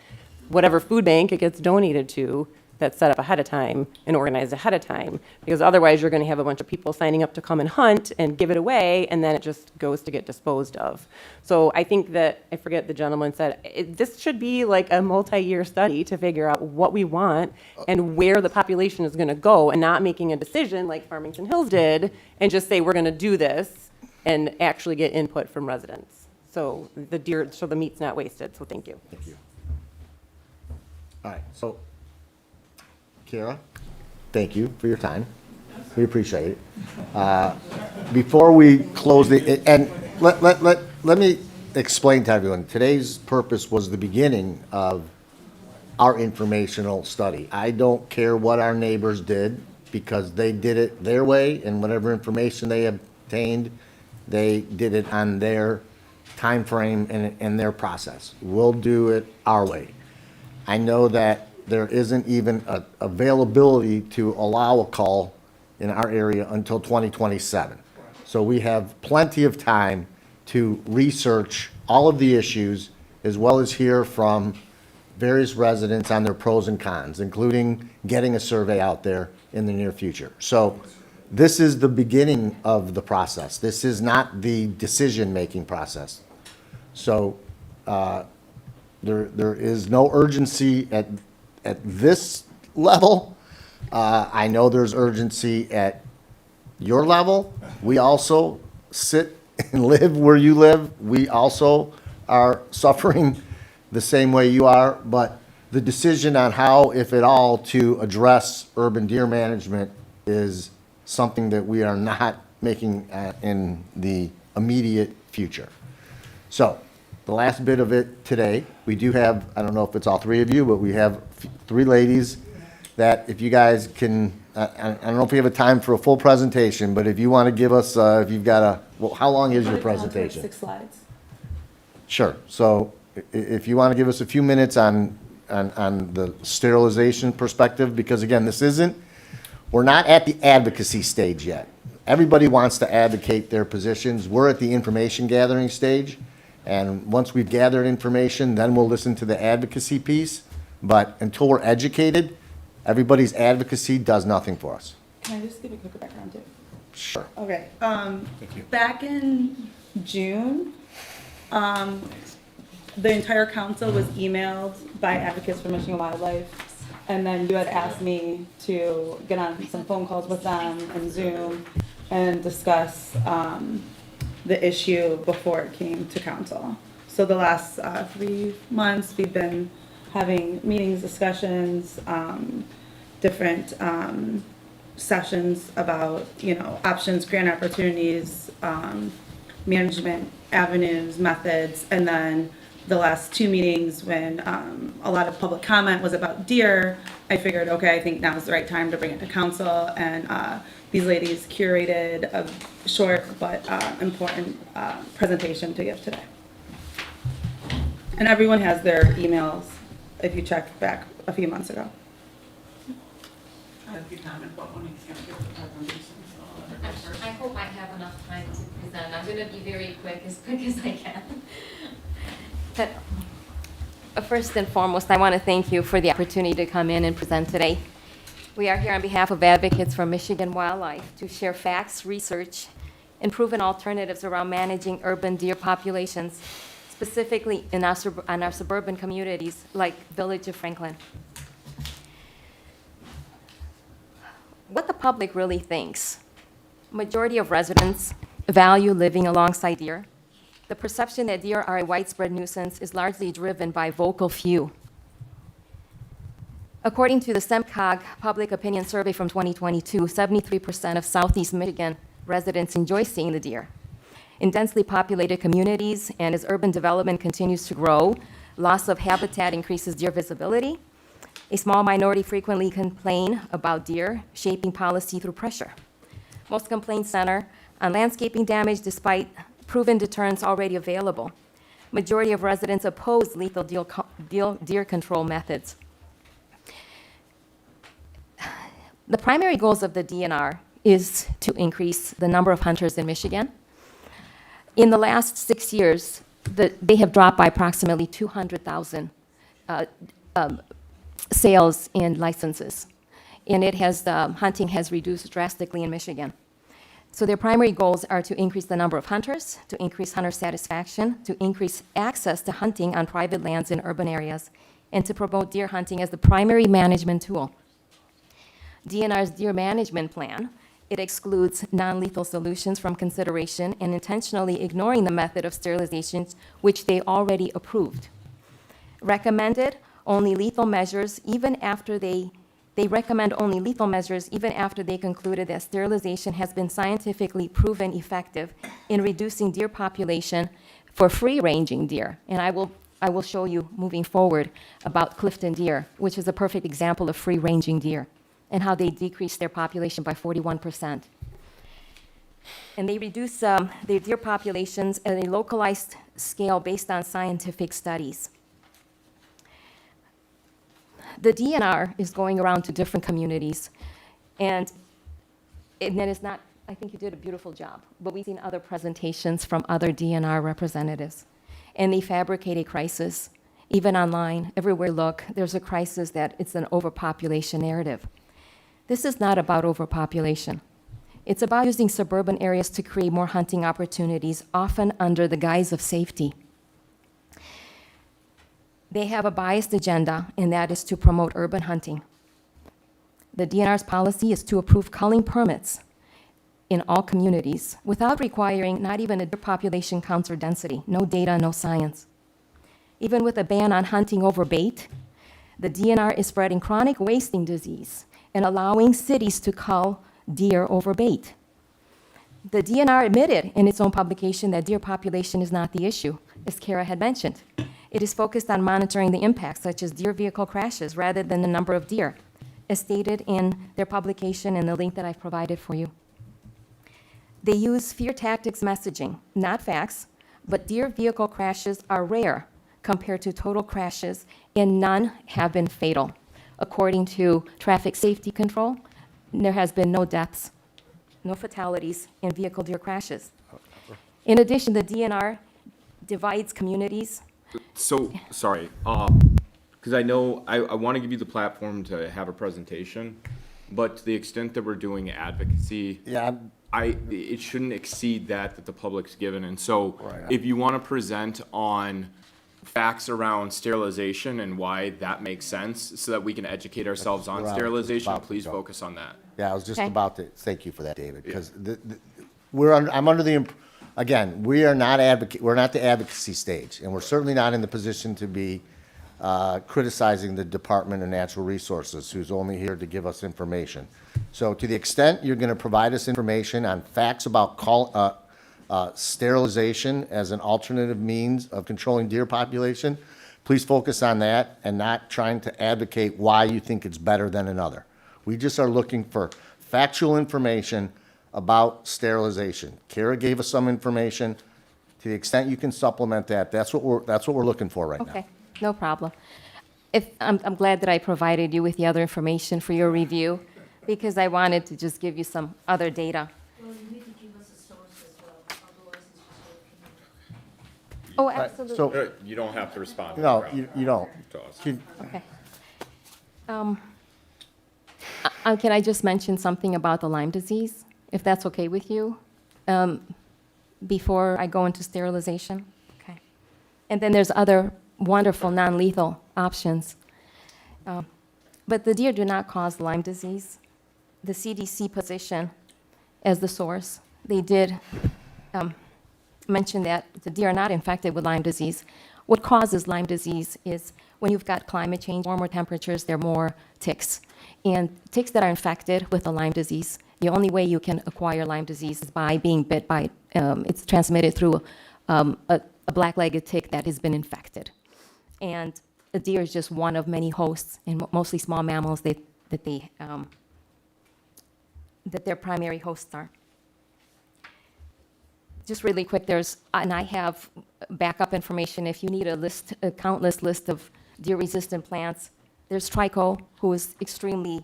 whatever food bank it gets donated to, that's set up ahead of time and organized ahead of time, because otherwise you're going to have a bunch of people signing up to come and hunt and give it away, and then it just goes to get disposed of. So I think that, I forget the gentleman said, this should be like a multi-year study to figure out what we want and where the population is going to go, and not making a decision like Farmington Hills did and just say we're going to do this and actually get input from residents. So the meat's not wasted. So thank you. Thank you. All right, so Kara, thank you for your time. We appreciate it. Before we close and let me explain to everyone, today's purpose was the beginning of our informational study. I don't care what our neighbors did, because they did it their way, and whatever information they obtained, they did it on their time frame and their process. We'll do it our way. I know that there isn't even a availability to allow a call in our area until 2027. So we have plenty of time to research all of the issues, as well as hear from various residents on their pros and cons, including getting a survey out there in the near future. So this is the beginning of the process. This is not the decision-making process. So there is no urgency at this level. I know there's urgency at your level. We also sit and live where you live. We also are suffering the same way you are, but the decision on how, if at all, to address urban deer management is something that we are not making in the immediate future. So the last bit of it today, we do have, I don't know if it's all three of you, but we have three ladies that if you guys can, I don't know if we have a time for a full presentation, but if you want to give us, if you've got a, well, how long is your presentation? 6 slides. Sure. So if you want to give us a few minutes on the sterilization perspective, because again, this isn't, we're not at the advocacy stage yet. Everybody wants to advocate their positions. We're at the information gathering stage. And once we've gathered information, then we'll listen to the advocacy piece. But until we're educated, everybody's advocacy does nothing for us. Can I just give a quick background too? Sure. Okay, back in June, the entire council was emailed by Advocates for Michigan Wildlife. And then you had asked me to get on some phone calls with them and Zoom and discuss, the issue before it came to council. So the last 3 months, we've been having meetings, discussions, different sessions about, options, grant opportunities, management avenues, methods, and then the last 2 meetings when a lot of public comment was about deer, I figured, okay, I think now is the right time to bring it to council, and these ladies curated a short but important presentation to give today. And everyone has their emails if you check back a few months ago. I hope I have enough time to present. I'm going to be very quick as I can. But first and foremost, I want to thank you for the opportunity to come in and present today. We are here on behalf of Advocates for Michigan Wildlife to share facts, research, and proven alternatives around managing urban deer populations, specifically in our suburban communities like Village of Franklin. What the public really thinks. Majority of residents value living alongside deer. The perception that deer are a widespread nuisance is largely driven by vocal few. According to the SEMCOG Public Opinion Survey from 2022, 73% of Southeast Michigan residents enjoy seeing the deer. In densely populated communities and as urban development continues to grow, loss of habitat increases deer visibility. A small minority frequently complain about deer shaping policy through pressure. Most complaints center on landscaping damage despite proven deterrents already available. Majority of residents oppose lethal deer control methods. The primary goals of the DNR is to increase the number of hunters in Michigan. In the last 6 years, they have dropped by approximately 200,000 sales and licenses. And hunting has reduced drastically in Michigan. So their primary goals are to increase the number of hunters, to increase hunter satisfaction, to increase access to hunting on private lands in urban areas, and to promote deer hunting as the primary management tool. DNR's deer management plan, it excludes non-lethal solutions from consideration and intentionally ignoring the method of sterilization which they already approved. Recommended only lethal measures even after they They recommend only lethal measures even after they concluded that sterilization has been scientifically proven effective in reducing deer population for free-ranging deer. And I will show you moving forward about Clifton deer, which is a perfect example of free-ranging deer and how they decreased their population by 41%. And they reduce their deer populations at a localized scale based on scientific studies. The DNR is going around to different communities, and that is not, I think you did a beautiful job, but we've seen other presentations from other DNR representatives, and they fabricate a crisis. Even online, everywhere you look, there's a crisis that it's an overpopulation narrative. This is not about overpopulation. It's about using suburban areas to create more hunting opportunities, often under the guise of safety. They have a biased agenda, and that is to promote urban hunting. The DNR's policy is to approve culling permits in all communities without requiring not even a deer population counts or density, no data, no science. Even with a ban on hunting over bait, the DNR is spreading chronic wasting disease and allowing cities to cull deer over bait. The DNR admitted in its own publication that deer population is not the issue, as Kara had mentioned. It is focused on monitoring the impacts, such as deer vehicle crashes, rather than the number of deer, as stated in their publication and the link that I've provided for you. They use fear tactics messaging, not facts, but deer vehicle crashes are rare compared to total crashes, and none have been fatal. According to Traffic Safety Control, there has been no deaths, no fatalities in vehicle deer crashes. In addition, the DNR divides communities. So, sorry, because I know I want to give you the platform to have a presentation, but to the extent that we're doing advocacy, it shouldn't exceed that the public's given. And so if you want to present on facts around sterilization and why that makes sense so that we can educate ourselves on sterilization, please focus on that. Yeah, I was just Okay. about to, thank you for that, David, because I'm under the, again, we're not the advocacy stage, and we're certainly not in the position to be criticizing the Department of Natural Resources, who's only here to give us information. So to the extent you're gonna provide us information on facts about sterilization as an alternative means of controlling deer population, please focus on that and not trying to advocate why you think it's better than another. We just are looking for factual information about sterilization. Kara gave us some information. To the extent you can supplement that, that's what we're looking for right now. Okay, no problem. I'm glad that I provided you with the other information for your review, because I wanted to just give you some other data. Well, you need to give us a source as well, otherwise it's just Oh, Right, absolutely. so- You don't have to respond. No, you don't. To us. Okay. Can I just mention something about the Lyme disease, if that's okay with you, before I go into sterilization? Okay. And then there's other wonderful non-lethal options. But the deer do not cause Lyme disease. The CDC position as the source, they did mention that the deer are not infected with Lyme disease. What causes Lyme disease is when you've got climate change, warmer temperatures, there are more ticks. And ticks that are infected with the Lyme disease, the only way you can acquire Lyme disease is by being bit by, it's transmitted through a black-legged tick that has been infected. And a deer is just one of many hosts, and mostly small mammals that their primary hosts are. Just really quick, and I have backup information if you need a countless list of deer-resistant plants. There's Trico, who is extremely,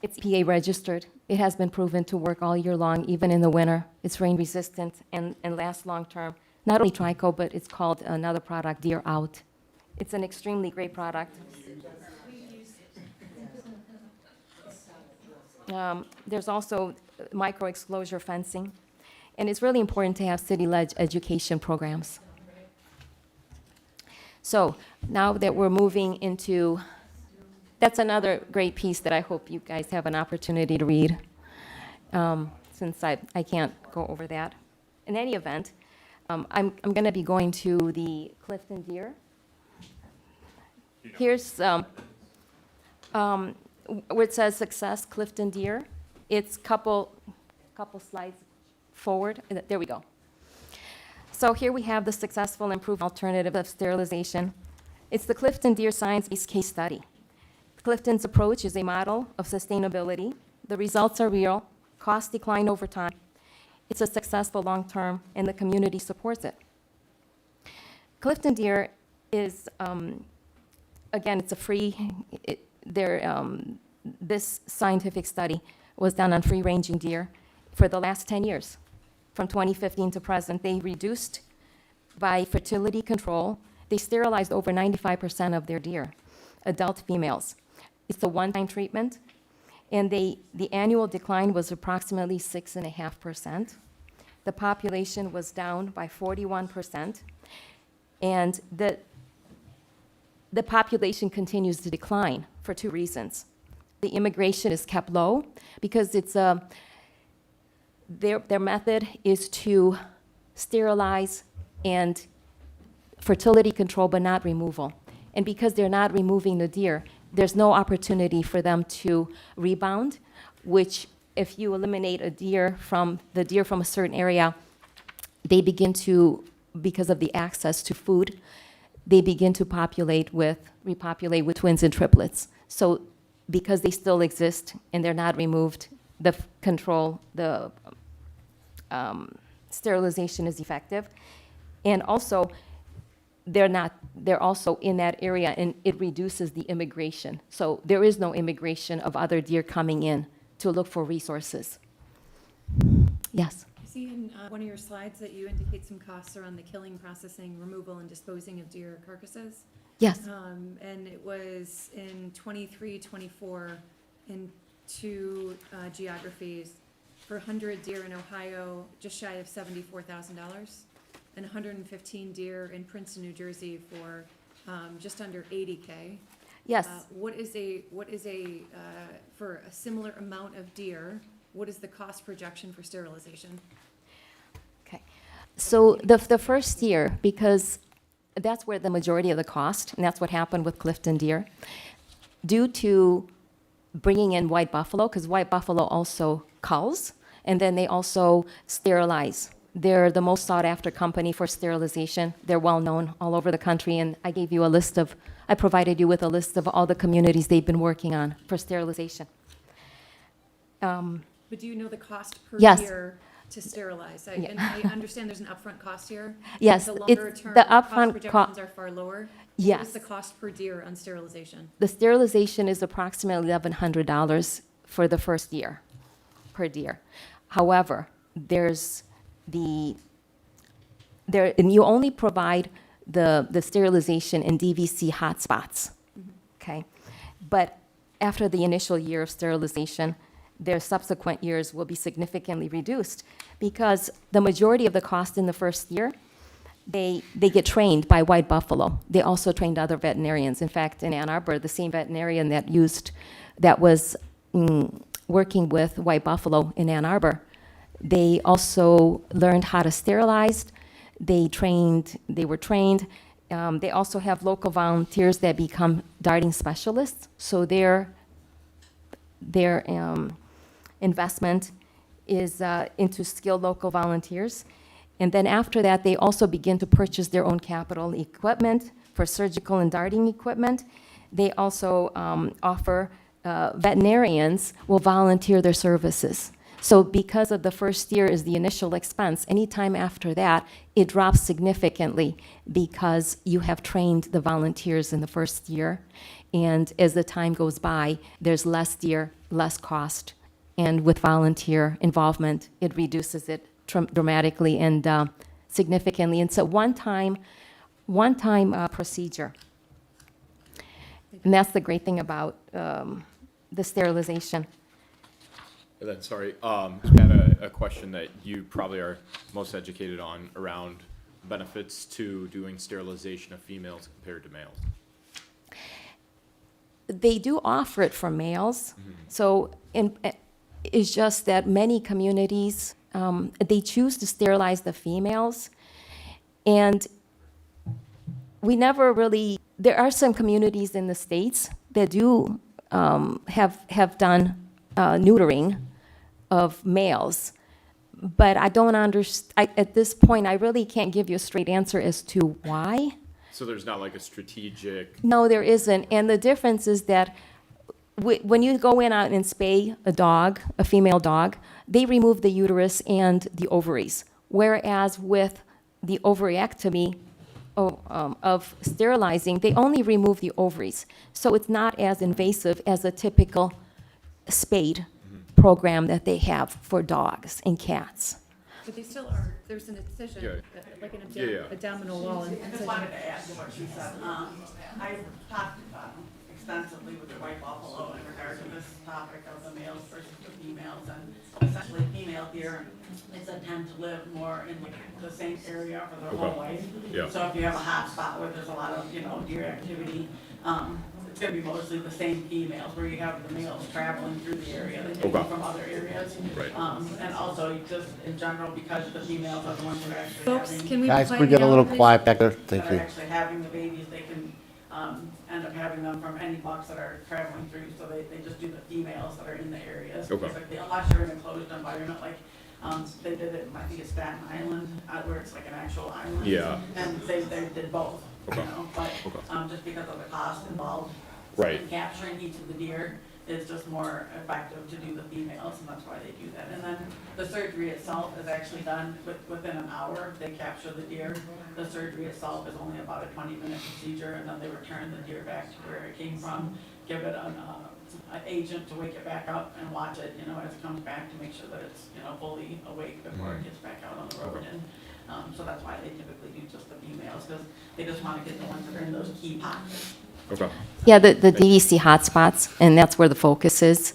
it's EPA registered. It has been proven to work all year long, even in the winter. It's rain-resistant and lasts long-term. Not only Trico, but it's called another product, Deer Out. It's an extremely great product. There's also micro-exclosure fencing. And it's really important to have city-led education programs. So now that we're moving into, that's another great piece that I hope you guys have an opportunity to read, since I can't go over that. In any event, I'm going to be going to the Clifton Deer. Here's Where it says success Clifton Deer, it's couple slides forward. There we go. So here we have the successful and proven alternative of sterilization. It's the Clifton Deer science-based case study. Clifton's approach is a model of sustainability. The results are real. Costs decline over time. It's a successful long-term, and the community supports it. Clifton Deer is, again, it's a free, this scientific study was done on free-ranging deer for the last 10 years. From 2015 to present, they reduced by fertility control. They sterilized over 95% of their deer, adult females. It's a one-time treatment, and the annual decline was approximately 6.5%. The population was down by 41%, and the population continues to decline for two reasons. The immigration is kept low because it's their method is to sterilize and fertility control, but not removal. And because they're not removing the deer, there's no opportunity for them to rebound, which if you eliminate a deer from a certain area, they begin to, because of the access to food, they begin to repopulate with twins and triplets. So because they still exist and they're not removed, the sterilization is effective. And also, they're also in that area, and it reduces the immigration. So there is no immigration of other deer coming in to look for resources. Yes? I see in one of your slides that you indicate some costs around the killing, processing, removal, and disposing of deer carcasses. Yes. And it was in 23, 24, in two geographies. For 100 deer in Ohio, just shy of $74,000. And 115 deer in Princeton, New Jersey for just under $80K. Yes. What is for a similar amount of deer, what is the cost projection for sterilization? Okay. So the first year, because that's where the majority of the cost, and that's what happened with Clifton Deer, due to bringing in white buffalo, because white buffalo also culls, and then they also sterilize. They're the most sought-after company for sterilization. They're well-known all over the country, and I provided you with a list of all the communities they've been working on for sterilization. But do you know the cost per Yes. deer to sterilize? And I understand there's an upfront cost here. Yes, The it's- longer term the cost upfront projections are far lower. Yes. What is the cost per deer on sterilization? The sterilization is approximately $1,100 for the first year per deer. However, and you only provide the sterilization in DVC hotspots, okay? But after the initial year of sterilization, their subsequent years will be significantly reduced because the majority of the cost in the first year, they get trained by White Buffalo. They also trained other veterinarians. In fact, in Ann Arbor, the same veterinarian that was working with White Buffalo in Ann Arbor, they also learned how to sterilize. They were trained. They also have local volunteers that become darting specialists. So their investment is into skilled local volunteers. And then after that, they also begin to purchase their own capital equipment for surgical and darting equipment. They also offer veterinarians will volunteer their services. So because of the first year is the initial expense, anytime after that, it drops significantly because you have trained the volunteers in the first year. And as the time goes by, there's less deer, less cost. And with volunteer involvement, it reduces it dramatically and significantly. And so one-time procedure. And that's the great thing about the sterilization. And then, sorry, had a question that you probably are most educated on around benefits to doing sterilization of females compared to males. They do offer it for males. So it's just that many communities, they choose to sterilize the females. And we never really, there are some communities in the States that do have done neutering of males. But I don't understand, at this point, I really can't give you a straight answer as to why. So there's not like a strategic, No, there isn't. And the difference is that when you go in and spay a dog, a female dog, they remove the uterus and the ovaries. Whereas with the ovariectomy of sterilizing, they only remove the ovaries. So it's not as invasive as a typical spayed program that they have for dogs and cats. But they still are, there's an incision, Yeah. like an Yeah. abdominal wall. I just wanted to add to what she said. I talked extensively with the White Buffalo in regard to this topic of the males versus the females, and essentially female deer, they tend to live more in the same area for their whole life. Yeah. So if you have a hot spot where there's a lot of, deer activity, it's gonna be mostly the same females, where you have the males traveling through the area, they may be from other areas. Right. And also, you just, in general, because the females are the ones who are actually Folks, having. can we Guys, quiet can we get a down, little please? quiet back there? Thank That are you. actually having the babies, they can end up having them from any bucks that are traveling through, so they just do the females that are in the areas. Okay. Because like, unless you're in a closed environment, like, they did it, I think it's Staten Island, where it's like an actual island. Yeah. And they did both, Okay. but, Okay. just because of the cost involved. Right. In capturing each of the deer, it's just more effective to do the females, and that's why they do that. And then the surgery itself is actually done within an hour. They capture the deer. The surgery itself is only about a 20-minute procedure, and then they return the deer back to where it came from, give it an agent to wake it back up and watch it, as it comes back to make sure that it's, fully awake before it gets back out on the road. And so that's why they typically do just the females, because they just want to get the ones that are in those key pockets. okay. Yeah, the DVC hotspots, and that's where the focus is.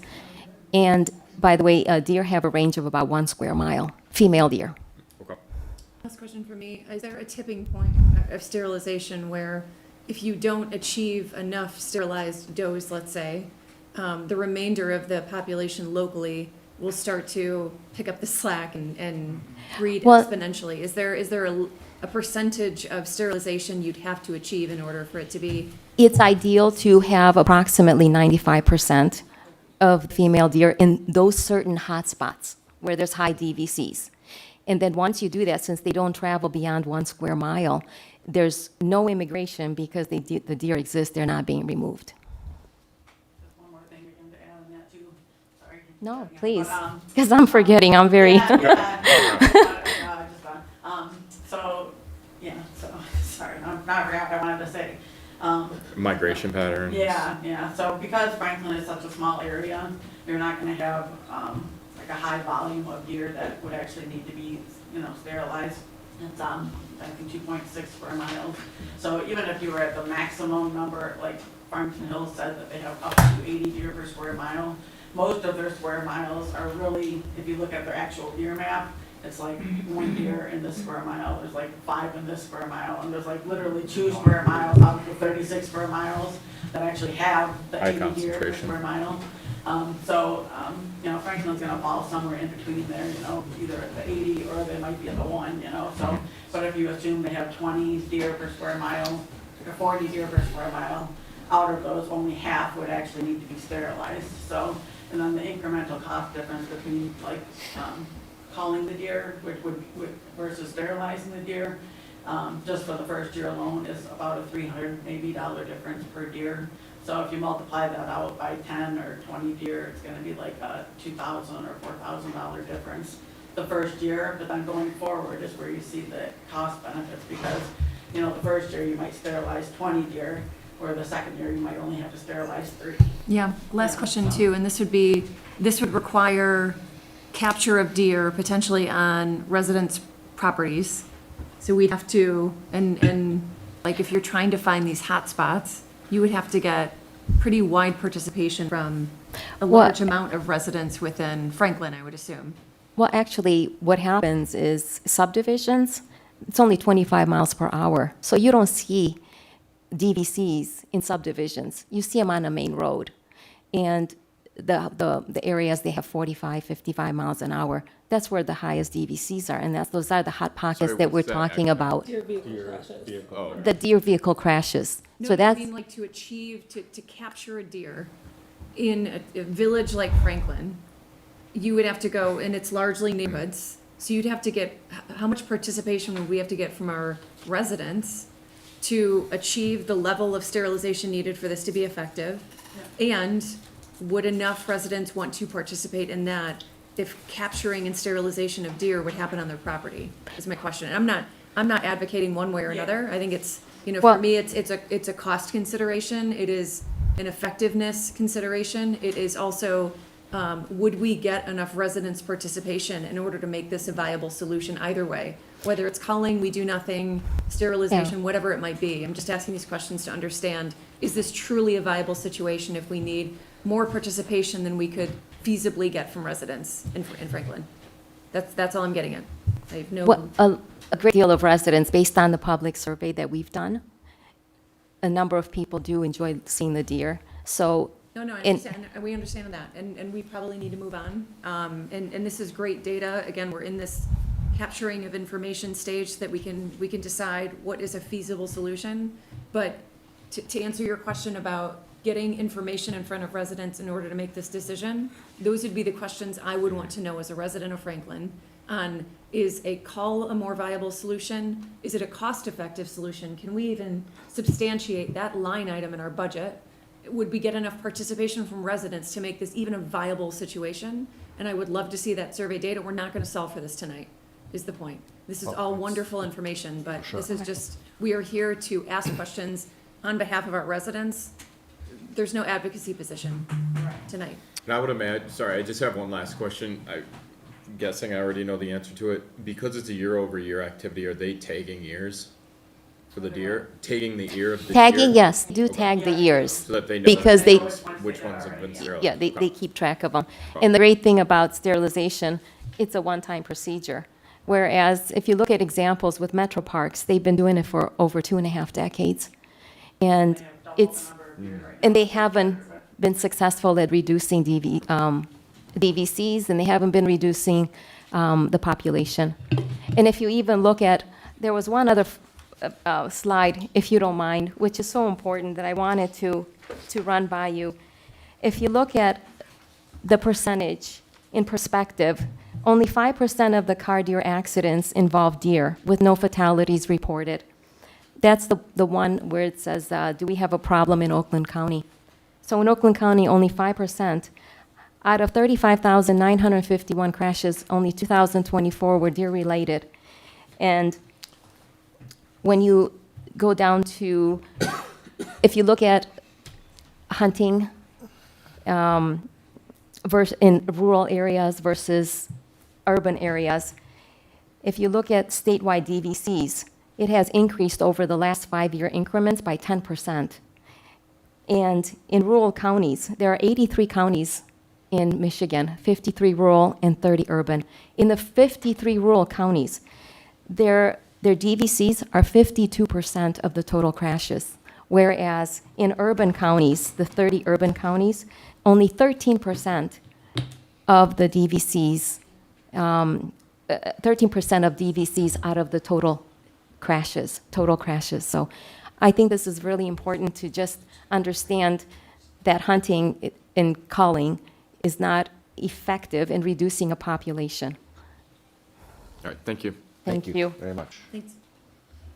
And by the way, deer have a range of about 1 square mile, female deer. Okay. Last question for me, is there a tipping point of sterilization where if you don't achieve enough sterilized does, let's say, the remainder of the population locally will start to pick up the slack and breed Well- exponentially? Is there a percentage of sterilization you'd have to achieve in order for it to be? It's ideal to have approximately 95% of female deer in those certain hotspots where there's high DVCs. And then once you do that, since they don't travel beyond 1 square mile, there's no immigration because the deer exist, they're not being removed. Just one more thing again to add on that too, sorry. No, please, But, because I'm forgetting, I'm very. Sorry, I'm not forgot what I wanted to say. Migration patterns. Yeah, so because Franklin is such a small area, you're not gonna have, like a high volume of deer that would actually need to be, sterilized. It's, I think 2.6 square miles. So even if you were at the maximum number, like Farmington Hills said that they have up to 80 deer per square mile, most of their square miles are really, if you look at their actual deer map, it's like 1 deer in this square mile, there's like 5 in this square mile, and there's like literally 2 square miles out of the 36 square miles that actually have the High 80 deer per concentration. square mile. Franklin's gonna fall somewhere in between there, either at the 80 or they might be at the 1, so. But if you assume they have 20 deer per square mile, or 40 deer per square mile, out of those, only half would actually need to be sterilized, so. And then the incremental cost difference between culling the deer, which would versus sterilizing the deer, just for the first year alone is about a $300 maybe difference per deer. So if you multiply that out by 10 or 20 deer, it's gonna be like a $2,000 or $4,000 difference the first year, but then going forward is where you see the cost benefits, because, the first year you might sterilize 20 deer, where the second year you might only have to sterilize 3. Yeah, last question too, and this would require capture of deer potentially on residents' properties. So we'd have to, and like if you're trying to find these hot spots, you would have to get pretty wide participation from a large amount of residents within Franklin, I would assume. Well, actually, what happens is subdivisions, it's only 25 miles per hour. So you don't see DVCs in subdivisions. You see them on a main road. And the areas, they have 45, 55 miles an hour. That's where the highest DVCs are. And those are the hot pockets Sorry, that we're what's that talking acronym? about. Oh, The deer vehicle crashes. No, So I that's, mean like to achieve, to capture a deer, in a village like Franklin, you would have to go, and it's largely neighborhoods, so you'd have to get, how much participation would we have to get from our residents to achieve the level of sterilization needed for this to be effective? And would enough residents want to participate in that if capturing and sterilization of deer would happen on their property, is my question. And I'm not advocating one way or another. I think it's, for Well- me, it's a cost consideration. It is an effectiveness consideration. It is also, would we get enough residents' participation in order to make this a viable solution either way? Whether it's culling, we do nothing, sterilization, whatever it might be. I'm just asking these questions to understand, is this truly a viable situation if we need more participation than we could feasibly get from residents in Franklin? That's all I'm getting at. I have no. Well, a great deal of residents, based on the public survey that we've done, a number of people do enjoy seeing the deer. So. No, I in- understand, we understand that, and we probably need to move on. And this is great data. Again, we're in this capturing of information stage so that we can decide what is a feasible solution. But to answer your question about getting information in front of residents in order to make this decision, those would be the questions I would want to know as a resident of Franklin on, is a cull a more viable solution? Is it a cost-effective solution? Can we even substantiate that line item in our budget? Would we get enough participation from residents to make this even a viable situation? And I would love to see that survey data. We're not gonna solve for this tonight, is the point. This is all wonderful information, but this is just, we are here to ask questions on behalf of our residents. There's no advocacy position tonight. And I would imagine, sorry, I just have one last question. I'm guessing I already know the answer to it. Because it's a year-over-year activity, are they tagging ears for the deer? Tagging the ear of the Tagging, deer? yes, do tag the ears. So that they know Because they, which ones have been sterilized? yeah, they keep track of them. And the great thing about sterilization, it's a one-time procedure. Whereas if you look at examples with Metro Parks, they've been doing it for over 2.5 decades. And and they haven't been successful at reducing DVCs, and they haven't been reducing the population. And if you even look at, there was one other slide, if you don't mind, which is so important that I wanted to run by you. If you look at the percentage in perspective, only 5% of the car deer accidents involve deer, with no fatalities reported. That's the one where it says, do we have a problem in Oakland County? So in Oakland County, only 5%. Out of 35,951 crashes, only 2,024 were deer-related. And when you go down to, if you look at hunting in rural areas versus urban areas, if you look at statewide DVCs, it has increased over the last 5-year increments by 10%. And in rural counties, there are 83 counties in Michigan, 53 rural and 30 urban. In the 53 rural counties, their DVCs are 52% of the total crashes, whereas in urban counties, the 30 urban counties, only 13% of the DVCs, 13% of DVCs out of the total crashes. So I think this is really important to just understand that hunting and culling is not effective in reducing a population. All right, thank you. Thank you. Very much. Thanks.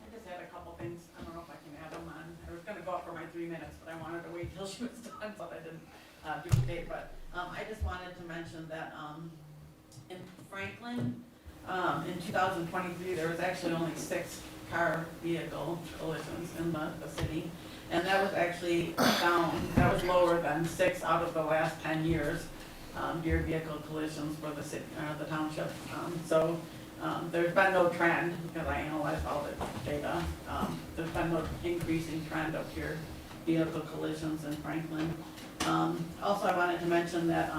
I just had a couple things, I don't know if I can add them on, I was gonna go up for my 3 minutes, but I wanted to wait till she was done, so I didn't duplicate, but, I just wanted to mention that, in Franklin, in 2023, there was actually only 6 car vehicle collisions in the city, and that was actually down, that was lower than 6 out of the last 10 years, deer vehicle collisions for the city, the township, so, there's been no trend, because I analyzed all the data, there's been no increasing trend of deer vehicle collisions in Franklin. Also, I wanted to mention that,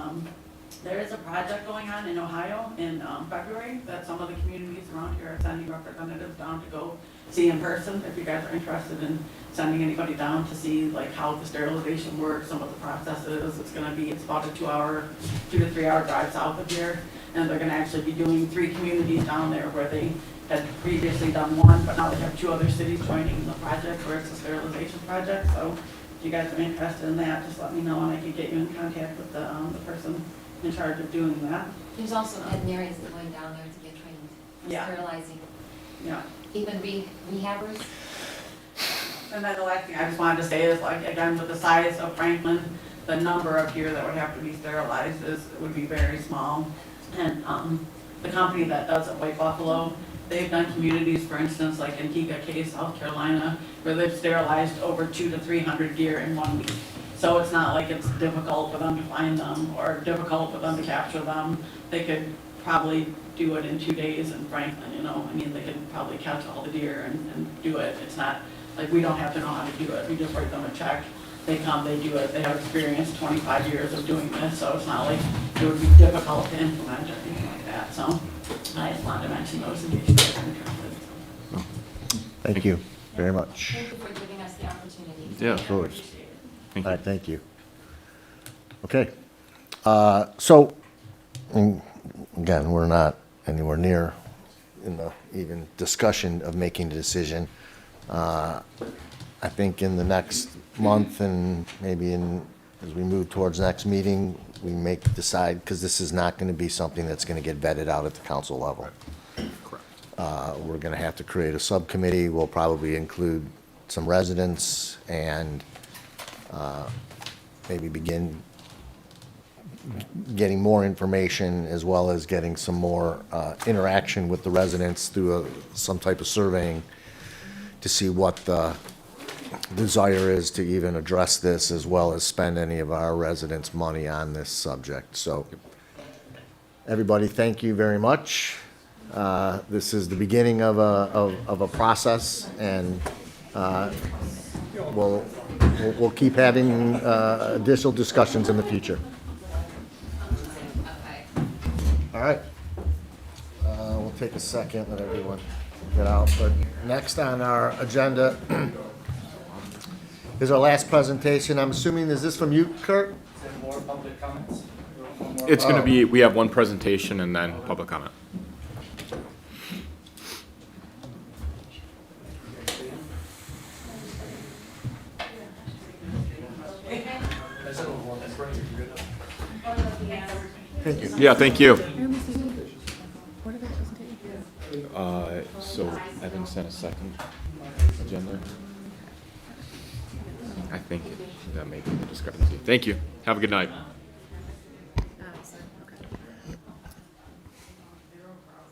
there is a project going on in Ohio in February that some of the communities around here are sending representatives down to go see in person. If you guys are interested in sending anybody down to see like how the sterilization works, some of the processes, it's about a 2 to 3 hour drive south of here. And they're gonna actually be doing 3 communities down there where they had previously done one, but now they have 2 other cities joining the project where it's a sterilization project. So if you guys are interested in that, just let me know and I can get you in contact with the person in charge of doing that. There's also veterinarians that are going down there to get trained on Yeah. sterilizing, Yeah. even rehabbers. And then the last thing I just wanted to say is, like, again, with the size of Franklin, the number of deer that would have to be sterilized would be very small. And, the company that does it, White Buffalo, they've done communities, for instance, like in Kankakee, South Carolina, where they've sterilized over 200 to 300 deer in 1 week. So it's not like it's difficult for them to find them or difficult for them to capture them. They could probably do it in 2 days in Franklin, you know, I mean, they could probably catch all the deer and do it. It's not, like, we don't have to know how to do it, we just write them a check. They come, they do it, they have experience, 25 years of doing this, so it's not like it would be difficult to implement or anything like that, so I just wanted to mention those in case you guys are interested. Thank you very much. Thank you for giving us the opportunity. Yeah. Of course. Thank All you. right, thank you. Okay. So, again, we're not anywhere near in the even discussion of making a decision. I think in the next month and maybe as we move towards next meeting, we decide, because this is not going to be something that's going to get vetted out at the council level. Correct. We're going to have to create a subcommittee. We'll probably include some residents and maybe begin getting more information as well as getting some more interaction with the residents through some type of surveying to see what the desire is to even address this as well as spend any of our residents' money on this subject. So, everybody, thank you very much. This is the beginning of a process, and we'll keep having additional discussions in the future. All right. We'll take a second, let everyone get out. But next on our agenda is our last presentation. I'm assuming, is this from you, Kurt? More public comments? It's gonna be, we have one presentation and then public comment. Thank you. Yeah, thank you. So Evan sent a second agenda. I think that may be the discrepancy. Thank you. Have a good night.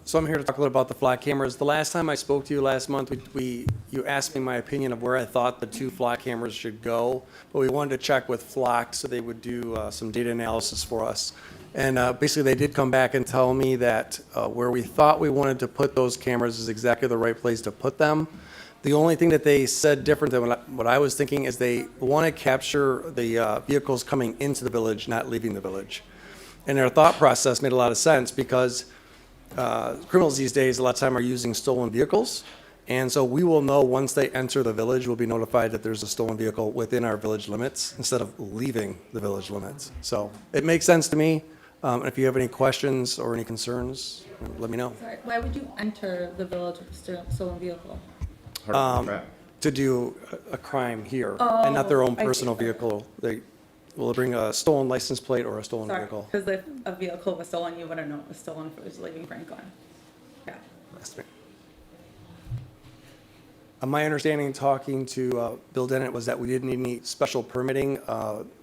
So I'm here to talk a little about the flock cameras. The last time I spoke to you last month, you asked me my opinion of where I thought the 2 flock cameras should go, but we wanted to check with Flock so they would do some data analysis for us. And basically, they did come back and tell me that where we thought we wanted to put those cameras is exactly the right place to put them. The only thing that they said different than what I was thinking is they want to capture the vehicles coming into the village, not leaving the village. And their thought process made a lot of sense because criminals these days a lot of time are using stolen vehicles. And so we will know once they enter the village, we'll be notified that there's a stolen vehicle within our village limits instead of leaving the village limits. So it makes sense to me. If you have any questions or any concerns, let me know. Sorry, why would you enter the village with a stolen vehicle? To do a crime here and not their own Oh, I see. personal vehicle. They will bring a stolen license plate or a stolen Sorry, vehicle. because if a vehicle was stolen, you wouldn't know it was stolen if it was leaving Franklin. Yeah. That's me. My understanding, talking to Bill Dennett, was that we didn't need any special permitting.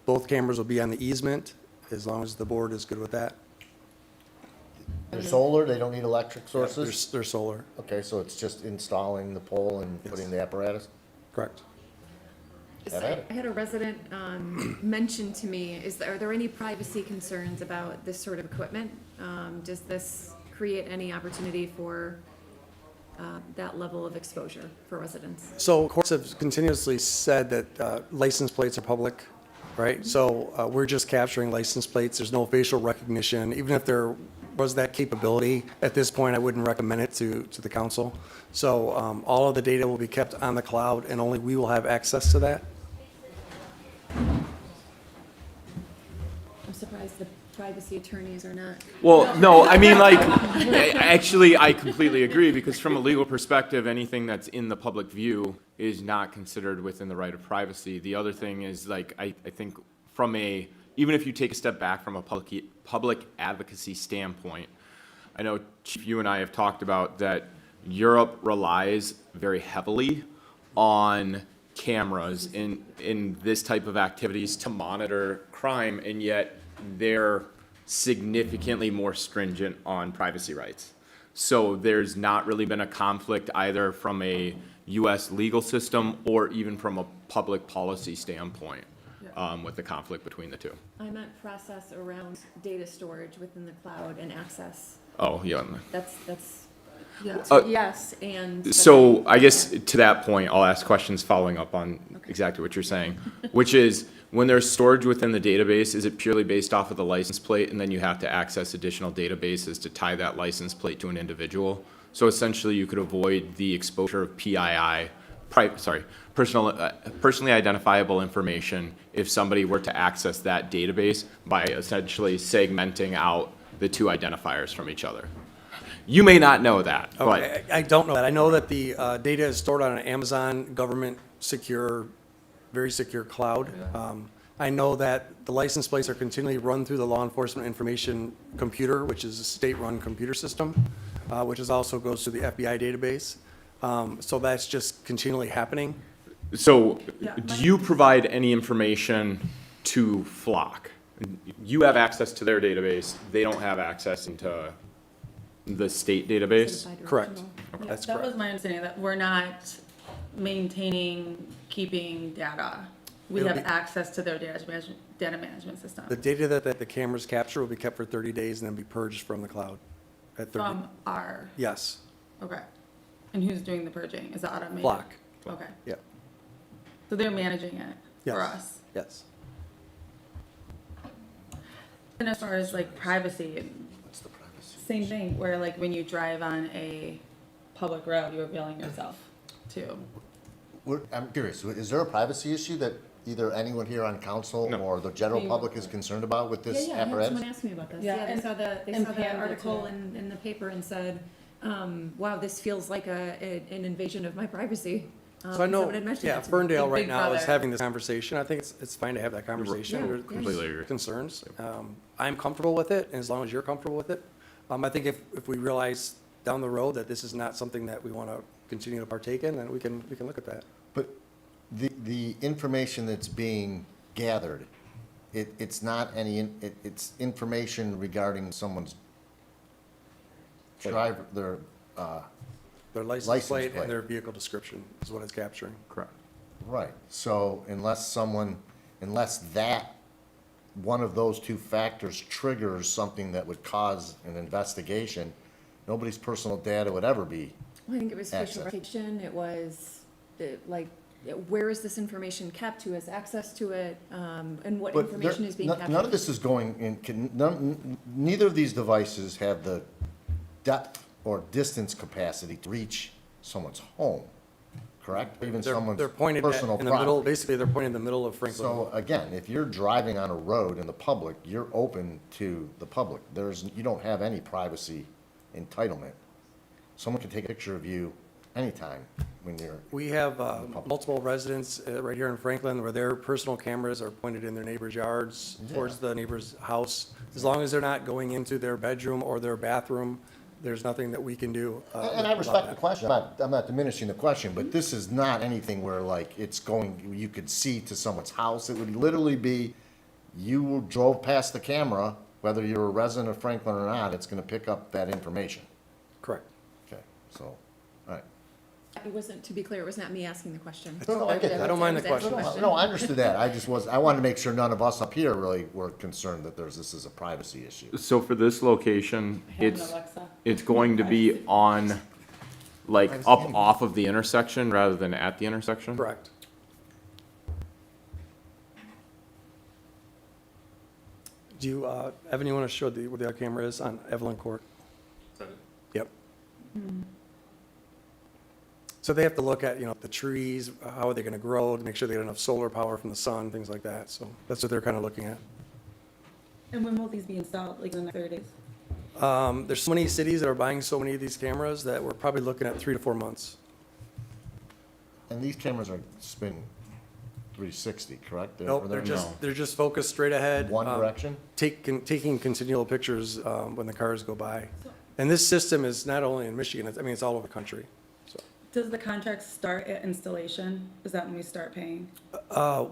Both cameras will be on the easement, as long as the board is good with that. They're solar, they don't need electric sources? They're solar. Okay, so it's just installing the pole and putting the apparatus? Correct. Have at it. I had a resident mention to me, are there any privacy concerns about this sort of equipment? Does this create any opportunity for that level of exposure for residents? So courts have continuously said that license plates are public, right? So we're just capturing license plates. There's no facial recognition. Even if there was that capability, at this point, I wouldn't recommend it to the council. So all of the data will be kept on the cloud, and only we will have access to that. I'm surprised the privacy attorneys are not. Well, no, I mean, like, actually, I completely agree, because from a legal perspective, anything that's in the public view is not considered within the right of privacy. The other thing is, like, I think from a, even if you take a step back from a public advocacy standpoint, I know, Chief, you and I have talked about that Europe relies very heavily on cameras in this type of activities to monitor crime, and yet they're significantly more stringent on privacy rights. So there's not really been a conflict either from a US legal system or even from a public policy standpoint with the conflict between the two. I meant process around data storage within the cloud and access. Oh, yeah. That's, Yeah. yes, and. So I guess to that point, I'll ask questions following up on exactly what you're saying, which is, when there's storage within the database, is it purely based off of the license plate, and then you have to access additional databases to tie that license plate to an individual? So essentially, you could avoid the exposure of PII, personally identifiable information, if somebody were to access that database by essentially segmenting out the two identifiers from each other. You may not know that, but Okay, I don't know that. I know that the data is stored on an Amazon government secure, very secure cloud. I know that the license plates are continually run through the law enforcement information computer, which is a state-run computer system, which is also goes to the FBI database. So that's just continually happening. So, do you provide any information to Flock? You have access to their database, they don't have access into the state database? Correct. Yeah, That's that correct. was my understanding, that we're not maintaining, keeping data. We It'll have be- access to their data management system. The data that the cameras capture will be kept for 30 days and then be purged from the cloud. At 30 From our, Yes, okay. And who's doing the purging? Is it automated? Flock. Okay. yeah, So they're managing it yes. for us. Yes. And as far as like privacy, same thing, where like when you drive on a public road, you're revealing yourself too. I'm curious, is there a privacy issue that either anyone here on council or the general public is concerned about with this Yeah, I had apparatus? someone ask me about this. Yeah, Yeah, they and- saw the, and Pam did article too. in the paper and said, wow, this feels like an invasion of my privacy. So I know, Someone had mentioned yeah, that to me. Ferndale Big right now is Brother. having this conversation. I think it's fine to have that conversation. Yeah, There's completely agree. concerns. I'm comfortable with it, and as long as you're comfortable with it. I think if we realize down the road that this is not something that we want to continue to partake in, then we can look at that. But the information that's being gathered, it's not it's information regarding someone's driver, their Their license License plate plate. and their vehicle description is what it's capturing. Correct. right. So unless that, one of those two factors triggers something that would cause an investigation, nobody's personal data would ever be. Well, I think it was facial Access. recognition, it was, like, where is this information kept, who has access to it, and what But information is being captured. none of this is going in, neither of these devices have the depth or distance capacity to reach someone's home, correct? Even someone's They're pointed personal in the middle, property. basically they're pointed in the middle of Franklin. So again, if you're driving on a road in the public, you're open to the public. You don't have any privacy entitlement. Someone can take a picture of you anytime when you're. We have multiple residents right here in Franklin where their personal cameras are pointed in their neighbor's yards, towards the neighbor's house. As long as they're not going into their bedroom or their bathroom, there's nothing that we can do. And I about respect the that. question, I'm not diminishing the question, but this is not anything where like it's going, you could see to someone's house. It would literally be, you drove past the camera, whether you're a resident of Franklin or not, it's gonna pick up that information. Correct. Okay, so, all right. It wasn't, to be clear, it was not me asking the question. No, I get that. I don't mind the was asking question. No, I understood that. I wanted to make sure none of us up here really were concerned that this is a privacy issue. So for this location, Have an it's, Alexa. it's going to be on, like, up off of the intersection rather than at the intersection? Correct. Do you, Evan, you want to show where the other camera is on Evelyn Court? Yep. So they have to look at, the trees, how are they going to grow, to make sure they get enough solar power from the sun, things like that. So that's what they're kind of looking at. And when will these be installed, like in the next 30 days? There's so many cities that are buying so many of these cameras that we're probably looking at 3 to 4 months. And these cameras are spin 360, correct? Nope, they're just focused straight ahead. One direction? Taking continual pictures when the cars go by. And this system is not only in Michigan, it's all over the country. So, Does the contract start at installation? Is that when we start paying? I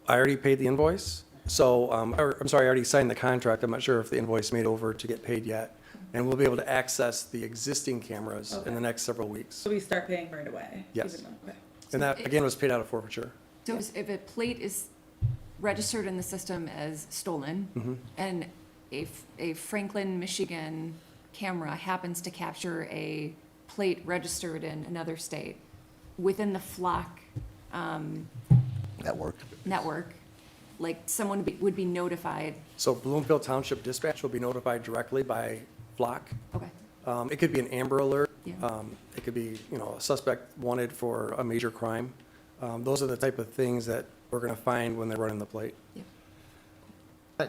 already paid the invoice, so, I'm sorry, I already signed the contract. I'm not sure if the invoice made over to get paid yet. And we'll be able to access the existing cameras in the next several weeks. So we start paying right away? Yes. even though- okay. And that, again, was paid out of forfeiture. So if a plate is registered in the system as stolen, and a Franklin, Michigan camera happens to capture a plate registered in another state, within the flock network, like someone would be notified. So Bloomfield Township Dispatch will be notified directly by Flock. Okay. It could be an Amber Alert. Yeah. It could be, a suspect wanted for a major crime. Those are the type of things that we're going to find when they're running the plate.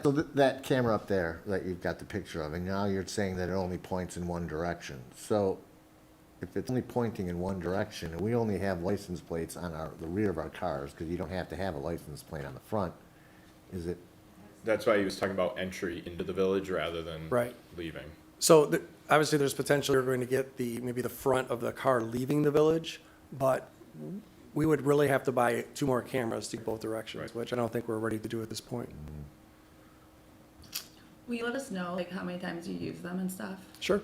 So that camera up there that you've got the picture of, and now you're saying that it only points in one direction. So if it's only pointing in one direction, and we only have license plates on the rear of our cars, because you don't have to have a license plate on the front, is it? That's why he was talking about entry into the village rather than Right. leaving. So obviously, there's potential you're going to get maybe the front of the car leaving the village, but we would really have to buy 2 more cameras to both directions, which I don't think we're ready to do at this point. Will you let us know, like, how many times you use them and stuff? Sure.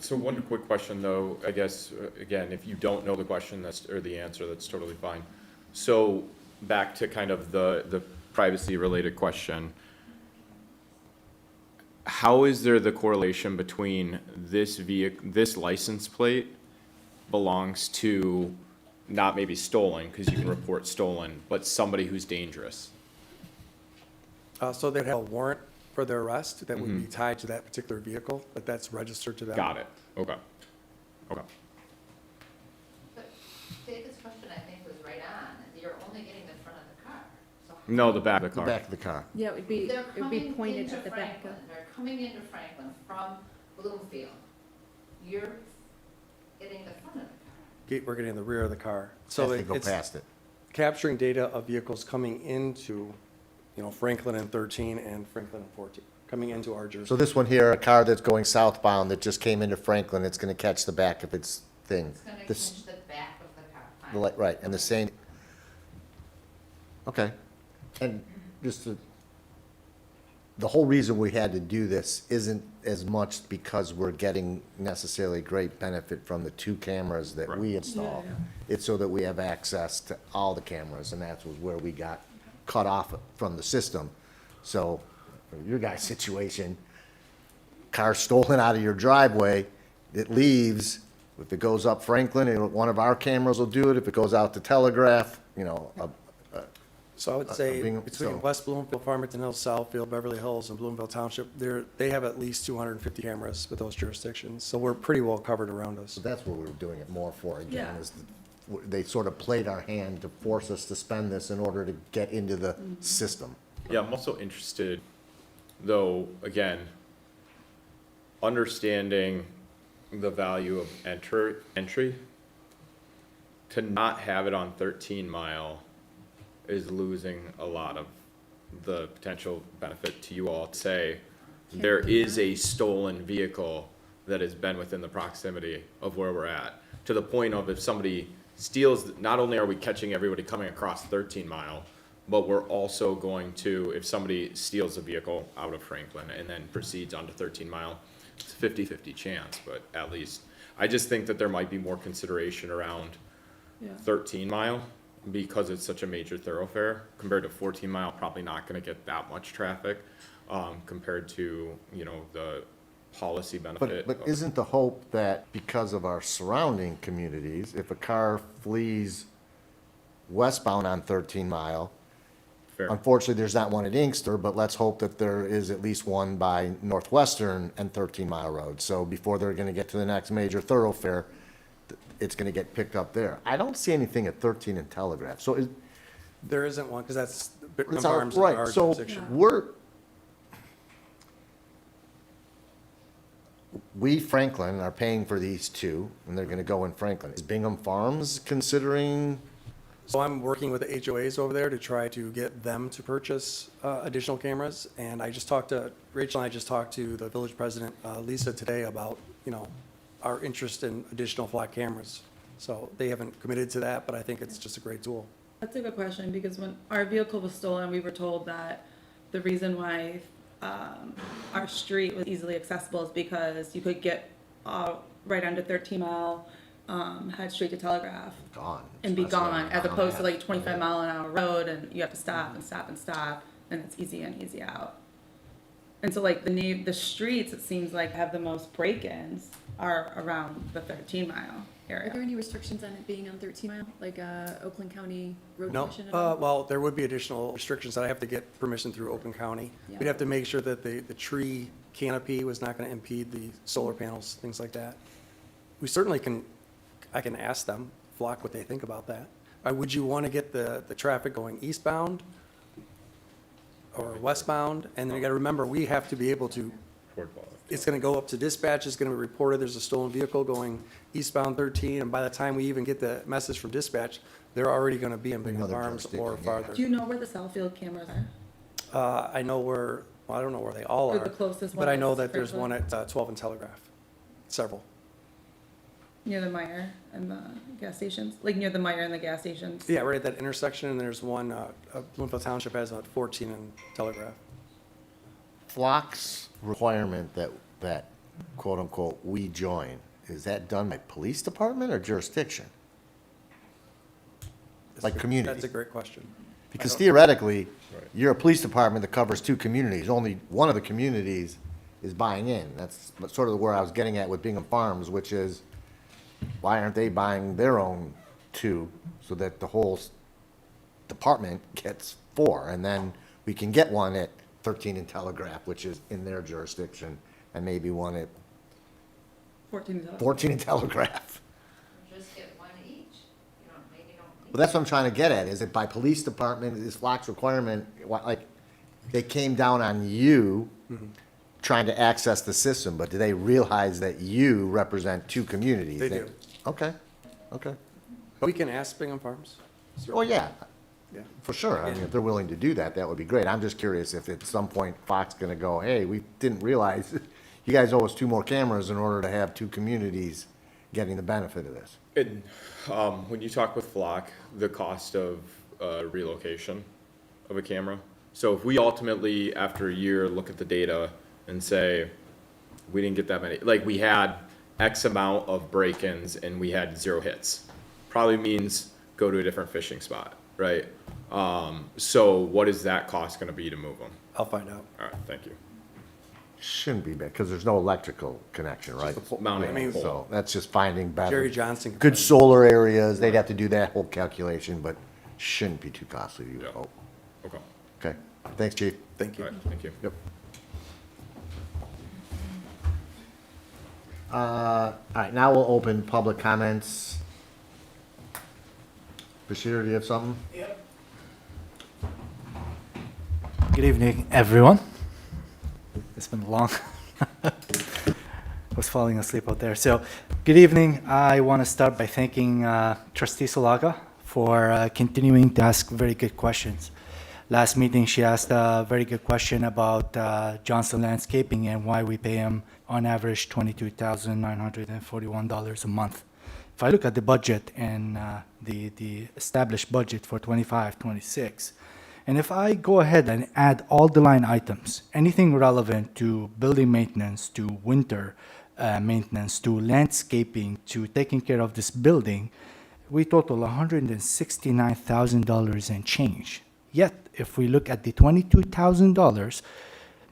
So one quick question though, I guess, again, if you don't know the question or the answer, that's totally fine. So back to kind of the privacy related question. How is there the correlation between this license plate belongs to not maybe stolen, because you can report stolen, but somebody who's dangerous? So they'd have a warrant for their arrest that would be tied to that particular vehicle, but that's registered to them. Got it. Okay. But David's question, I think, was right on. You're only getting the front of the car. So No, the back of the car. The back of the car. Yeah, it would be They're coming pointed into at the back Franklin. of. They're coming into Franklin from Bloomfield. You're getting the front of the car. We're getting the rear of the car. So As they go it's past it. capturing data of vehicles coming into, Franklin and 13 and Franklin and 14, coming into our So jurisdiction. this one here, a car that's going southbound that just came into Franklin, it's gonna catch the back of its thing. It's gonna This- catch the back of the car. the light- Right, and the same, okay. And the whole reason we had to do this isn't as much because we're getting necessarily great benefit from the 2 cameras that we installed. It's so that we have access to all the cameras, and that was where we got cut off from the system. So, for your guys' situation, car stolen out of your driveway, it leaves, if it goes up Franklin, one of our cameras will do it, if it goes out to Telegraph, So I would say being- between so- West Bloomfield, Farmington Hills, Southfield, Beverly Hills, and Bloomfield Township, they have at least 250 cameras with those jurisdictions. So we're pretty well covered around us. So that's what we were doing it more for again, Yeah. is they sort of played our hand to force us to spend this in order to get into the system. Yeah, I'm also interested, though, again, understanding the value of entry, to not have it on 13 Mile is losing a lot of the potential benefit to you all. Say, there is a stolen vehicle that has been within the proximity of where we're at, to the point of if somebody steals, not only are we catching everybody coming across 13 Mile, but we're also going to, if somebody steals a vehicle out of Franklin and then proceeds onto 13 Mile, it's a 50-50 chance, but at least, I just think that there might be more consideration around 13 Mile, because it's such a major thoroughfare, compared to 14 Mile, probably not gonna get that much traffic, compared to, the policy benefit. But of- isn't the hope that because of our surrounding communities, if a car flees westbound on 13 Mile, Fair. unfortunately, there's not one at Inkster, but let's hope that there is at least one by Northwestern and 13 Mile Road. So before they're gonna get to the next major thoroughfare, it's gonna get picked up there. I don't see anything at 13 and Telegraph, so There isn't one, because that's Bitcoin it's our, Farms in our right, so jurisdiction. we, Franklin, are paying for these 2, and they're gonna go in Franklin. Is Bingham Farms considering So I'm working with the HOAs over there to try to get them to purchase additional cameras. And I just talked to, Rachel and I just talked to the village president, Lisa, today about, our interest in additional flock cameras. So they haven't committed to that, but I think it's just a great tool. That's a good question, because when our vehicle was stolen, we were told that the reason why our street was easily accessible is because you could get right under 13 Mile, head straight to Telegraph. Gone. And be gone, as opposed to like Yeah. 25-mile-an-hour road, and you have to stop and stop and stop, and it's easy in, easy out. And so like the streets, it seems like, have the most break-ins are around the 13-mile Are area. there any restrictions on it being on 13 Mile, like Oakland County Road No, Commission at all? well, there would be additional restrictions that I have to get permission through Oakland County. Yeah. We'd have to make sure that the tree canopy was not gonna impede the solar panels, things like that. We certainly I can ask them, Flock, what they think about that. Would you wanna get the traffic going eastbound or westbound? And then you gotta remember, we have to be able to, it's gonna go up to dispatch, it's gonna be reported, there's a stolen vehicle going eastbound 13, and by the time we even get the message from dispatch, they're already gonna be in Bingham Another Farms or jurisdiction, yeah. farther. Do you know where the Southfield cameras are? I know where, well, I don't know where they all Or are. the closest But one I know is that there's one Franklin? at 12 and Telegraph, several. Near the Meyer and the gas stations? Like near the Meyer and the gas stations? Yeah, right at that intersection, and there's one, Bloomfield Township has at 14 and Telegraph. Flock's requirement that quote-unquote we join, is that done by police department or jurisdiction? Like community? That's a great question. Because theoretically, you're a police department that covers two communities. Only one of the communities is buying in. That's sort of where I was getting at with Bingham Farms, which is, why aren't they buying their own two so that the whole department gets 4? And then we can get one at 13 and Telegraph, which is in their jurisdiction, and maybe one at 14 and Telegraph. Just get one each, maybe don't. Well, that's what I'm trying to get at. Is it by police department, is Flock's requirement, like, they came down on you trying to access the system, but do they realize that you represent two communities? They do. Okay, okay. But we can ask Bingham Farms. Oh, yeah, Yeah. for sure. I mean, if they're willing to do that, that would be great. I'm just curious if at some point Fox gonna go, hey, we didn't realize, you guys owe us 2 more cameras in order to have 2 communities getting the benefit of this. And when you talk with Flock, the cost of relocation of a camera. So if we ultimately, after a year, look at the data and say, we didn't get that many, like we had X amount of break-ins and we had 0 hits, probably means go to a different fishing spot, right? So what is that cost gonna be to move them? I'll find out. All right, thank you. Shouldn't be bad, because there's no electrical connection, right? Just a mounting Yeah, a pole. So that's just finding better. Jerry Johnson could Good find- solar areas, they'd have to do that whole calculation, but shouldn't be too costly, you would Yeah. hope. Okay. Okay, thanks, chief. Thank you. All right, thank you. Yep. All right, now we'll open public comments. Bashir, do you have something? Good evening, everyone. It's been long. I was falling asleep out there. So, good evening. I want to start by thanking Trustee Sulaga for continuing to ask very good questions. Last meeting, she asked a very good question about Johnson Landscaping and why we pay him on average $22,941 a month. If I look at the budget and the established budget for 25-26, and if I go ahead and add all the line items, anything relevant to building maintenance, to winter maintenance, to landscaping, to taking care of this building, we total $169,000 and change. Yet, if we look at the $22,000,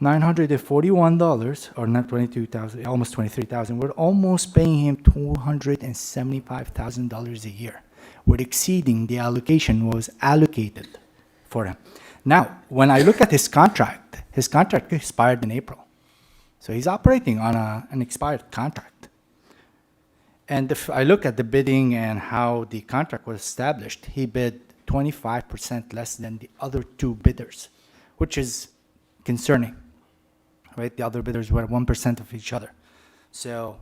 $941, or not 22,000, almost 23,000, we're almost paying him $275,000 a year. We're exceeding the allocation was allocated for him. Now, when I look at his contract expired in April. So he's operating on an expired contract. And if I look at the bidding and how the contract was established, he bid 25% less than the other 2 bidders, which is concerning, right? The other bidders were 1% of each other. So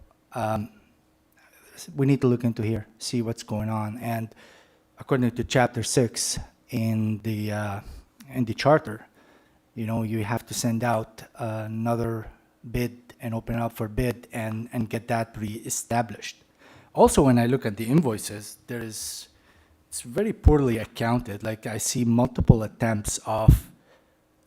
we need to look into here, see what's going on. And according to Chapter 6 in the charter, you know, you have to send out another bid and open it up for bid and get that reestablished. Also, when I look at the invoices, it's very poorly accounted. Like, I see multiple attempts of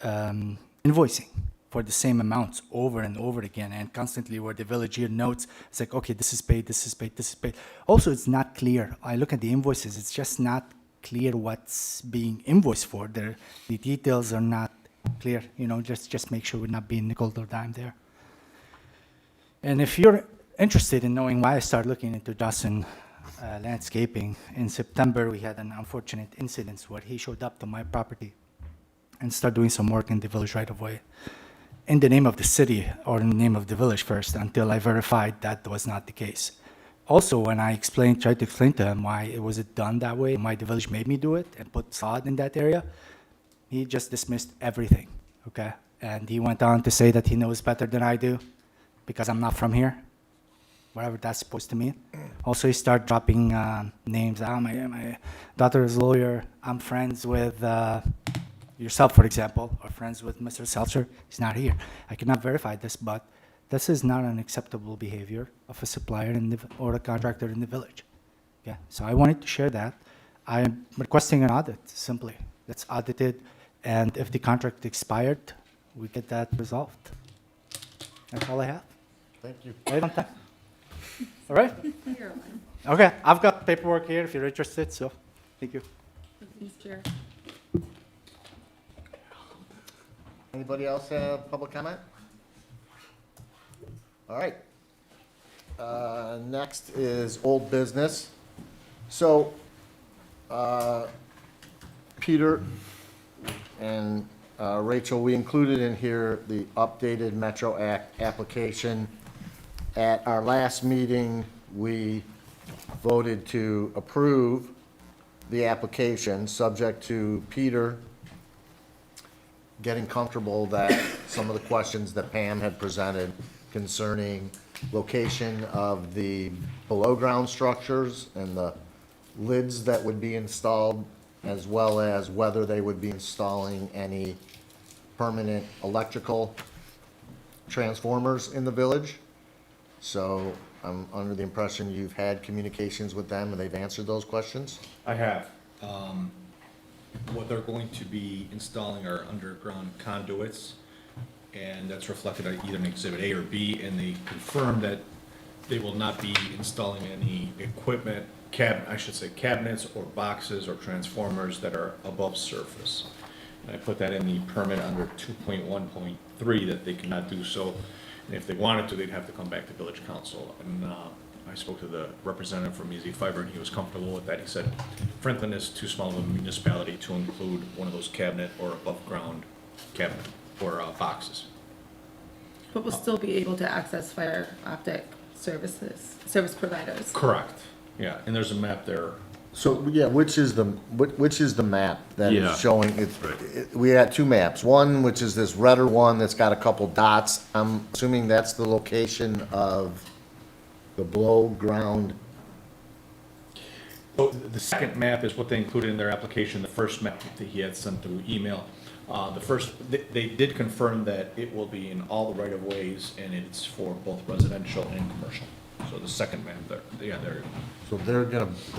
invoicing for the same amounts over and over again, and constantly where the village here notes, it's like, okay, this is paid, this is paid, this is paid. Also, it's not clear. I look at the invoices, it's just not clear what's being invoiced for. The details are not clear, you know, just make sure we're not being nickel or dime there. And if you're interested in knowing why I started looking into Dawson Landscaping, in September, we had an unfortunate incident where he showed up to my property and started doing some work in the village right of way in the name of the city or in the name of the village first, until I verified that was not the case. Also, when I tried to explain to him why it was done that way, why the village made me do it and put sod in that area, he just dismissed everything, okay? And he went on to say that he knows better than I do because I'm not from here, whatever that's supposed to mean. Also, he started dropping names. My daughter is a lawyer. I'm friends with yourself, for example, or friends with Mr. Seltzer. He's not here. I cannot verify this, but this is not an acceptable behavior of a supplier or a contractor in the village. Yeah, so I wanted to share that. I'm requesting an audit, simply. That's audited, and if the contract expired, we get that resolved. That's all I have. Thank you. Right on time. All right? Okay, I've got paperwork here if you're interested, so thank you. Mr. Chair. Anybody else have public comment? All right. Next is old business. So, Peter and Rachel, we included in here the updated Metro Act application. At our last meeting, we voted to approve the application, subject to Peter getting comfortable that some of the questions that Pam had presented concerning location of the below-ground structures and the lids that would be installed, as well as whether they would be installing any permanent electrical transformers in the village. So I'm under the impression you've had communications with them and they've answered those questions? I have. What they're going to be installing are underground conduits, and that's reflected on either in Exhibit A or B, and they confirm that they will not be installing any equipment, cabinets or boxes or transformers that are above surface. And I put that in the permit under 2.1.3 that they cannot do so. And if they wanted to, they'd have to come back to village council. And I spoke to the representative from Easy Fiber, and he was comfortable with that. He said Franklin is too small of a municipality to include one of those cabinet or above-ground cabinet or boxes. But we'll still be able to access fiber optic service providers. Correct. Yeah, and there's a map there. So, yeah, which is the map that Yeah. is showing, we had two maps. One, which is this redder one that's got a couple dots. I'm assuming that's the location of the below-ground. So the second map is what they included in their application, the first map that he had sent through email. They did confirm that it will be in all the right-of-ways, and it's for both residential and commercial. So the second map there, yeah, there. So they're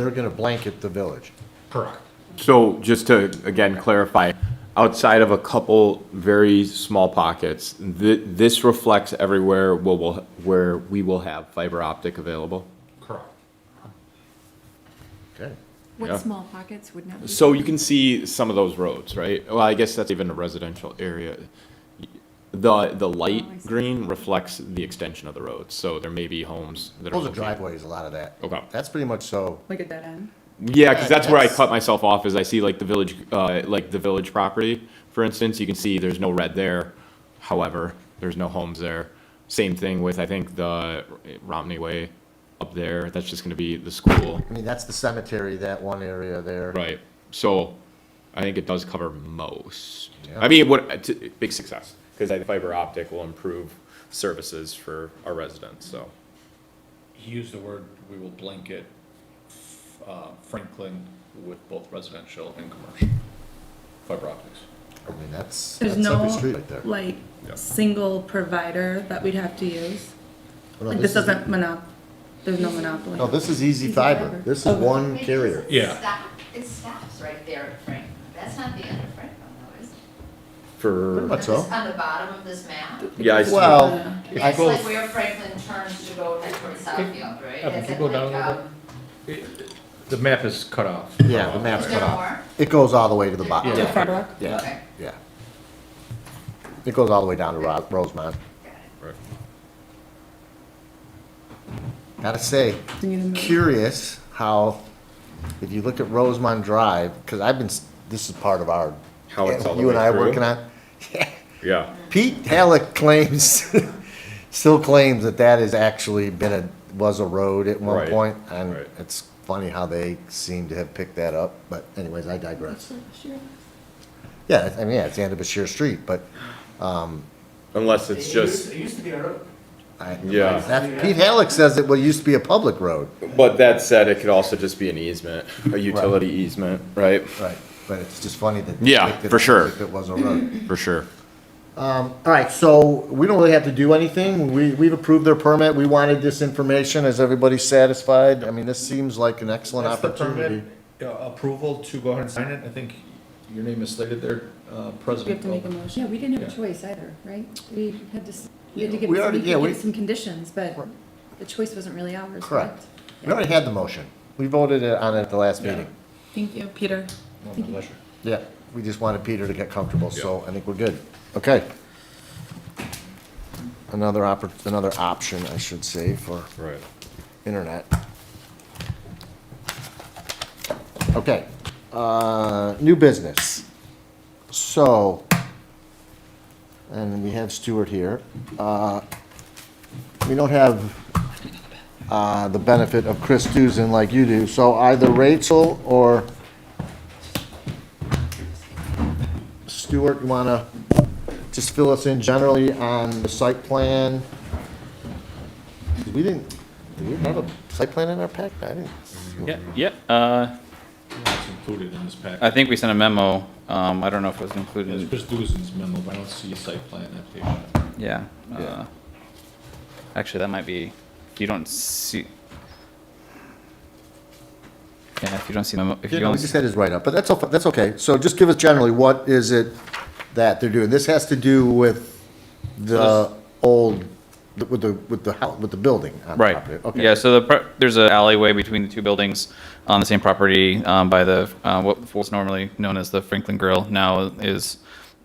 gonna blanket the village. Correct. So just to, again, clarify, outside of a couple very small pockets, this reflects everywhere where we will have fiber optic available? Correct. Okay. What Yeah. small pockets would not be? So you can see some of those roads, right? Well, I guess that's even a residential area. The light green reflects the extension of the road, so there may be homes that are. Those are located- driveways, a lot of that. Okay. That's pretty much so. Like a dead end? Yeah, because that's where I cut myself off, is I see like the village property, for instance, you can see there's no red there. However, there's no homes there. Same thing with, I think, the Romney Way up there, that's just gonna be the school. I mean, that's the cemetery, that one area there. Right, so I think it does cover most. Yeah. I mean, big success, because the fiber optic will improve services for our residents, so. He used the word, we will blanket Franklin with both residential and commercial fiber optics. I mean, that's There's up the no, street right there. like, Yeah. single provider that we'd have to use. No, Like, this this is- doesn't there's no monopoly. No, this is Easy Fiber. This is one carrier. Yeah. It stops right there at Franklin. That's not the end of Franklin, though, is it? For, Pretty much so. On the bottom of this map? yeah, I see. Well, That's like where Franklin turns to go toward Southfield, right? Evan, That's can at you go down like, a little bit? The map is cut off. yeah, the map's Is cut there off. more? It goes all the way to the bottom. Yeah. Farbrook? Yeah, Okay. yeah. It goes all the way down to Rosemont. Right. Gotta say, curious how, if you look at Rosemont Drive, because this is part of our, How it's all the you and way I are through? working on. Yeah. Pete Halleck claims, still claims that has actually was a road at one Right, point, and right. it's funny how they seem to have picked that up, but anyways, I digress. Yeah, I mean, yeah, it's the end of Bashir Street, but, Unless it's just, It used to be a road. yeah. Pete Halleck says it used to be a public road. But that said, it could also just be an easement, a utility easement, right? Right, but it's just funny that. Yeah, they picked it for up sure. as if it was a road. For sure. All right, so we don't really have to do anything. We've approved their permit. We wanted this information. Is everybody satisfied? I mean, this seems like an excellent That's the opportunity. permit, approval to go ahead and sign it. I think your name is slated there, We President. have to make a motion. Yeah, we didn't have a Yeah. choice either, right? We had to, we had to give We it already- some, yeah, we- some conditions, but the choice wasn't really ours, Correct. correct? We already had the motion. We voted on it at the last meeting. Thank you, Peter. No, my pleasure. Yeah, we just wanted Peter to get comfortable, so I think we're good. Okay. Another option, I should say, for Right. internet. Okay, new business. So, and we have Stuart here. We don't have the benefit of Chris Dusan like you do, so either Rachel or Stuart, you wanna just fill us in generally on the site plan? Do we have a site plan in our pack? I didn't. It's included in this package. I think we sent a memo, I don't know if it was included It's in, Chris Dusan's memo, but I don't see a site plan application. yeah. Actually, that might be, if you don't see, yeah, if you don't see the memo, if you Yeah, no, we don't, just had his write-up, but that's okay. So just give us generally, what is it that they're doing? This has to do with the old, with the house, with the building on the right. property. Okay. Yeah, so there's an alleyway between the two buildings on the same property, by the, what was normally known as the Franklin Grill, now is,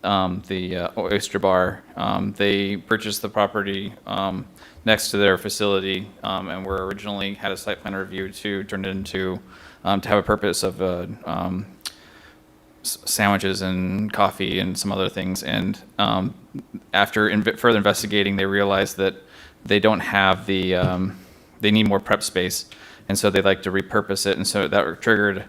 the Oyster Bar. They purchased the property, next to their facility, and were originally had a site plan review to turn it into, to have a purpose of, sandwiches and coffee and some other things. And after further investigating, they realized that they don't have the, they need more prep space. And so they'd like to repurpose it. And so that triggered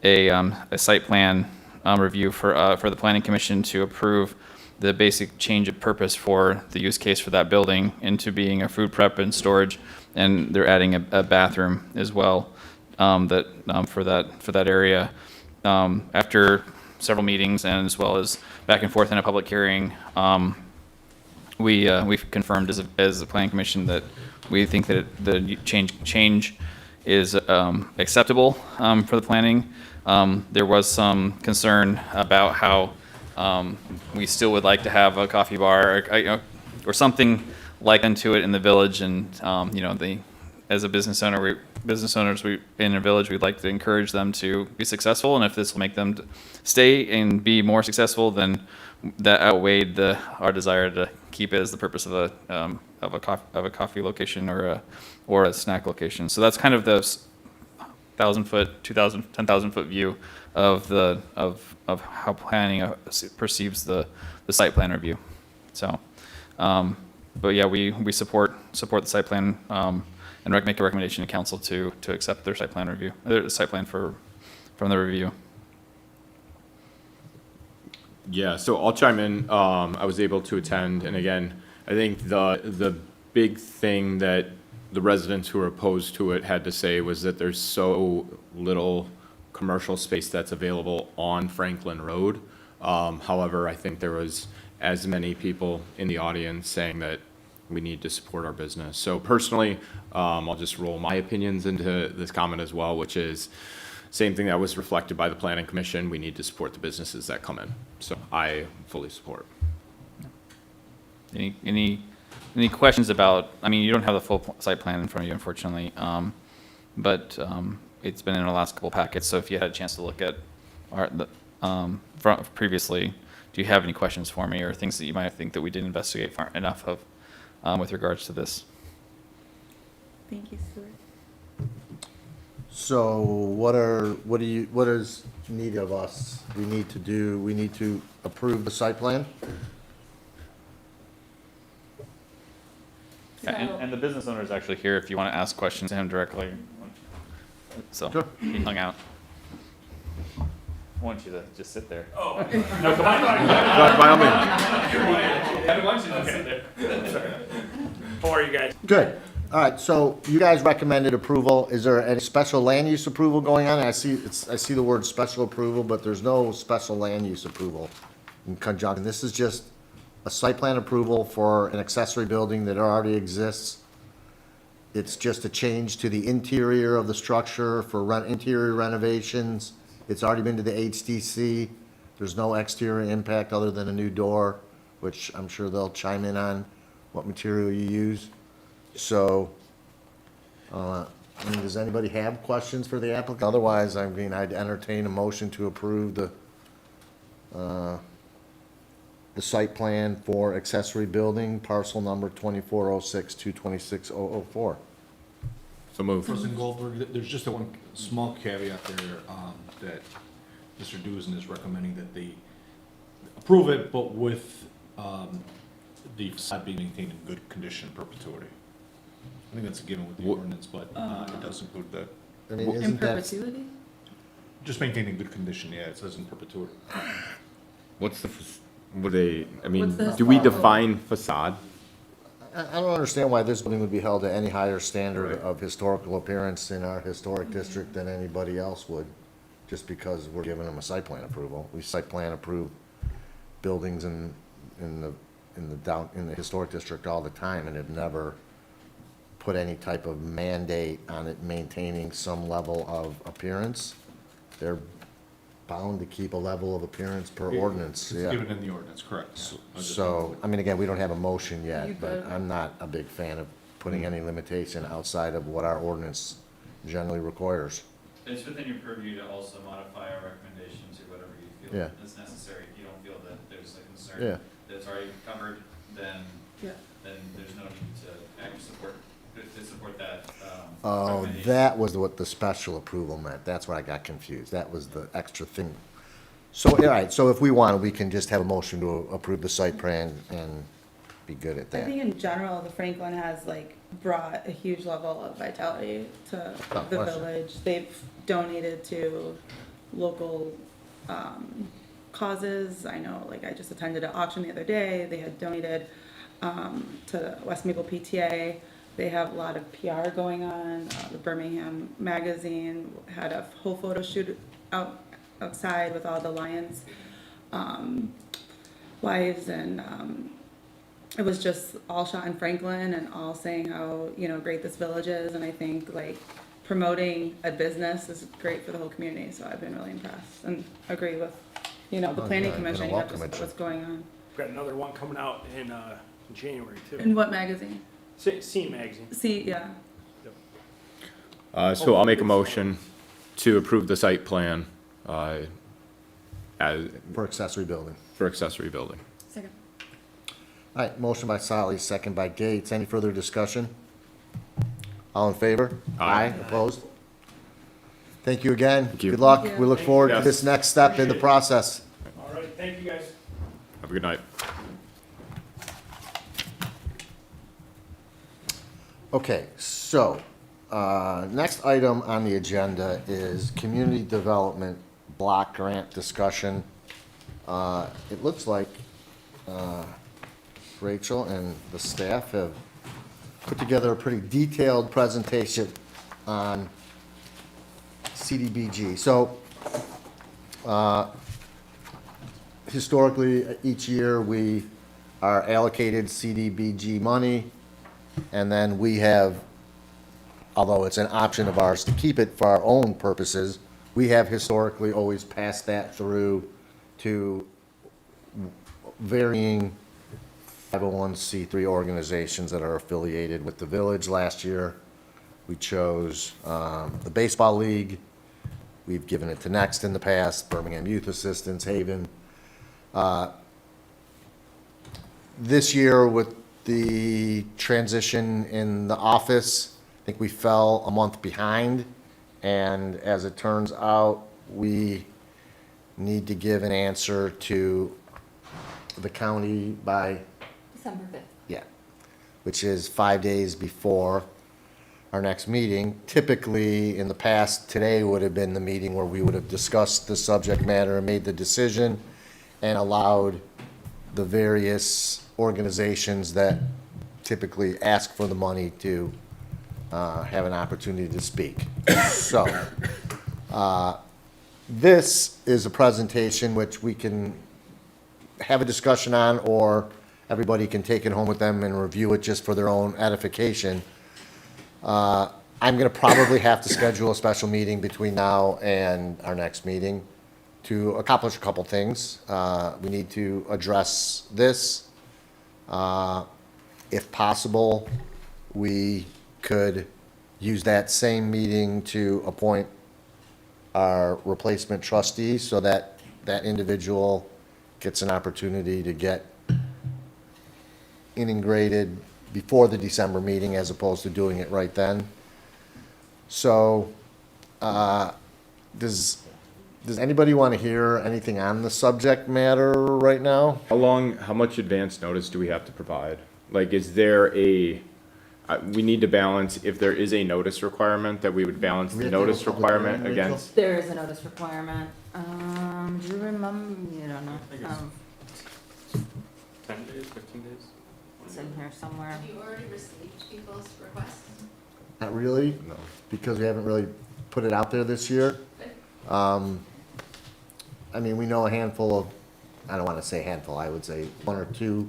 a site plan review for the Planning Commission to approve the basic change of purpose for the use case for that building into being a food prep and storage. And they're adding a bathroom as well for that area. After several meetings and as well as back and forth in a public hearing, we've confirmed as a planning commission that we think that the change is acceptable for the planning. There was some concern about how we still would like to have a coffee bar or something like into it in the village, and as a business owner, we in a village, we'd like to encourage them to be successful, and if this will make them stay and be more successful, then that outweighed our desire to keep it as the purpose of a coffee location or a snack location. So that's kind of the 1,000-foot, 2,000, 10,000-foot view of how planning perceives the site plan review. So, but yeah, we support the site plan and make a recommendation to council to accept their site plan review, their site plan from the review. Yeah, so I'll chime in. I was able to attend, and again, I think the big thing that the residents who are opposed to it had to say was that there's so little commercial space that's available on Franklin Road. However, I think there was as many people in the audience saying that we need to support our business. So personally, I'll just roll my opinions into this comment as well, which is same thing that was reflected by the planning commission. We need to support the businesses that come in. So I fully support. Any questions about, I mean, you don't have the full site plan in front of you, unfortunately, but it's been in our last couple packets, so if you had a chance to look at previously, do you have any questions for me or things that you might think that we didn't investigate far enough of with regards to this? Thank you, Stuart. So what is needed of us? We need to approve the site plan? And the business owner is actually here if you want to ask questions to him directly. So he hung out. I want you to just sit there. Oh. No, come on. By all means. I want you to sit there. How are you guys? Good. All right, so you guys recommended approval. Is there any special land use approval going on? I see the word special approval, but there's no special land use approval in conjunction. This is just a site plan approval for an accessory building that already exists. It's just a change to the interior of the structure for interior renovations. It's already been to the HDC. There's no exterior impact other than a new door, which I'm sure they'll chime in on what material you use. So, I mean, does anybody have questions for the applicant? Otherwise, I mean, I'd entertain a motion to approve the site plan for accessory building, parcel number 2406-226-004. So move. President Goldberg, there's just one small caveat there, that Mr. Dusen is recommending that they approve it, but with, the facade being maintained in good condition perpetuity. I think that's a given with the ordinance, but, it does include that. I mean, In isn't that, perpetuity? Just maintaining in good condition, yeah, it says in perpetuity. What's the, would they, I mean, What's the do we facade? define facade? I don't understand why this building would be held to any higher standard of historical appearance in our historic district than anybody else would, just because we're giving them a site plan approval. We site plan approve buildings in the historic district all the time, and have never put any type of mandate on it maintaining some level of appearance. They're bound to keep a level of appearance per ordinance, It's yeah. given in the ordinance, correct. Yeah. So, I mean, again, we don't have a motion You yet, but good? I'm not a big fan of putting any limitation outside of what our ordinance generally requires. It's within your purview to also modify our recommendation to whatever you feel Yeah. is necessary. If you don't feel that there's a concern Yeah. that's already covered, then Yeah. there's no need to actually support that. Oh, recommendation. that was what the special approval meant. That's where I got confused. That was the extra thing. So, all right, so if we want, we can just have a motion to approve the site plan and be good at I that. think in general, the Franklin has like brought a huge level of vitality to Without the question. village. They've donated to local causes. I know, like I just attended an auction the other day. They had donated to West Maple PTA. They have a lot of PR going on. The Birmingham Magazine had a whole photo shoot outside with all the Lions wives, and it was just all shot in Franklin and all saying how, you know, great this village is. And I think like promoting a business is great for the whole community. So I've been really impressed and agree with, you know, the Oh, planning yeah, I've been commission, a you have welcome to it. what's going on. Got another one coming out in January too. In what magazine? Scene magazine. See, yeah. So I'll make a motion to approve the site plan, as, For accessory building. for accessory building. Second. All right, motion by Solly, second by Gates. Any further discussion? All in favor? Aye. Opposed? Thank you again. you. Good luck. Thank you. We look forward to Yes. this next step in the process. All right, thank you guys. Have a good night. Okay, so, next item on the agenda is community development block grant discussion. It looks like Rachel and the staff have put together a pretty detailed presentation on CDBG. So Historically, each year, we are allocated CDBG money, and then we have, although it's an option of ours to keep it for our own purposes, we have historically always passed that through to varying 501c3 organizations that are affiliated with the village. Last year, we chose the Baseball League. We've given it to Next in the past, Birmingham Youth Assistance, Haven. This year, with the transition in the office, I think we fell a month behind, and as it turns out, we need to give an answer to the county by, December 5th. yeah, which is 5 days before our next meeting. Typically, in the past, today would have been the meeting where we would have discussed the subject matter and made the decision and allowed the various organizations that typically ask for the money to have an opportunity to speak. So, this is a presentation which we can have a discussion on, or everybody can take it home with them and review it just for their own edification. I'm going to probably have to schedule a special meeting between now and our next meeting to accomplish a couple things. We need to address this. If possible, we could use that same meeting to appoint our replacement trustee so that that individual gets an opportunity to get integrated before the December meeting as opposed to doing it right then. So, does anybody want to hear anything on the subject matter right now? How much advance notice do we have to provide? Like, is there we need to balance, if there is a notice requirement, that we would balance the notice requirement against? There is a notice requirement. Do you remember? You don't know. 10 days, 15 days? It's in here somewhere. Have you already received people's requests? Not really, no, because we haven't really put it out there this year. I mean, we know a handful of, I don't want to say handful, I would say one or two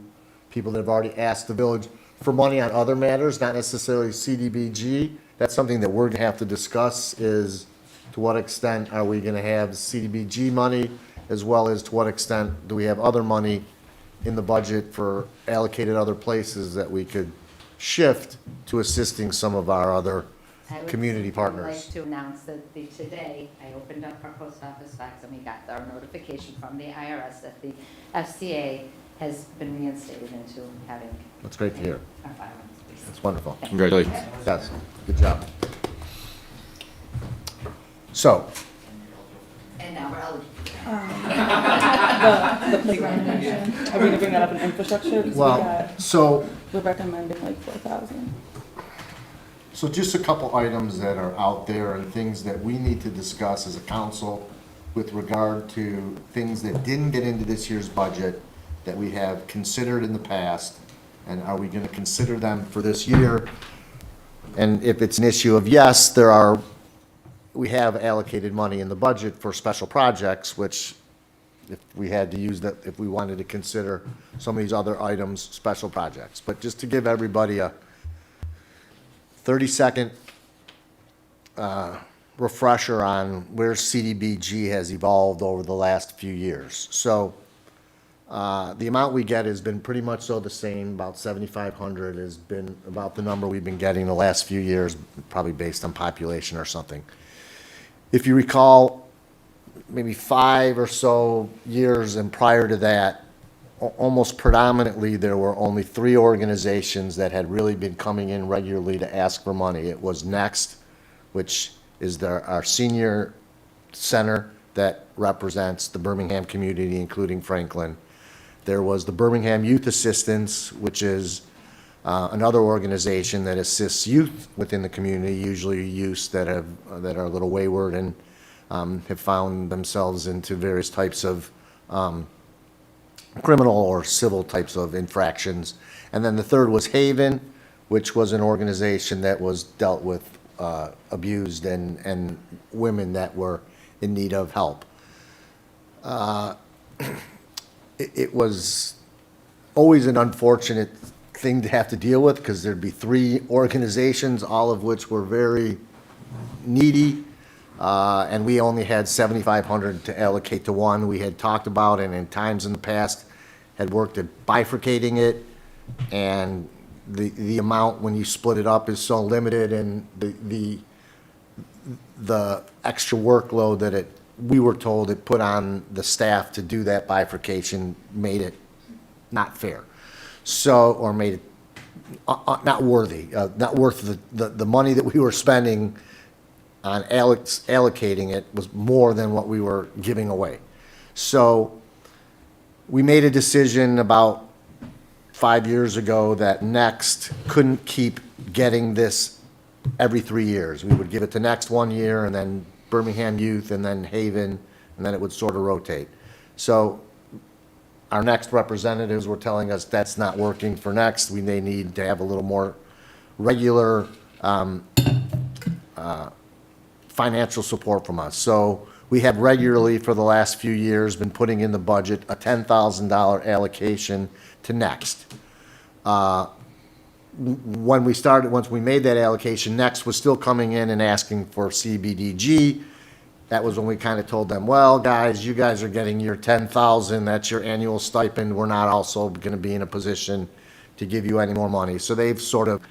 people that have already asked the village for money on other matters, not necessarily CDBG. That's something that we're going to have to discuss, is to what extent are we going to have CDBG money, as well as to what extent do we have other money in the budget for allocated other places that we could shift to assisting some of our other community I would partners. like to announce that today, I opened up our post office fax and we got our notification from the IRS that the FCA has been reinstated into having. That's great to hear. Our filings. That's wonderful. Congratulations. Yes, good job. So, And now we're eligible. The playground connection. Are we gonna bring that up in infrastructure? 'Cause well, so, we're recommending like 4,000. so just a couple items that are out there and things that we need to discuss as a council with regard to things that didn't get into this year's budget that we have considered in the past, and are we gonna consider them for this year? And if it's an issue of yes, we have allocated money in the budget for special projects, which if we had to use that, if we wanted to consider some of these other items, special projects. But just to give everybody a 30-second refresher on where CDBG has evolved over the last few years. So the amount we get has been pretty much so the same, about 7,500 has been about the number we've been getting the last few years, probably based on population or something. If you recall, maybe 5 or so years and prior to that, almost predominantly, there were only 3 organizations that had really been coming in regularly to ask for money. It was Next, which is our senior center that represents the Birmingham community, including Franklin. There was the Birmingham Youth Assistance, which is another organization that assists youth within the community, usually youths that are a little wayward and have found themselves into various types of criminal or civil types of infractions. And then the third was Haven, which was an organization that was dealt with abused and women that were in need of help. it was always an unfortunate thing to have to deal with, because there'd be three organizations, all of which were very needy, and we only had 7,500 to allocate to one. We had talked about, and in times in the past, had worked at bifurcating it, and the amount, when you split it up, is so limited, and the extra workload that we were told it put on the staff to do that bifurcation made it not fair. So, or made it not worthy, not worth the money that we were spending on allocating it was more than what we were giving away. So we made a decision about 5 years ago that Next couldn't keep getting this every 3 years. We would give it to Next 1 year, and then Birmingham Youth, and then Haven, and then it would sort of rotate. So our Next representatives were telling us that's not working for Next. We may need to have a little more regular financial support from us. So we have regularly, for the last few years, been putting in the budget a $10,000 allocation to Next. When we started, once we made that allocation, Next was still coming in and asking for CBDG. That was when we kind of told them, well, guys, you guys are getting your $10,000, that's your annual stipend. We're not also going to be in a position to give you any more money. So they've sort of,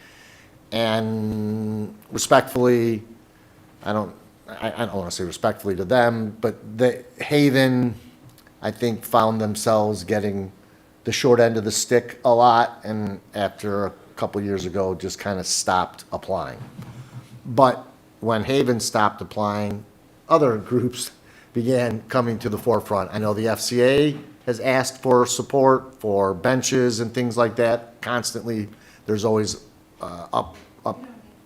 and respectfully, I don't want to say respectfully to them, but the Haven, I think, found themselves getting the short end of the stick a lot, and after a couple years ago, just kind of stopped applying. But when Haven stopped applying, other groups began coming to the forefront. I know the FCA has asked for support for benches and things like that constantly. There's always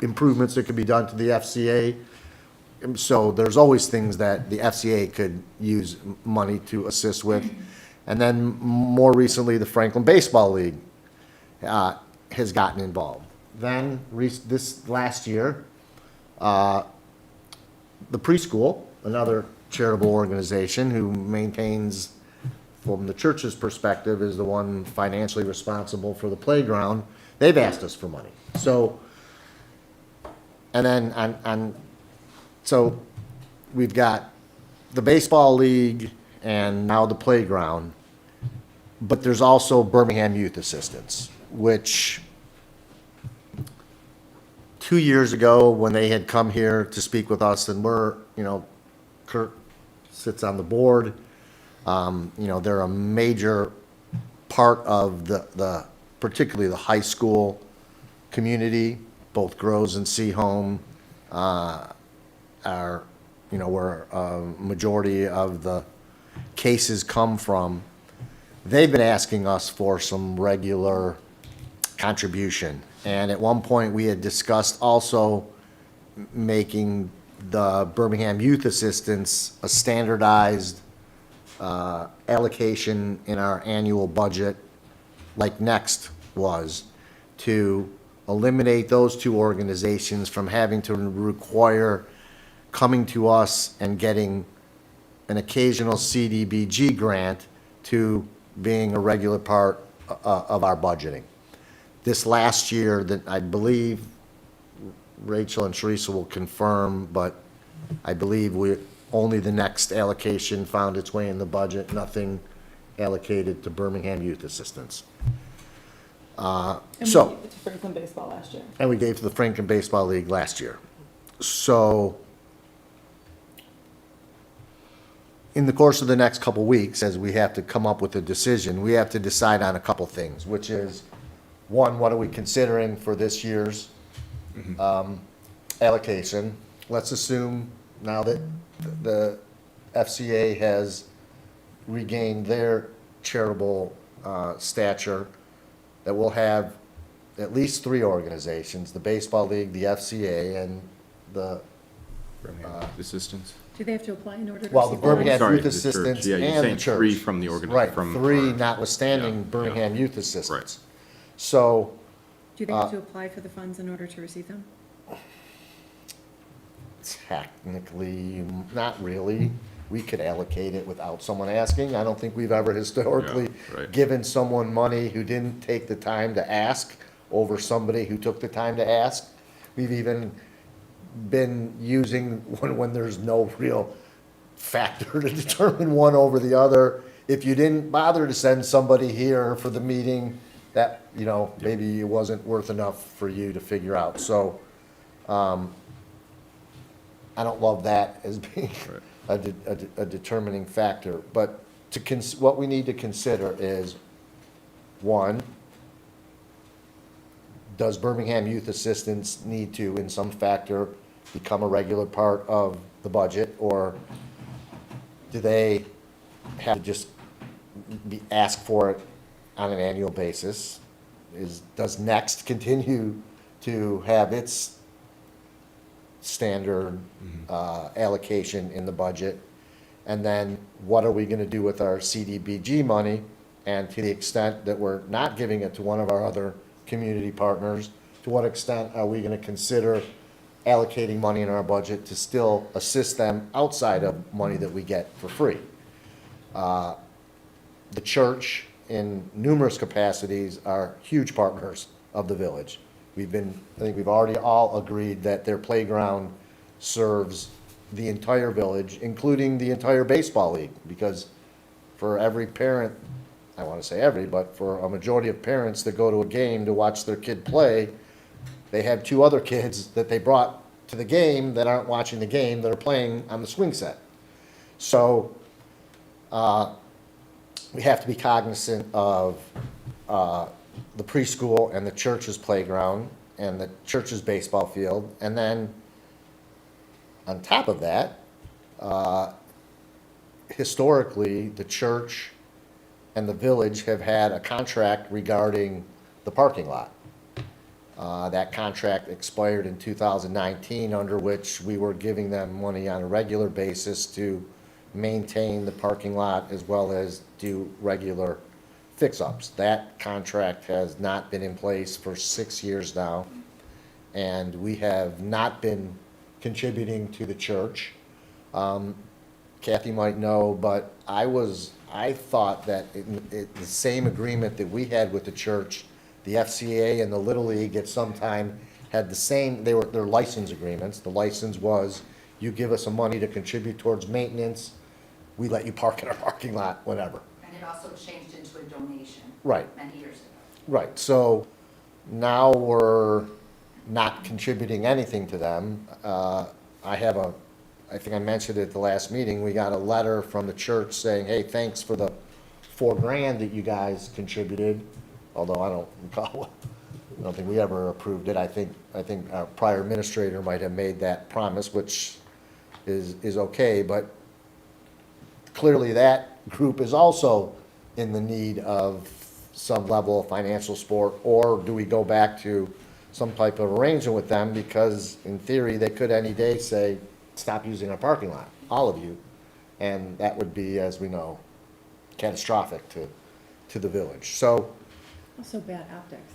improvements that could be done to the FCA. So there's always things that the FCA could use money to assist with. And then more recently, the Franklin Baseball League has gotten involved. Then this last year, the preschool, another charitable organization who maintains, from the church's perspective, is the one financially responsible for the playground, they've asked us for money. So, and then so we've got the baseball league and now the playground, but there's also Birmingham Youth Assistance, which 2 years ago, when they had come here to speak with us, and Kurt sits on the board, they're a major part of the particularly the high school community, both Groves and Seaholm are, where a majority of the cases come from. They've been asking us for some regular contribution. And at one point, we had discussed also making the Birmingham Youth Assistance a standardized allocation in our annual budget, like Next was, to eliminate those two organizations from having to require coming to us and getting an occasional CDBG grant to being a regular part of our budgeting. This last year, that I believe Rachel and Teresa will confirm, but I believe only the Next allocation found its way in the budget, nothing allocated to Birmingham Youth Assistance. And we gave it to Franklin Baseball last year. And we gave to the Franklin Baseball League last year. So in the course of the next couple weeks, as we have to come up with a decision, we have to decide on a couple things, which is, one, what are we considering for this year's allocation? Let's assume now that the FCA has regained their charitable stature, that we'll have at least three organizations, the Baseball League, the FCA, and the Assistance. Do they have to apply in order to? Well, the receive Birmingham Sorry, Youth the church. Assistance Yeah, you're and the saying church. three from the Right, from three our- notwithstanding yeah, Birmingham yeah. Youth Assistance. So, Do they have to apply for the funds in order to receive them? technically, not really. we could allocate it without someone asking. I don't think we've ever historically right. given someone money who didn't take the time to ask over somebody who took the time to ask. We've even been using when there's no real factor to determine one over the other. If you didn't bother to send somebody here for the meeting, that, you know, maybe it wasn't worth enough for you to figure out. So, I don't love that as being a determining factor. But what we need to consider is, one, does Birmingham Youth Assistance need to, in some factor, become a regular part of the budget? Or do they have to just ask for it on an annual basis? Does Next continue to have its standard allocation in the budget? And then what are we going to do with our CDBG money? And to the extent that we're not giving it to one of our other community partners, to what extent are we going to consider allocating money in our budget to still assist them outside of money that we get for free? The church, in numerous capacities, are huge partners of the village. I think we've already all agreed that their playground serves the entire village, including the entire baseball league, because for every parent, I want to say every, but for a majority of parents that go to a game to watch their kid play, they have two other kids that they brought to the game that aren't watching the game, that are playing on the swing set. So, we have to be cognizant of the preschool and the church's playground and the church's baseball field. And then on top of that, historically, the church and the village have had a contract regarding the parking lot. That contract expired in 2019, under which we were giving them money on a regular basis to maintain the parking lot as well as do regular fix-ups. That contract has not been in place for 6 years now, and we have not been contributing to the church. Kathy might know, but I thought that the same agreement that we had with the church, the FCA and the Little League at some time had the same, their license agreements. The license was, you give us some money to contribute towards maintenance, we let you park in our parking lot, whatever. And it also changed into a donation. Right. Many years ago. Right, so now we're not contributing anything to them. I think I mentioned it at the last meeting, we got a letter from the church saying, hey, thanks for the $4,000 that you guys contributed, although I don't recall, I don't think we ever approved it. I think our prior administrator might have made that promise, which is okay, but clearly that group is also in the need of some level of financial support. Or do we go back to some type of arrangement with them, because in theory, they could any day say, stop using our parking lot, all of you, and that would be, as we know, catastrophic to the village. So Also bad optics.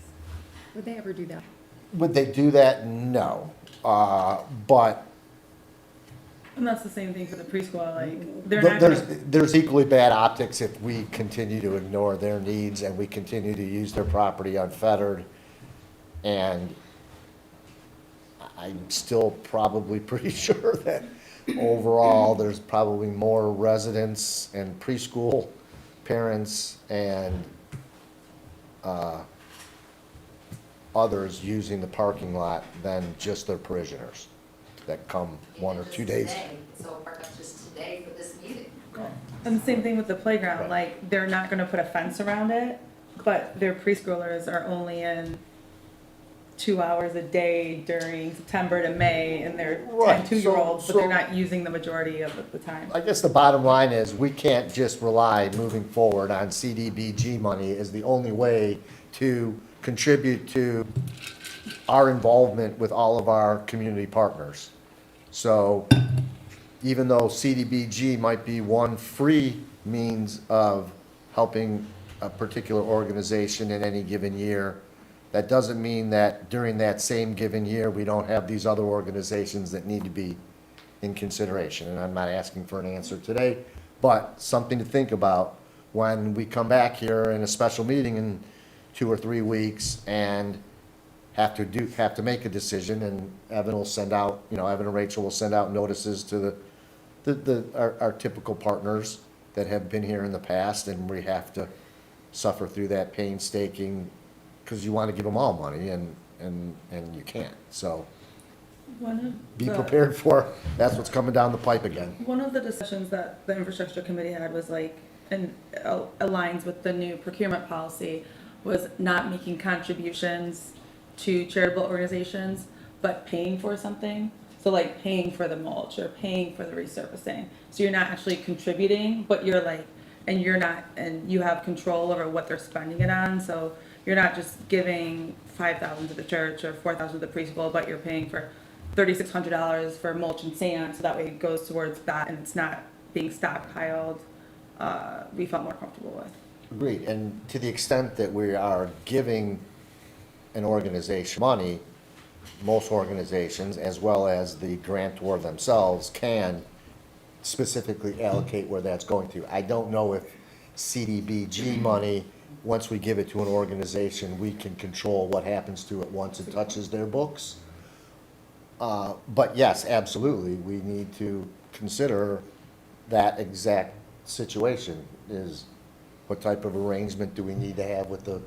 Would they ever do that? would they do that? No. But And that's the same thing for the preschool, like, they're not gonna. there's equally bad optics if we continue to ignore their needs and we continue to use their property unfettered. And I'm still probably pretty sure that overall, there's probably more residents and preschool parents and others using the parking lot than just their parishioners that come 1 or 2 days. So park up just today for this meeting. And the same thing with the playground, like, they're not gonna put a fence around it, but their preschoolers are only in 2 hours a day during September to May, and they're 10, Right, 2-year-olds, but so- they're not using the majority of the time. I guess the bottom line is, we can't just rely moving forward on CDBG money as the only way to contribute to our involvement with all of our community partners. So even though CDBG might be one free means of helping a particular organization in any given year, that doesn't mean that during that same given year, we don't have these other organizations that need to be in consideration. And I'm not asking for an answer today, but something to think about when we come back here in a special meeting in 2 or 3 weeks and have to make a decision, and Evan will send out, Evan and Rachel will send out notices to our typical partners that have been here in the past, and we have to suffer through that painstaking, because you want to give them all money, and you can't. So be prepared for, that's what's coming down the pipe again. One of the discussions that the infrastructure committee had was and aligns with the new procurement policy, was not making contributions to charitable organizations, but paying for something. So paying for the mulch or paying for the resurfacing. So you're not actually contributing, but you're and you have control over what they're spending it on. So you're not just giving $5,000 to the church or $4,000 to the preschool, but you're paying for $3,600 for mulch and sand. So that way it goes towards that and it's not being stockpiled. We felt more comfortable with. Agreed, and to the extent that we are giving an organization money, most organizations, as well as the grantor themselves, can specifically allocate where that's going to. I don't know if CDBG money, once we give it to an organization, we can control what happens to it once it touches their books. But yes, absolutely, we need to consider that exact situation, is what type of arrangement do we need to have with the,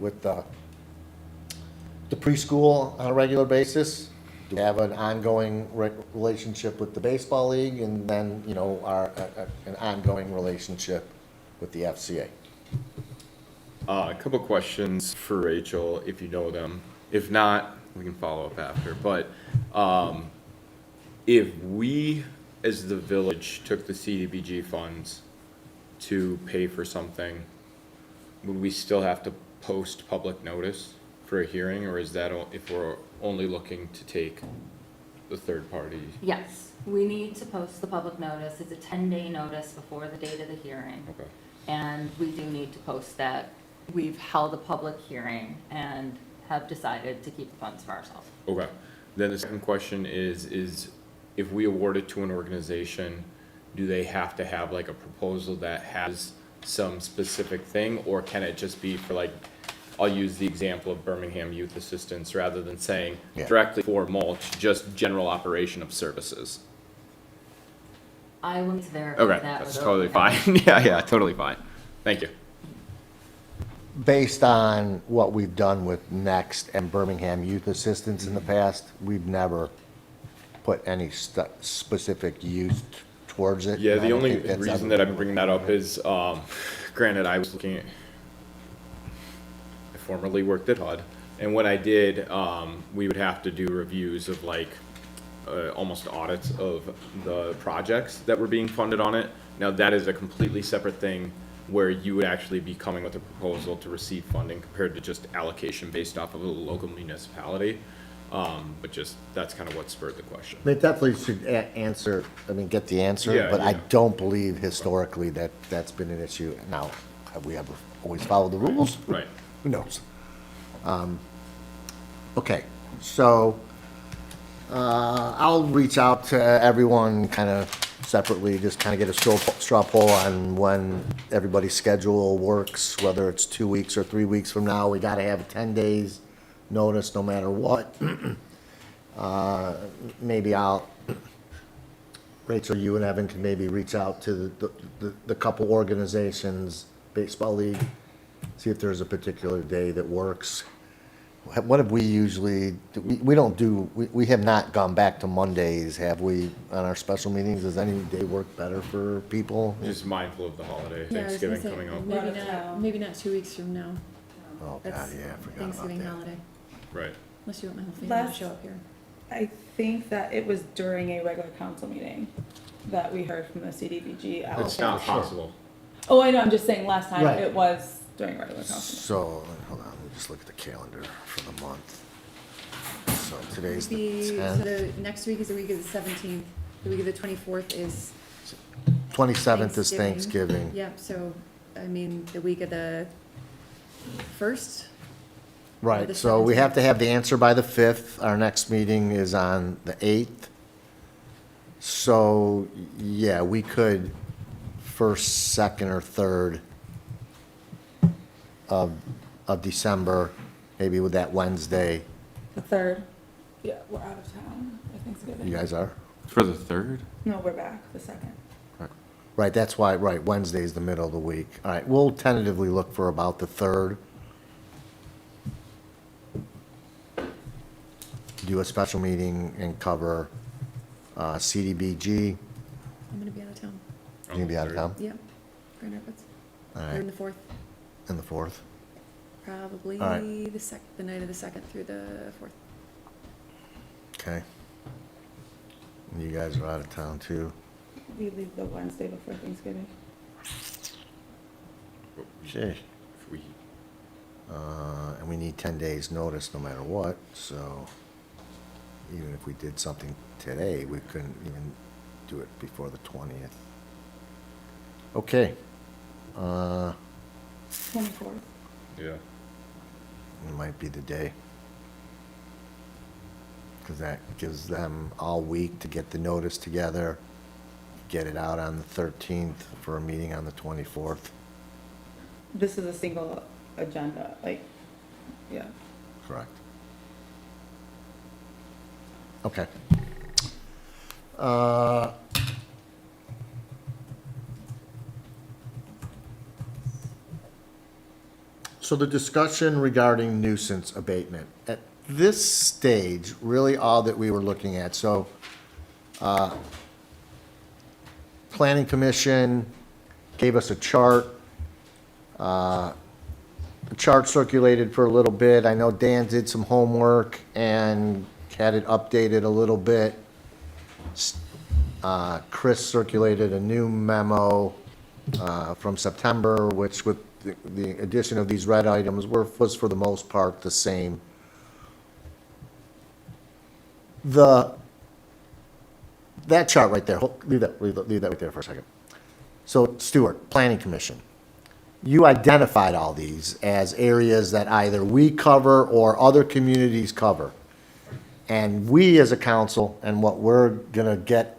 with the preschool on a regular basis? Do we have an ongoing relationship with the baseball league, and then, an ongoing relationship with the FCA? A couple questions for Rachel, if you know them. If not, we can follow up after. But if we, as the village, took the CDBG funds to pay for something, would we still have to post public notice for a hearing, or is that if we're only looking to take the third party? Yes, we need to post the public notice. It's a 10-day notice before the date of the hearing. Okay. And we do need to post that. We've held a public hearing and have decided to keep the funds for ourselves. Okay. Then the second question is if we award it to an organization, do they have to have a proposal that has some specific thing, or can it just be for I'll use the example of Birmingham Youth Assistance rather than saying directly for mulch, just general operation of services? I will verify Okay, that. that's totally fine. Yeah, totally fine. Thank you. Based on what we've done with Next and Birmingham Youth Assistance in the past, we've never put any specific use towards it. Yeah, And I the don't only think that's reason ever- that I'm bringing that up is, granted, I was looking at, I formerly worked at HUD, and when I did, we would have to do reviews of almost audits of the projects that were being funded on it. Now, that is a completely separate thing where you would actually be coming with a proposal to receive funding compared to just allocation based off of a local municipality. But that's kind of what spurred the question. They definitely should get the answer, Yeah, but I yeah. don't believe historically that that's been an issue. Now, have we ever always followed the rules? Right. Who knows? Okay, so, I'll reach out to everyone kind of separately, just kind of get a straw poll on when everybody's schedule works, whether it's 2 weeks or 3 weeks from now. We gotta have 10 days notice no matter what. Maybe Rachel, you and Evan can maybe reach out to the couple organizations, baseball league, see if there's a particular day that works. What have we usually, we have not gone back to Mondays, have we, on our special meetings? Does any day work better for people? Just mindful of the holiday, Yeah, I was gonna Thanksgiving say, coming up. maybe not 2 weeks from now. Oh, God, That's yeah, I forgot about Thanksgiving that. holiday, Right. unless you want my whole family to Last- show up here. I think that it was during a regular council meeting that we heard from the CDBG. It's allocation. not possible. Oh, I know, I'm just saying last time Right. it was during a regular council. So, hold on, let me just look at the calendar for the month. So today's the So 10th, the next week is the week of the 17th, the week of the 24th is 27th is Thanksgiving. Yep, so, the week of the 1st, Right, the so we 17th. have to have the answer by the 5th. Our next meeting is on the 8th. So, yeah, we could first, second, or third of December, maybe with that Wednesday. The 3rd. Yeah, we're out of town for Thanksgiving. You guys are? For the 3rd? No, we're back the 2nd. Right, that's why, right, Wednesday's the middle of the week. All right, we'll tentatively look for about the 3rd. Do a special meeting and cover CDBG. I'm gonna be out of town. You gonna be out of town? Yep, Grand Rapids. All Or right, in the 4th, and the 4th. probably All right. the night of the 2nd through the 4th. Okay. And you guys are out of town too. We leave the Wednesday before Thanksgiving. Okay. If we, And we need 10 days' notice no matter what, so even if we did something today, we couldn't even do it before the 20th. Okay. 24th. yeah. It might be the day. Because that gives them all week to get the notice together, get it out on the 13th for a meeting on the 24th. This is a single agenda, like, yeah. Correct. Okay. Uh, So the discussion regarding nuisance abatement. At this stage, really all that we were looking at, so, Planning Commission gave us a chart. The chart circulated for a little bit. I know Dan did some homework and had it updated a little bit. Chris circulated a new memo from September, which with the addition of these red items was for the most part the same. That chart right there, leave that right there for a second. So Stuart, Planning Commission. You identified all these as areas that either we cover or other communities cover. And we as a council, and what we're gonna get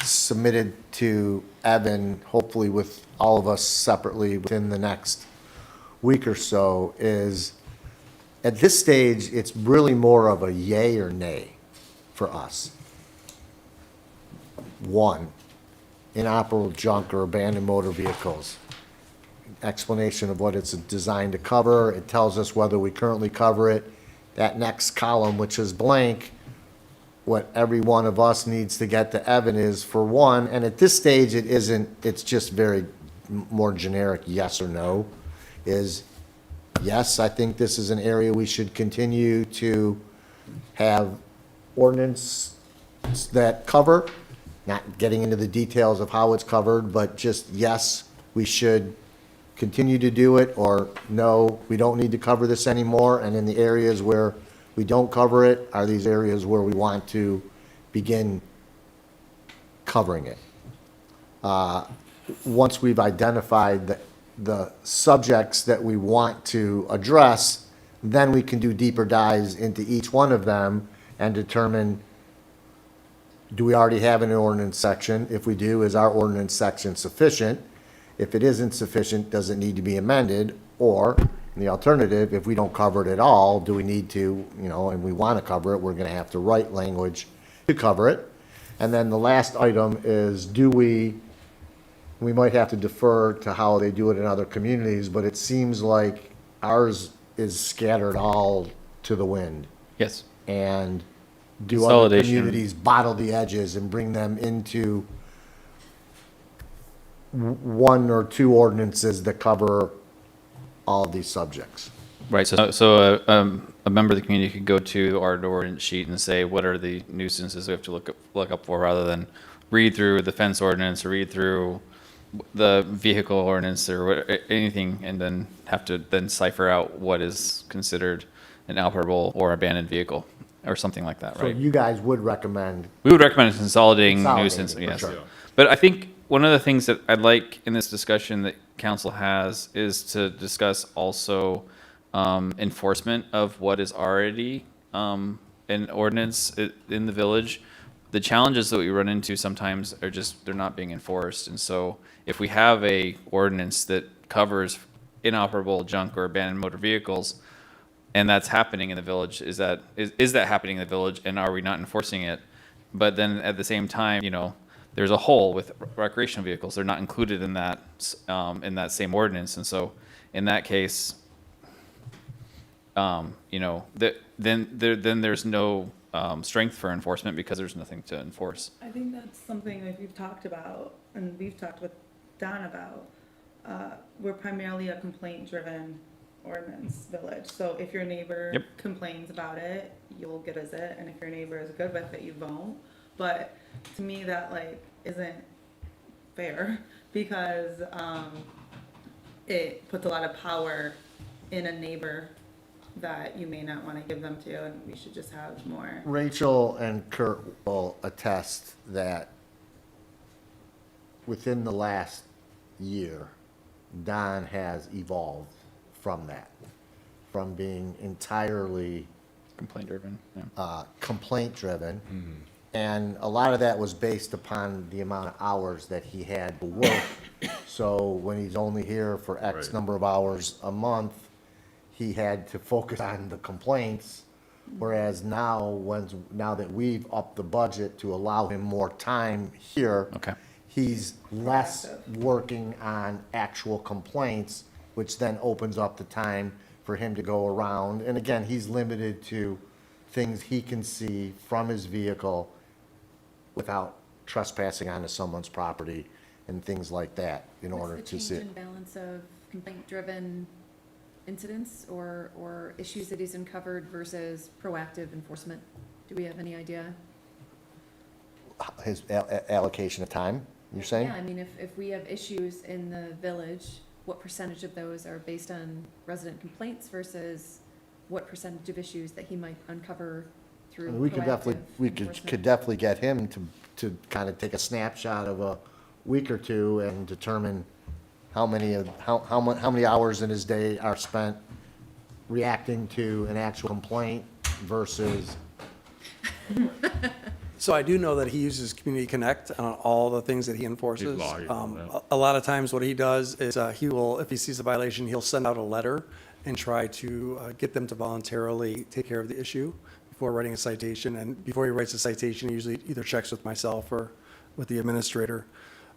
submitted to Evan, hopefully with all of us separately within the next week or so, is at this stage, it's really more of a yay or nay for us. One, inoperable junk or abandoned motor vehicles. Explanation of what it's designed to cover. It tells us whether we currently cover it. That next column, which is blank, what every one of us needs to get to Evan is for one, and at this stage, it isn't, it's just very more generic yes or no, is yes, I think this is an area we should continue to have ordinance that cover, not getting into the details of how it's covered, but just yes, we should continue to do it, or no, we don't need to cover this anymore, and in the areas where we don't cover it, are these areas where we want to begin covering it. Once we've identified the subjects that we want to address, then we can do deeper dives into each one of them and determine, do we already have an ordinance section? If we do, is our ordinance section sufficient? If it isn't sufficient, does it need to be amended? Or, in the alternative, if we don't cover it at all, do we need to, and we want to cover it, we're going to have to write language to cover it. And then the last item is, we might have to defer to how they do it in other communities, but it seems like ours is scattered all to the wind. Yes. And do other Consolidation. communities bottle the edges and bring them into one or two ordinances that cover all of these subjects? Right, so a member of the community could go to our ordinance sheet and say, what are the nuisances we have to look up for, rather than read through the fence ordinance or read through the vehicle ordinance or anything, and then have to then cipher out what is considered an inoperable or abandoned vehicle or something like that, So right? you guys would recommend, We would recommend consolidating Consolidating, nuisance, for yes. sure. But I think one of the things that I'd like in this discussion that council has is to discuss also enforcement of what is already an ordinance in the village. The challenges that we run into sometimes are just, they're not being enforced. And so if we have a ordinance that covers inoperable junk or abandoned motor vehicles, and that's happening in the village, is that happening in the village, and are we not enforcing it? But then at the same time, you know, there's a hole with recreational vehicles. They're not included in that same ordinance. And so in that case, you know, then there's no strength for enforcement because there's nothing to enforce. I think that's something that we've talked about, and we've talked with Don about. We're primarily a complaint-driven ordinance village. So if your neighbor Yep. complains about it, you'll get a visit, and if your neighbor is good with it, you won't. But to me, that like isn't fair because it puts a lot of power in a neighbor that you may not want to give them to, and we should just have more. Rachel and Kurt will attest that within the last year, Don has evolved from that, from being entirely Complaint driven. complaint driven. And a lot of that was based upon the amount of hours that he had to work. So when he's only here for X number of hours a month, he had to focus on the complaints. Whereas now, now that we've upped the budget to allow him more time here, he's less working on actual complaints, which then opens up the time for him to go around. And again, he's limited to things he can see from his vehicle without trespassing onto someone's property and things like that in order to see. What's the change in balance of complaint-driven incidents or issues that he's uncovered versus proactive enforcement? Do we have any idea? His allocation of time, you're saying? Yeah, I mean, if we have issues in the village, what percentage of those are based on resident complaints versus what percentage of issues that he might uncover through We could definitely, proactive could definitely get him to kind of take a snapshot of a week or two and determine how many hours in his day are spent reacting to an actual complaint versus. So I do know that he uses Community Connect on all the things that he enforces. A lot of times what he does is he will, if he sees a violation, he'll send out a letter and try to get them to voluntarily take care of the issue before writing a citation. And before he writes a citation, he usually either checks with myself or with the administrator.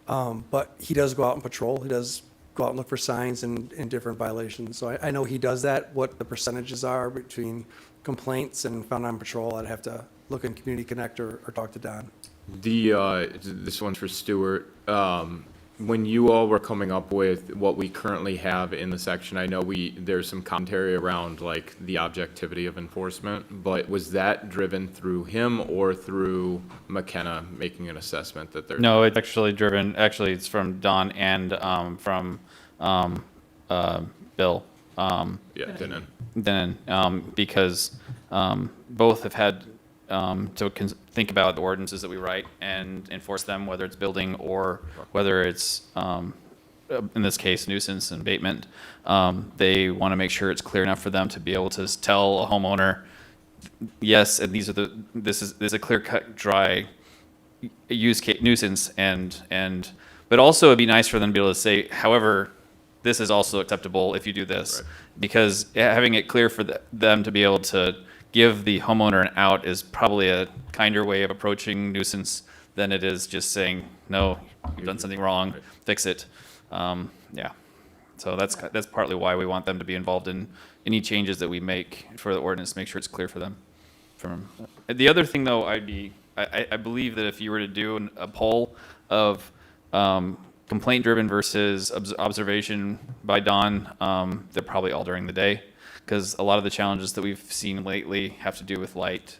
But he does go out and patrol. He does go out and look for signs and different violations. So I know he does that. What the percentages are between complaints and found on patrol, I'd have to look in Community Connect or talk to Don. This one's for Stuart. When you all were coming up with what we currently have in the section, I know there's some commentary around like the objectivity of enforcement, but was that driven through him or through McKenna making an assessment that there's? No, it's actually driven, it's from Don and from Bill. Denon, because both have had to think about the ordinances that we write and enforce them, whether it's building or whether it's, in this case, nuisance and abatement. They want to make sure it's clear enough for them to be able to tell a homeowner, yes, and this is a clear-cut, dry use case nuisance, but also it'd be nice for them to be able to say, however, this is also acceptable if you do this, because having it clear for them to be able to give the homeowner an out is probably a kinder way of approaching nuisance than it is just saying, no, you've done something wrong, fix it. Yeah. So that's partly why we want them to be involved in any changes that we make for the ordinance, make sure it's clear for them. The other thing though, I believe that if you were to do a poll of complaint driven versus observation by Don, they're probably all during the day. Because a lot of the challenges that we've seen lately have to do with light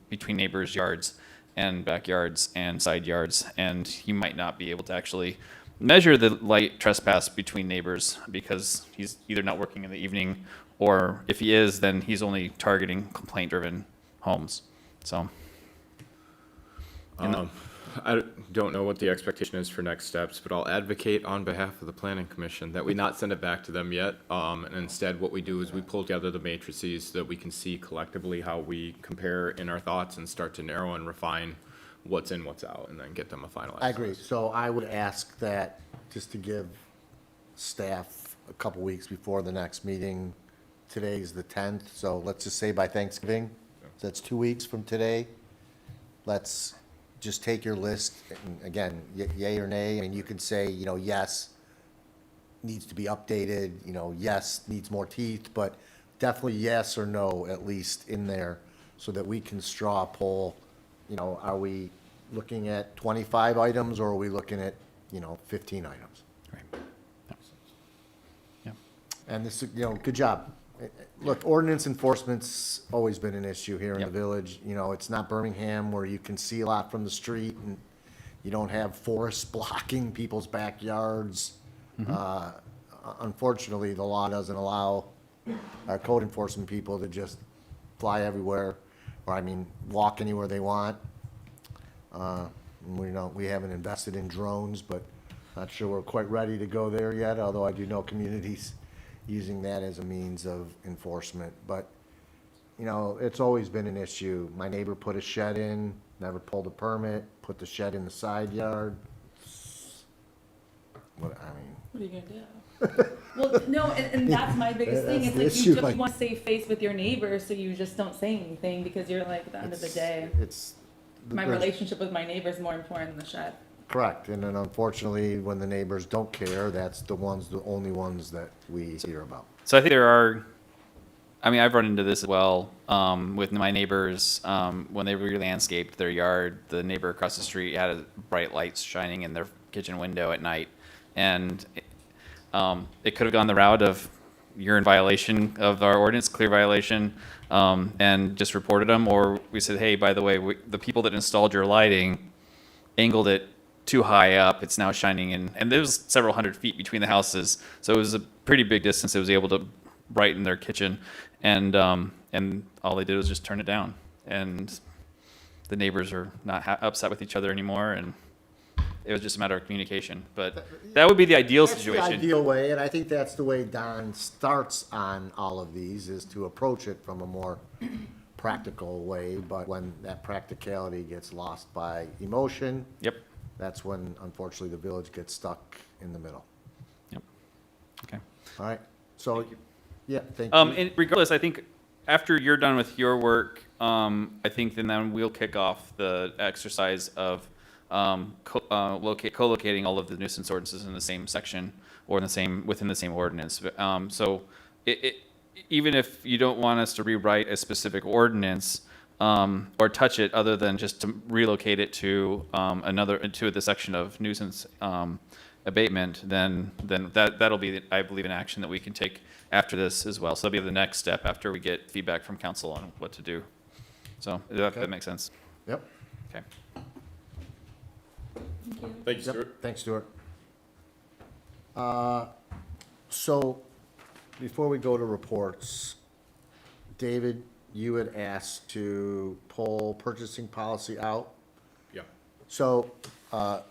between neighbors' yards and backyards and side yards, and he might not be able to actually measure the light trespass between neighbors because he's either not working in the evening, or if he is, then he's only targeting complaint-driven homes. So. I don't know what the expectation is for next steps, but I'll advocate on behalf of the planning commission that we not send it back to them yet. And instead, what we do is we pull together the matrices so that we can see collectively how we compare in our thoughts and start to narrow and refine what's in, what's out, and then get them a finalized. I agree. So I would ask that, just to give staff a couple weeks before the next meeting, today's the 10th, so let's just say by Thanksgiving, so that's 2 weeks from today. Let's just take your list, and again, yay or nay, I mean, you can say, you know, yes, needs to be updated, you know, yes, needs more teeth, but definitely yes or no, at least in there, so that we can straw poll, you know, are we looking at 25 items, or are we looking at, you know, 15 items? Right. Yeah. And this, you know, good job. Look, ordinance enforcement's always been an issue here in the Yep. village. You know, it's not Birmingham where you can see a lot from the street and you don't have forests blocking people's backyards. Unfortunately, the law doesn't allow our code enforcement people to just fly everywhere, or I mean, walk anywhere they want. We haven't invested in drones, but not sure we're quite ready to go there yet, although I do know communities using that as a means of enforcement. But, you know, it's always been an issue. My neighbor put a shed in, never pulled a permit, put the shed in the side yard. What, I mean, What are you gonna do? Well, no, and that's my biggest thing. That's It's the like issue, you just like- want to save face with your neighbors, so you just don't say anything because you're like, at the end of the day, It's. my there's- relationship with my neighbor is more important than the shed. Correct, and then unfortunately, when the neighbors don't care, that's the only ones that we hear about. So I think there are, I mean, I've run into this as well with my neighbors. When they re-landscaped their yard, the neighbor across the street had bright lights shining in their kitchen window at night. And it could have gone the route of, you're in violation of our ordinance, clear violation, and just reported them. Or we said, hey, by the way, the people that installed your lighting angled it too high up, it's now shining in, and there was several hundred feet between the houses, so it was a pretty big distance. It was able to brighten their kitchen, and all they did was just turn it down, and the neighbors are not upset with each other anymore, and it was just a matter of communication. But that would be the ideal That's the situation. ideal way, and I think that's the way Don starts on all of these, is to approach it from a more practical way, but when that practicality gets lost by emotion. Yep. That's when, unfortunately, the village gets stuck in the middle. Yep. Okay. All right, so, yeah, thank you. And regardless, I think after you're done with your work, I think then we'll kick off the exercise of co-locating all of the nuisance ordinances in the same section or within the same ordinance. So even if you don't want us to rewrite a specific ordinance or touch it, other than just to relocate it to the section of nuisance abatement, then that'll be, I believe, an action that we can take after this as well. So that'll be the next step after we get feedback from council on what to do. So that makes sense. Yep. Okay. Thank you, Stuart. Thanks, Stuart. So, before we go to reports, David, you had asked to pull purchasing policy out. Yeah. So, to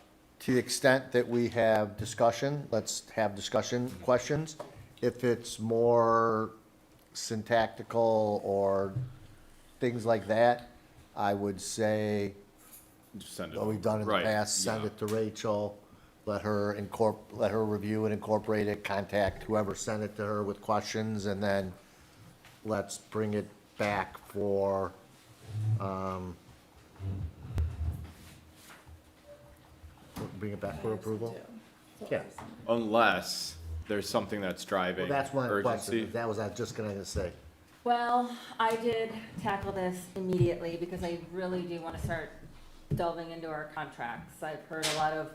the extent that we have discussion, let's have discussion questions. If it's more syntactical or things like that, I would say, Just send it. what we've done in the Right, past, send yeah. it to Rachel, let her review it, incorporate it, contact whoever sent it to her with questions, and then let's bring it back for, bring it back for approval? Yeah, Unless there's something that's driving well, that's one of the urgency. questions, that was, I was just gonna say. Well, I did tackle this immediately because I really do want to start delving into our contracts. I've heard a lot of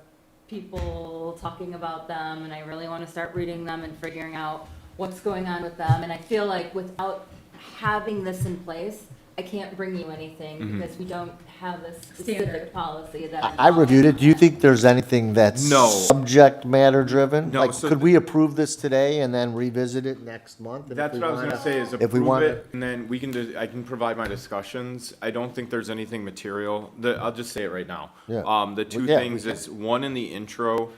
people talking about them, and I really want to start reading them and figuring out what's going on with them. And I feel like without having this in place, I can't bring you anything Mhm. because we don't have this specific Standard. policy that. I reviewed it. Do you think there's anything that's No. subject matter driven? No, Like, so could we approve this today and then revisit it next month? And if That's we what I was wanna- gonna say, is if we approve want- it, and then we can, I can provide my discussions. I don't think there's anything material, I'll just say it right now. Yeah. The two Yeah, we things can. is, one in the intro,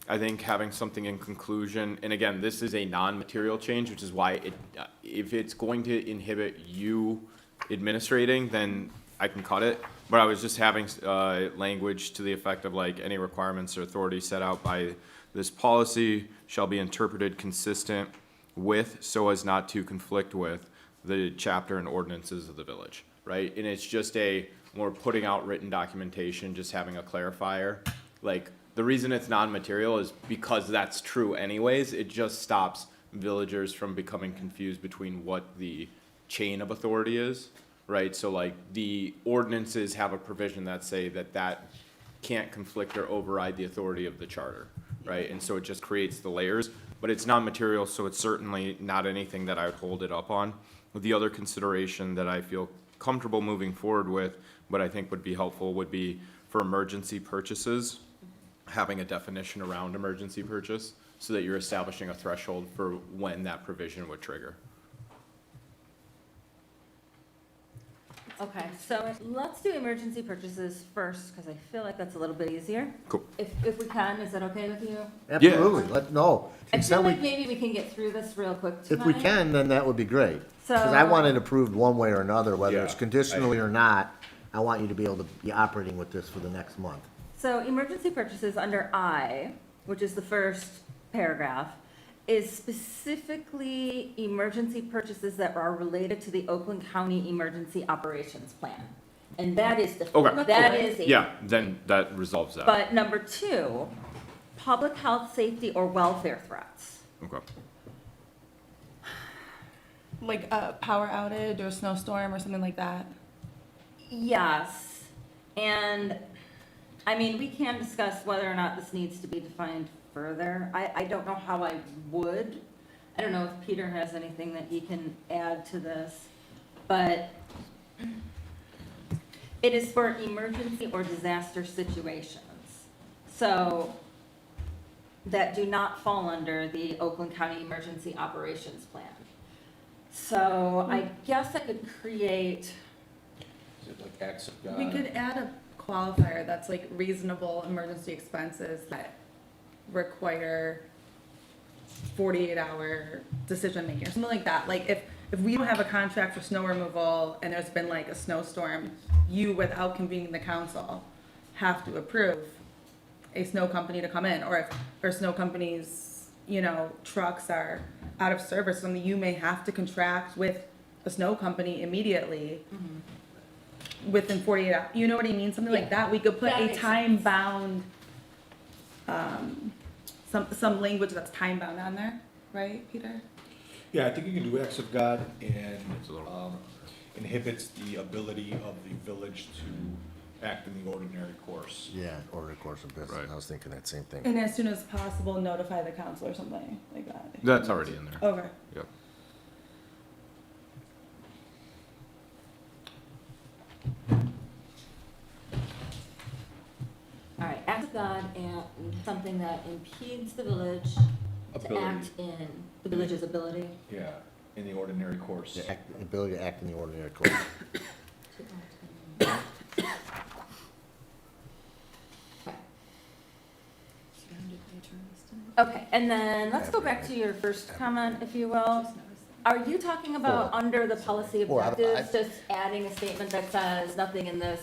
I think having something in conclusion, and again, this is a non-material change, which is why it, if it's going to inhibit you administrating, then I can cut it. But I was just having, language to the effect of like, any requirements or authority set out by this policy shall be interpreted consistent with, so as not to conflict with, the chapter and ordinances of the village, right? And it's just when we're putting out written documentation, just having a clarifier. Like, the reason it's non-material is because that's true anyways. It just stops villagers from becoming confused between what the chain of authority is, right? So like, the ordinances have a provision that say that can't conflict or override the authority of the charter, right? And so it just creates the layers, but it's non-material, so it's certainly not anything that I would hold it up on. The other consideration that I feel comfortable moving forward with, but I think would be helpful, would be for emergency purchases, having a definition around emergency purchase, so that you're establishing a threshold for when that provision would trigger. Okay, so let's do emergency purchases first, because I feel like that's a little bit easier. Cool. If we can, is that okay with you? Absolutely. No. I Except feel we- like maybe we can get through this real quick tonight. If we can, then that would be great. Because I So- want it approved one way or another, whether it's Yeah, conditionally or not. I want you to be able to be operating with this for the next month. So emergency purchases under I, which is the first paragraph, is specifically emergency purchases that are related to the Oakland County Emergency Operations Plan. And that is the, Okay. that is a. Yeah, then that resolves that. But number two, public health, safety, or welfare threats. Okay. Like a power outage or snowstorm or something like that. Yes, and, I mean, we can discuss whether or not this needs to be defined further. I don't know how I would. I don't know if Peter has anything that he can add to this, but it is for emergency or disaster situations. So, that do not fall under the Oakland County Emergency Operations Plan. So, I guess I could create. Is it like acts of God? We could add a qualifier that's like reasonable emergency expenses that require 48-hour decision making, or something like that. Like if we don't have a contract for snow removal and there's been like a snowstorm, you, without convening the council, have to approve a snow company to come in. Or if our snow companies, trucks are out of service, something you may have to contract with a snow company immediately within 48 hours. You know what I mean? Something like that. We could put That a makes time-bound, some language that's time-bound on there, right, Peter? Yeah, I think you can do acts of God and inhibits the ability of the village to act in the ordinary course. Yeah, ordinary course of business. I was thinking that same thing. And as soon as possible, notify the council or something like that. That's already in there. Okay. Yep. All right, act of God and something that impedes the village to Ability. act in the village's ability. Yeah, in the ordinary course. The ability to act in the ordinary course. Okay, and then let's go back to your first comment, if you will. Are you talking about under the policy Well, objectives, just adding a statement that says nothing in this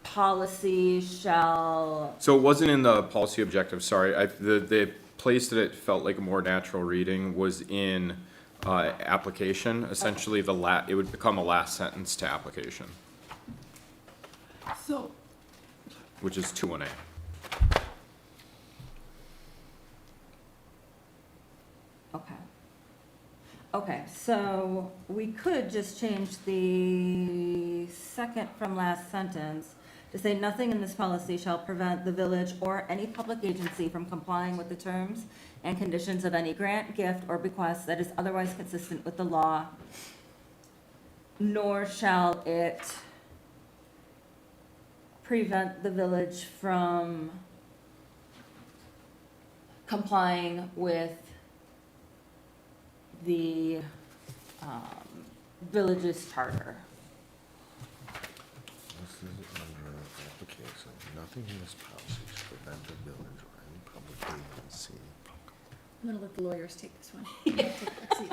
policy shall? So it wasn't in the policy objective, sorry. The place that it felt like a more natural reading was in application. Essentially, it would become a last sentence to application, So, which is 2-1A. Okay. Okay, so we could just change the second from last sentence to say nothing in this policy shall prevent the village or any public agency from complying with the terms and conditions of any grant, gift, or bequest that is otherwise consistent with the law nor shall it prevent the village from complying with the village's charter. This is under application. Nothing in this policy should prevent the village or any public agency. I'm gonna let the lawyers take this one. Take that seat.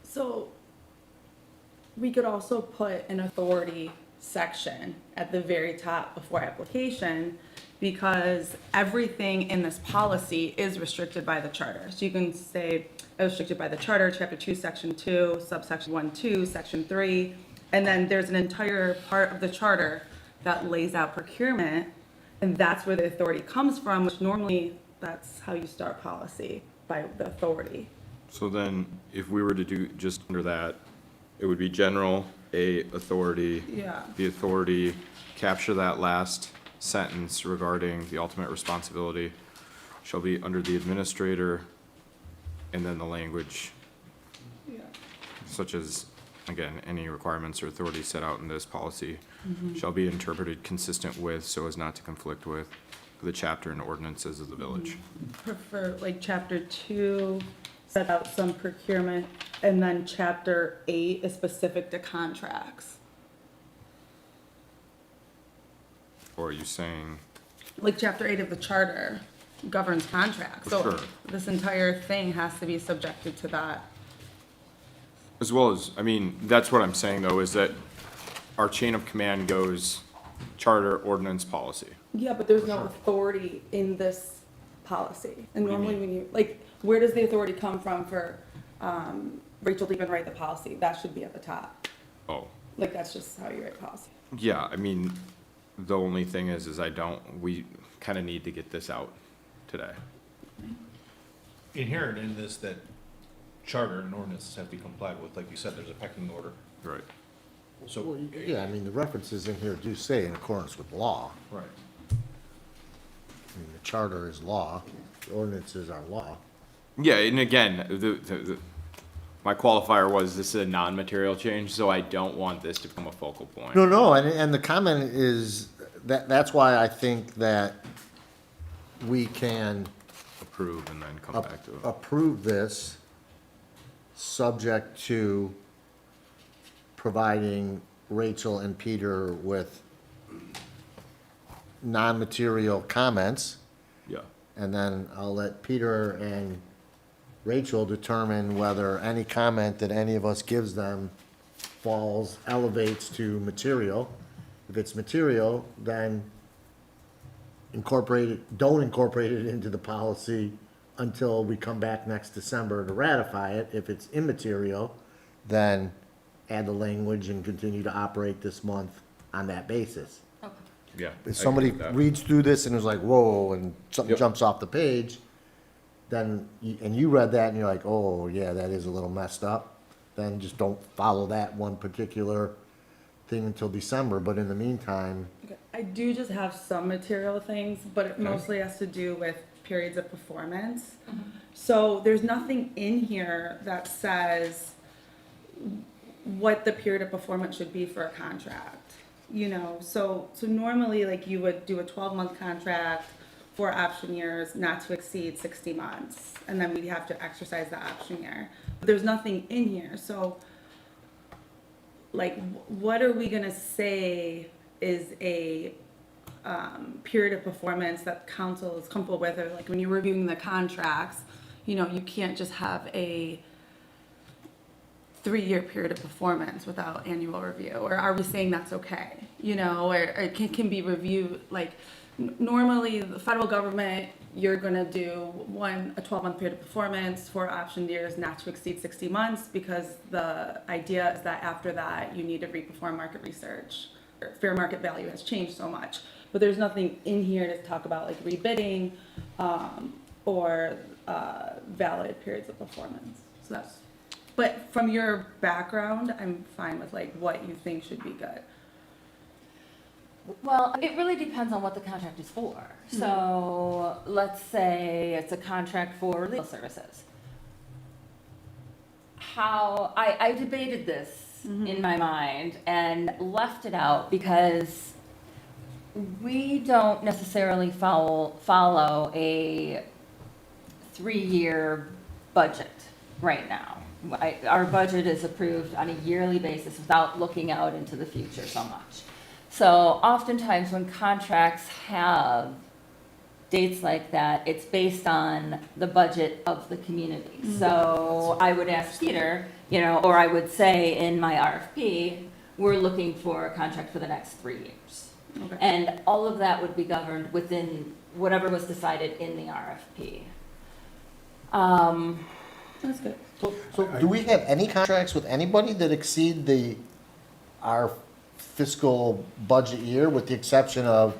So we could also put an authority section at the very top before application, because everything in this policy is restricted by the charter. So you can say restricted by the charter, chapter 2, section 2, subsection 1, 2, section 3, and then there's an entire part of the charter that lays out procurement, and that's where the authority comes from, which normally that's how you start policy, by the authority. So then, if we were to do just under that, it would be general, authority. Yeah. The authority, capture that last sentence regarding the ultimate responsibility shall be under the administrator, and then the language, Yeah. such as, again, any requirements or authorities set out in this policy Mhm. shall be interpreted consistent with, so as not to conflict with, the chapter and ordinances of the village. Prefer, like, chapter 2 set out some procurement, and then chapter 8 is specific to contracts. Or are you saying, Like, chapter 8 of the charter governs contracts, so Sure. this entire thing has to be subjected to that. as well as, I mean, that's what I'm saying though, is that our chain of command goes charter, ordinance, policy. Yeah, but there's no authority in this policy, and What do you normally when you, like, where does the authority come from for, Rachel to even write the policy? That should be at the top, Oh, like, that's just how you write policy. yeah, I mean, the only thing is we kinda need to get this out today. Inherent in this, that charter and ordinances have to be complied with, like you said, there's a pecking order. Right. So, Yeah, I mean, the references in here do say in accordance with law. right. I mean, the charter is law, the ordinances are law. Yeah, and again, my qualifier was this is a non-material change, so I don't want this to become a focal point. No, and the comment is, that's why I think that we can Approve and then come back to it. approve this, subject to providing Rachel and Peter with non-material comments. Yeah. And then I'll let Peter and Rachel determine whether any comment that any of us gives them elevates to material. If it's material, then don't incorporate it into the policy until we come back next December to ratify it. If it's immaterial, then add the language and continue to operate this month on that basis. Yeah. I If agree somebody with that. reads through this and is like, whoa, and something Yep. jumps off the page, then, and you read that and you're like, oh, yeah, that is a little messed up, then just don't follow that one particular thing until December, but in the meantime, Okay, I do just have some material things, but it mostly has to do with periods of performance. So there's nothing in here that says what the period of performance should be for a contract. You know, so normally, like, you would do a 12-month contract for option years not to exceed 60 months, and then we'd have to exercise the option year. But there's nothing in here, so, like, what are we gonna say is a period of performance that council is comfortable with, or like when you're reviewing the contracts, you know, you can't just have a 3-year period of performance without annual review, or are we saying that's okay? You know, or it can be reviewed, like, normally the federal government, you're gonna do a 12-month period of performance for option years not to exceed 60 months, because the idea is that after that, you need to re-perform market research. Fair market value has changed so much, but there's nothing in here to talk about like rebidding, or valid periods of performance. So that's, but from your background, I'm fine with like what you think should be good. Well, it really depends on what the contract is for. So let's say it's a contract for legal services. I debated this in my mind and left it out because we don't necessarily follow a 3-year budget right now. Our budget is approved on a yearly basis without looking out into the future so much. So oftentimes when contracts have dates like that, it's based on the budget of the community. So I would ask Peter, or I would say in my RFP, we're looking for a contract for the next 3 years. Okay. And all of that would be governed within whatever was decided in the RFP. That's good. So do we have any contracts with anybody that exceed our fiscal budget year, with the exception of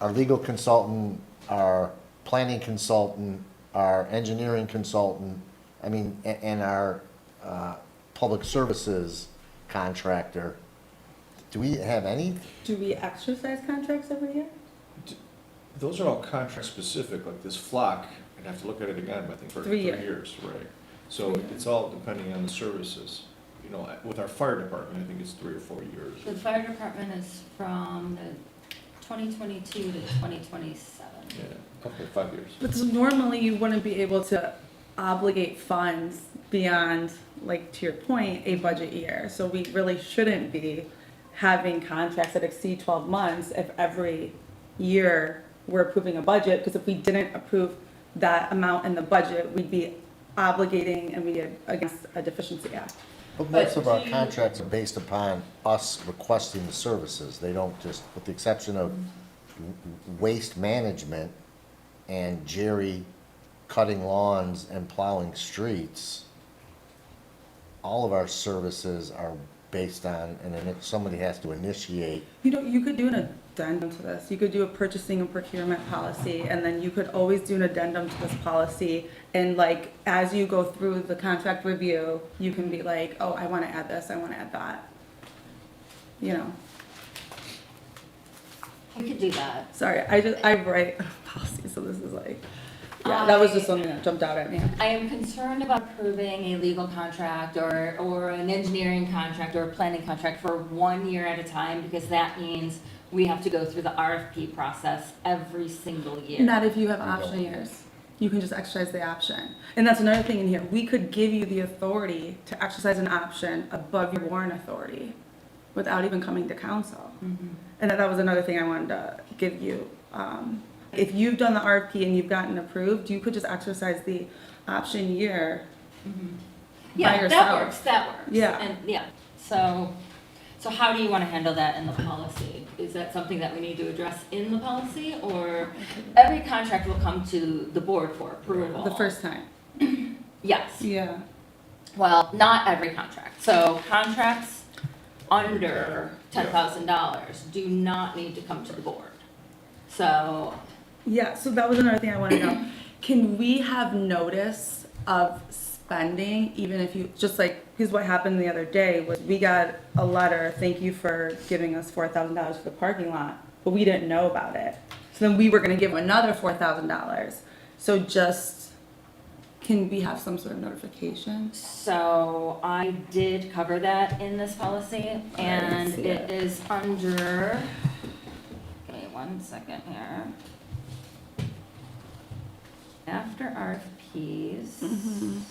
our legal consultant, our planning consultant, our engineering consultant, and our public services contractor? Do we have any? Do we exercise contracts every year? Those are all contract specific, like this flock, I'd have to look at it again, but I think for 3 3 years. years, right? So it's all depending on the services. With our fire department, I think it's 3 or 4 years. The fire department is from the 2022 to 2027. Yeah, okay, 5 years. But so normally you wouldn't be able to obligate funds beyond, like, to your point, a budget year. So we really shouldn't be having contracts that exceed 12 months if every year we're approving a budget, because if we didn't approve that amount in the budget, we'd be obligating and we against a deficiency act. But most of our contracts are based upon us requesting the services. They don't just, with the exception of waste management and Jerry cutting lawns and plowing streets, all of our services are based on, and then if somebody has to initiate. You could do an addendum to this. You could do a purchasing and procurement policy, and then you could always do an addendum to this policy. And like, as you go through the contract review, you can be like, oh, I want to add this, I want to add that. We could do that. Sorry, I write policies, so this is like, yeah, that was just something that jumped out at me. I am concerned about approving a legal contract or an engineering contract or a planning contract for 1 year at a time, because that means we have to go through the RFP process every single year. Not if you have option years. You can just exercise the option. And that's another thing in here. We could give you the authority to exercise an option above your warrant authority without even coming to council. And that was another thing I wanted to give you. If you've done the RFP and you've gotten approved, you could just exercise the option year by yourself. That works. Yeah. And yeah, so how do you want to handle that in the policy? Is that something that we need to address in the policy, or every contract will come to the board for approval? The first time. Yes. Yeah. Well, not every contract. So contracts under $10,000 do not need to come to the board. So. Yeah, so that was another thing I wanted to know. Can we have notice of spending, even if you, just like, because what happened the other day was we got a letter, thank you for giving us $4,000 for the parking lot, but we didn't know about it. So then we were gonna give them another $4,000. So just, can we have some sort of notification? So I did cover that in this policy, and it is under, give me 1 second here. After RFPs.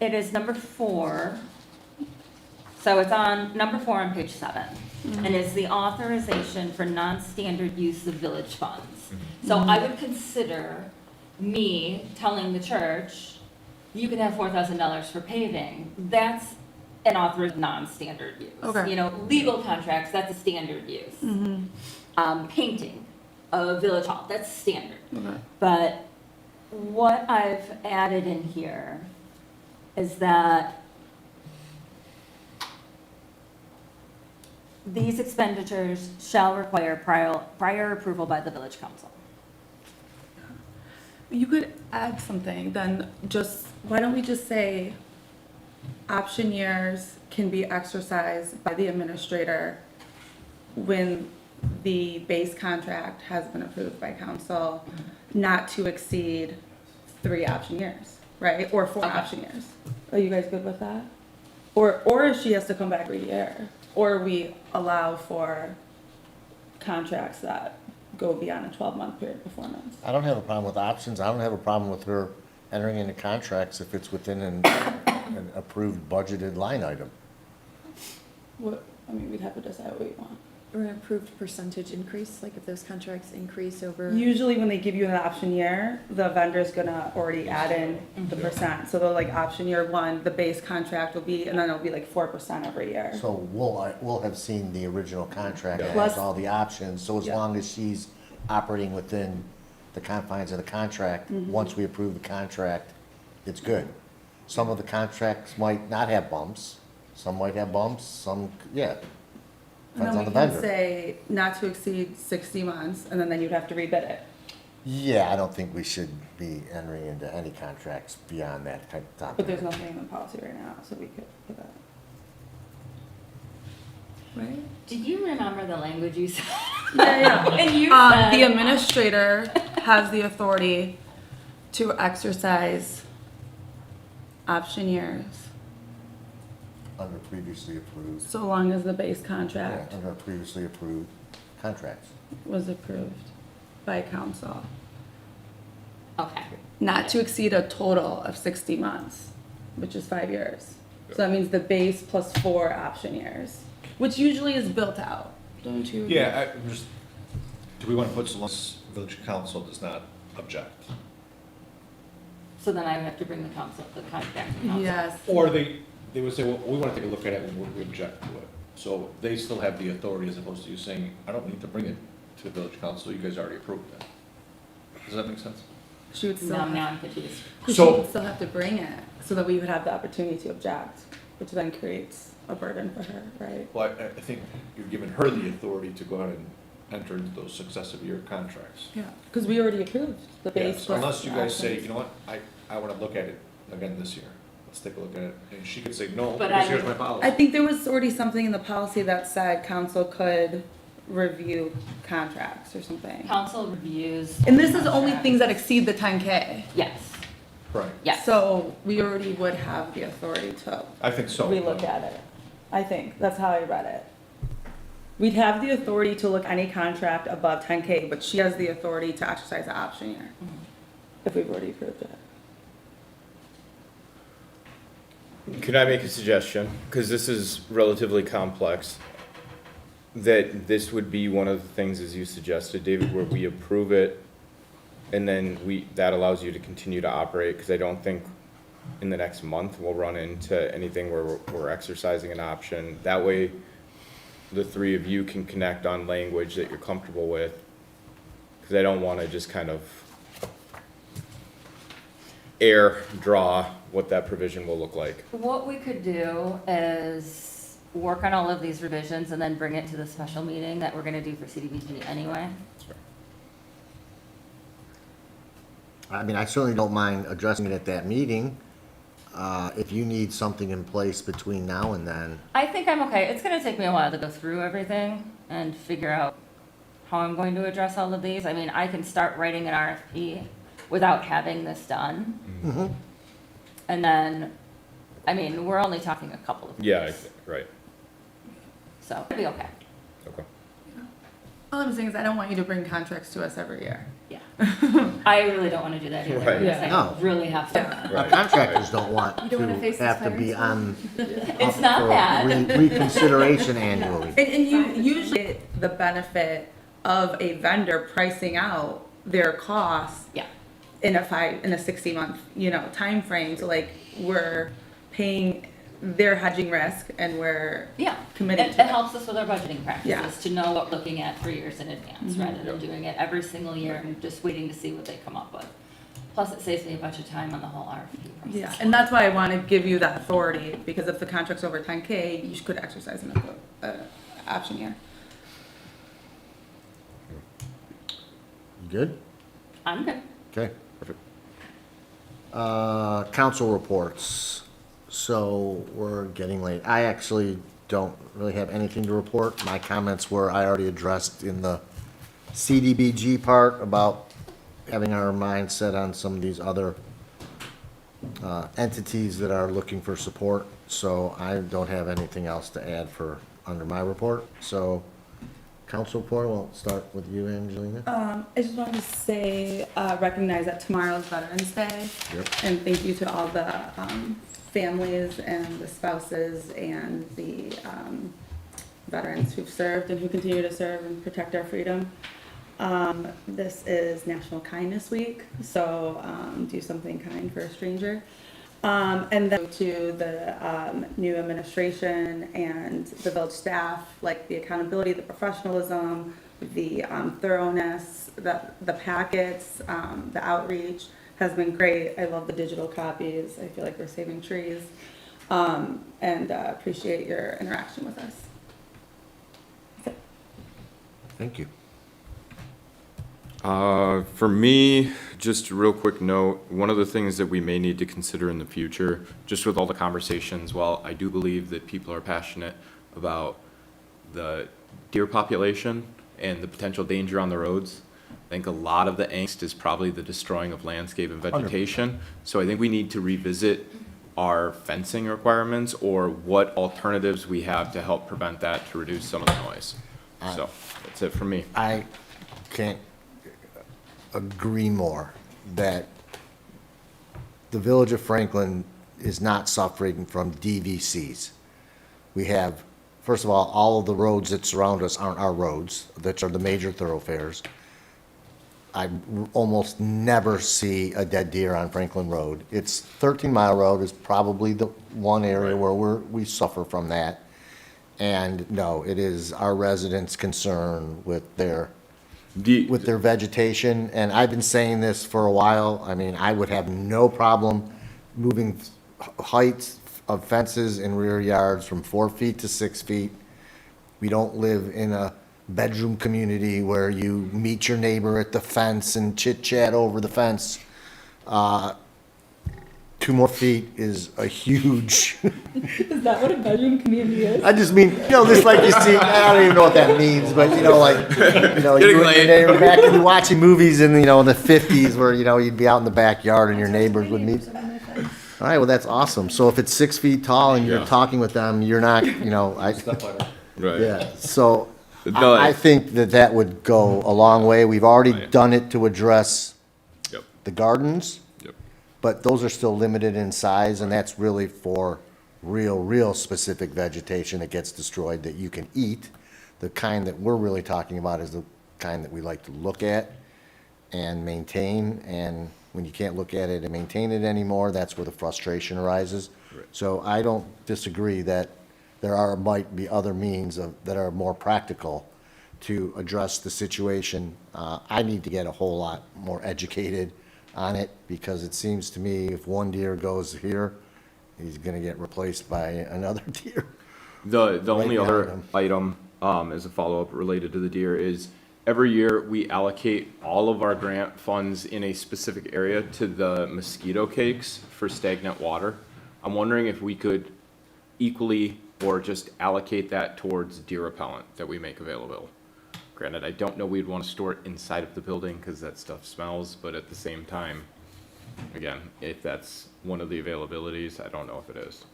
It is number 4. So it's on number 4 on page 7. And it's the authorization for non-standard use of village funds. So I would consider me telling the church, you can have $4,000 for paving. That's an authorized non-standard use. Okay. Legal contracts, that's a standard use. Painting a village hall, that's standard. But what I've added in here is that these expenditures shall require prior approval by the village council. You could add something, then just, why don't we just say, option years can be exercised by the administrator when the base contract has been approved by council, not to exceed 3 option years, right? Or 4 option years. Are you guys good with that? Or if she has to come back every year, or we allow for contracts that go beyond a 12-month period of performance. I don't have a problem with options. I don't have a problem with her entering into contracts if it's within an approved budgeted line item. What, I mean, we'd have to decide what we want. Or an approved percentage increase, like if those contracts increase over. Usually when they give you an option year, the vendor's gonna already add in the percent. So they'll like option year 1, the base contract will be, and then it'll be like 4% every year. So we'll have seen the original contract that Plus- has all the options, so as Yeah. long as she's operating within the confines of the contract, once we approve the contract, it's good. Some of the contracts might not have bumps, some might have bumps, some, yeah. And Depends on the then we can vendor. say not to exceed 60 months, and then you'd have to rebid it. Yeah, I don't think we should be entering into any contracts beyond that type of time. But there's nothing in the policy right now, so we could put that. Right? Did you remember the language you said? Yeah. And you The said- administrator has the authority to exercise option years, Under previously approved, so long as the base yeah, contract under previously approved contracts. was approved by council. Okay. Not to exceed a total of 60 months, which is 5 years. So that means the base plus 4 option years, which usually is built out, don't you? Yeah, I'm just, do we want to put so long as village council does not object? So then I would have to bring the council, the contract to council. Yes. Or they would say, well, we want to take a look at it when we object to it. So they still have the authority as opposed to you saying, I don't need to bring it to the village council, you guys already approved it. Does that make sense? She would still Now have, I'm confused. she So- would still have to bring it, so that we would have the opportunity to object, which then creates a burden for her, right? Well, I think you're giving her the authority to go out and enter into those successive year contracts. Yeah, because we already approved the base. Yes, plus unless you guys say, options. you know what, I want to look at it again this year. Let's take a look at it. And she could say, no, But because I here's my would- policy. I think there was already something in the policy that said council could review contracts or something. Council reviews. And this is only contracts. things that exceed the 10K. Yes, Right. yes. So we already would have the authority to I think so. relook at it. I think, that's how I read it. We'd have the authority to look any contract above 10K, but she has the authority to exercise the option year, if we've already approved it. Could I make a suggestion? Because this is relatively complex. That this would be one of the things, as you suggested, David, where we approve it and then that allows you to continue to operate, because I don't think in the next month we'll run into anything where we're exercising an option. That way, the 3 of you can connect on language that you're comfortable with. Because I don't want to just kind of draw what that provision will look like. What we could do is work on all of these revisions and then bring it to the special meeting that we're gonna do for CDBG anyway. I mean, I certainly don't mind addressing it at that meeting, if you need something in place between now and then. I think I'm okay. It's gonna take me a while to go through everything and figure out how I'm going to address all of these. I mean, I can start writing an RFP without having this done. Mhm. And then, I mean, we're only talking a couple of Yeah, weeks, right. so it'll be okay. Okay. All I'm saying is I don't want you to bring contracts to us every year. Yeah. I really don't wanna do that either. Right. because No. I really have to. Our contractors don't want You don't wanna face to this have to be on. It's up not for bad. Reconsideration annually. And you usually get the benefit of a vendor pricing out their costs Yeah. in a 60-month, time frame. So like we're paying their hedging risk and we're Yeah. committed It to it. helps us with our budgeting practices, Yeah. to know what we're looking at 3 years in advance, Mhm. rather than doing it every single year and just waiting to see what they come up with. Plus, it saves me a bunch of time on the whole RFP process. Yeah, and that's why I want to give you that authority, because if the contract's over 10K, you could exercise an option year. You good? I'm good. Okay, perfect. Council reports. So we're getting late. I actually don't really have anything to report. My comments were, I already addressed in the CDBG part about having our mind set on some of these other entities that are looking for support. So I don't have anything else to add for, under my report. So council report, we'll start with you, Angelina. I just wanted to say, recognize that tomorrow's Veterans Day. Yep. And thank you to all the families and the spouses and the veterans who've served and who continue to serve and protect our freedom. This is National Kindness Week, so do something kind for a stranger. And then to the new administration and the village staff, like the accountability, the professionalism, the thoroughness, the packets, the outreach has been great. I love the digital copies. I feel like we're saving trees. And appreciate your interaction with us. Thank you. For me, just a real quick note, one of the things that we may need to consider in the future, just with all the conversations, while I do believe that people are passionate about the deer population and the potential danger on the roads, I think a lot of the angst is probably the destroying of landscape and vegetation. So I think we need to revisit our fencing requirements or what alternatives we have to help prevent that, to reduce some of the noise. So that's it for me. I can't agree more that the village of Franklin is not suffering from DVCs. We have, first of all of the roads that surround us aren't our roads, that are the major thoroughfares. I almost never see a dead deer on Franklin Road. It's 13 Mile Road is probably the one area where we suffer from that. And no, it is our residents' concern with their vegetation, and I've been saying this for a while. I mean, I would have no problem moving heights of fences in rear yards from 4 feet to 6 feet. We don't live in a bedroom community where you meet your neighbor at the fence and chit-chat over the fence. 2 more feet is a huge. Is that what a bedroom community is? I just mean, just like you see, I don't even know what that means, but like, you and your neighbor back in watching movies in, in the 50s where, you'd be out in the backyard and your neighbors would meet. All right, well, that's awesome. So if it's 6 feet tall and you're talking with them, you're not, Right. yeah. So No, I think that would go a long way. We've already done it to address the gardens. But those are still limited in size, and that's really for real specific vegetation that gets destroyed that you can eat. The kind that we're really talking about is the kind that we like to look at and maintain, and when you can't look at it and maintain it anymore, that's where the frustration arises. So I don't disagree that might be other means that are more practical to address the situation. I need to get a whole lot more educated on it, because it seems to me if one deer goes here, he's gonna get replaced by another deer. The only Right other behind item, as a follow-up related to the deer is, every year we allocate all of our grant funds in a specific area to the mosquito cakes for stagnant water. I'm wondering if we could equally or just allocate that towards deer repellent that we make available. Granted, I don't know we'd want to store it inside of the building because that stuff smells, but at the same time, again, if that's one of the availabilities, I don't know if it is.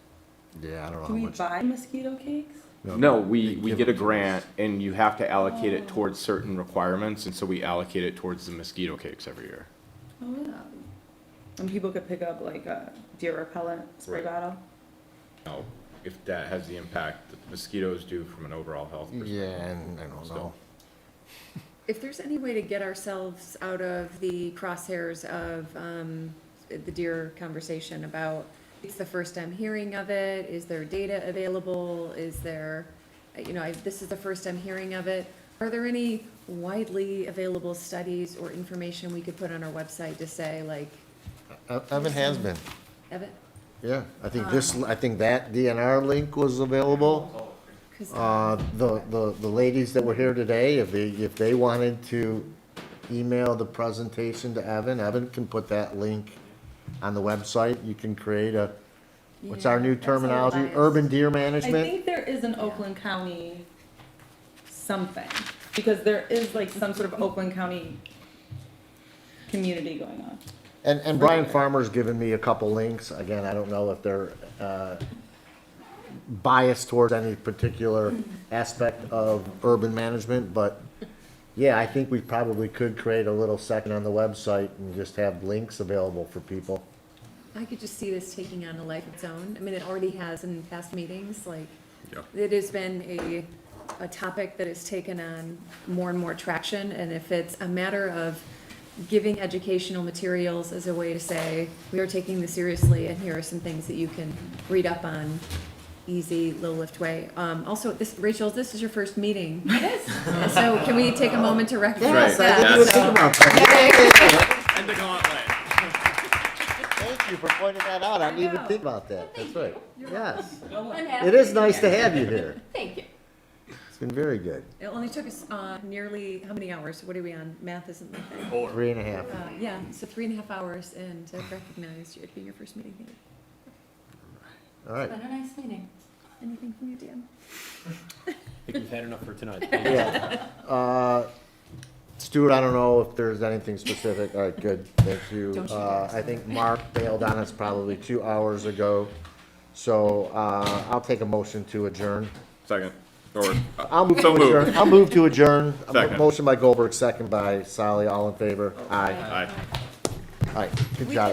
Yeah, I don't know Do how we much. buy mosquito cakes? No, we get a grant and you have to allocate it towards certain requirements, and so we allocate it towards the mosquito cakes every year. Oh, yeah. And people could pick up like a deer repellent spray Right. bottle? Now, if that has the impact that the mosquitoes do from an overall health perspective. Yeah, and I don't know. If there's any way to get ourselves out of the crosshairs of the deer conversation about, it's the first I'm hearing of it, is there data available, is there, this is the first I'm hearing of it. Are there any widely available studies or information we could put on our website to say, like? Evan has been. Evan? Yeah, I think that DNR link was available. The ladies that were here today, if they wanted to email the presentation to Evan, Evan can put that link on the website. You can create what's our new that's a little terminology? biased. Urban deer I management? think there is an Oakland County something, because there is like some sort of Oakland County community going on. And Brian Farmer's given me a couple links. Again, I don't know if they're biased towards any particular aspect of urban management, but yeah, I think we probably could create a little section on the website and just have links available for people. I could just see this taking on a life of its own. I mean, it already has in past meetings, like, Yeah. it has been a topic that has taken on more and more traction, and if it's a matter of giving educational materials as a way to say, we are taking this seriously, and here are some things that you can read up on, easy, low-lift way. Also, Rachel, this is your first meeting. It is. So can we take a moment to recognize Yes, I didn't that? even think about that. And the gauntlet. Thank you for pointing that out. I didn't even think about that. That's right. Yes. I'm It happy is to be nice to here. have you here. Thank you. It's been very good. It only took us nearly, how many hours? What are we on? Math isn't my thing. 3.5. Yeah, so 3.5 hours, and to recognize you, it being your first meeting here. All right. It's been a nice meeting. Anything from you, Dan? I think we've had enough for tonight. Yeah. Stuart, I don't know if there's anything specific. All right, good. Thank you. Don't you I think Mark bailed on us probably 2 hours ago. So I'll take a motion to adjourn. Second, or, I'll move So to moved. adjourn. I'll move to adjourn. Second. Motion by Goldberg, second by Solly. All in favor? Aye. aye. All right, good job.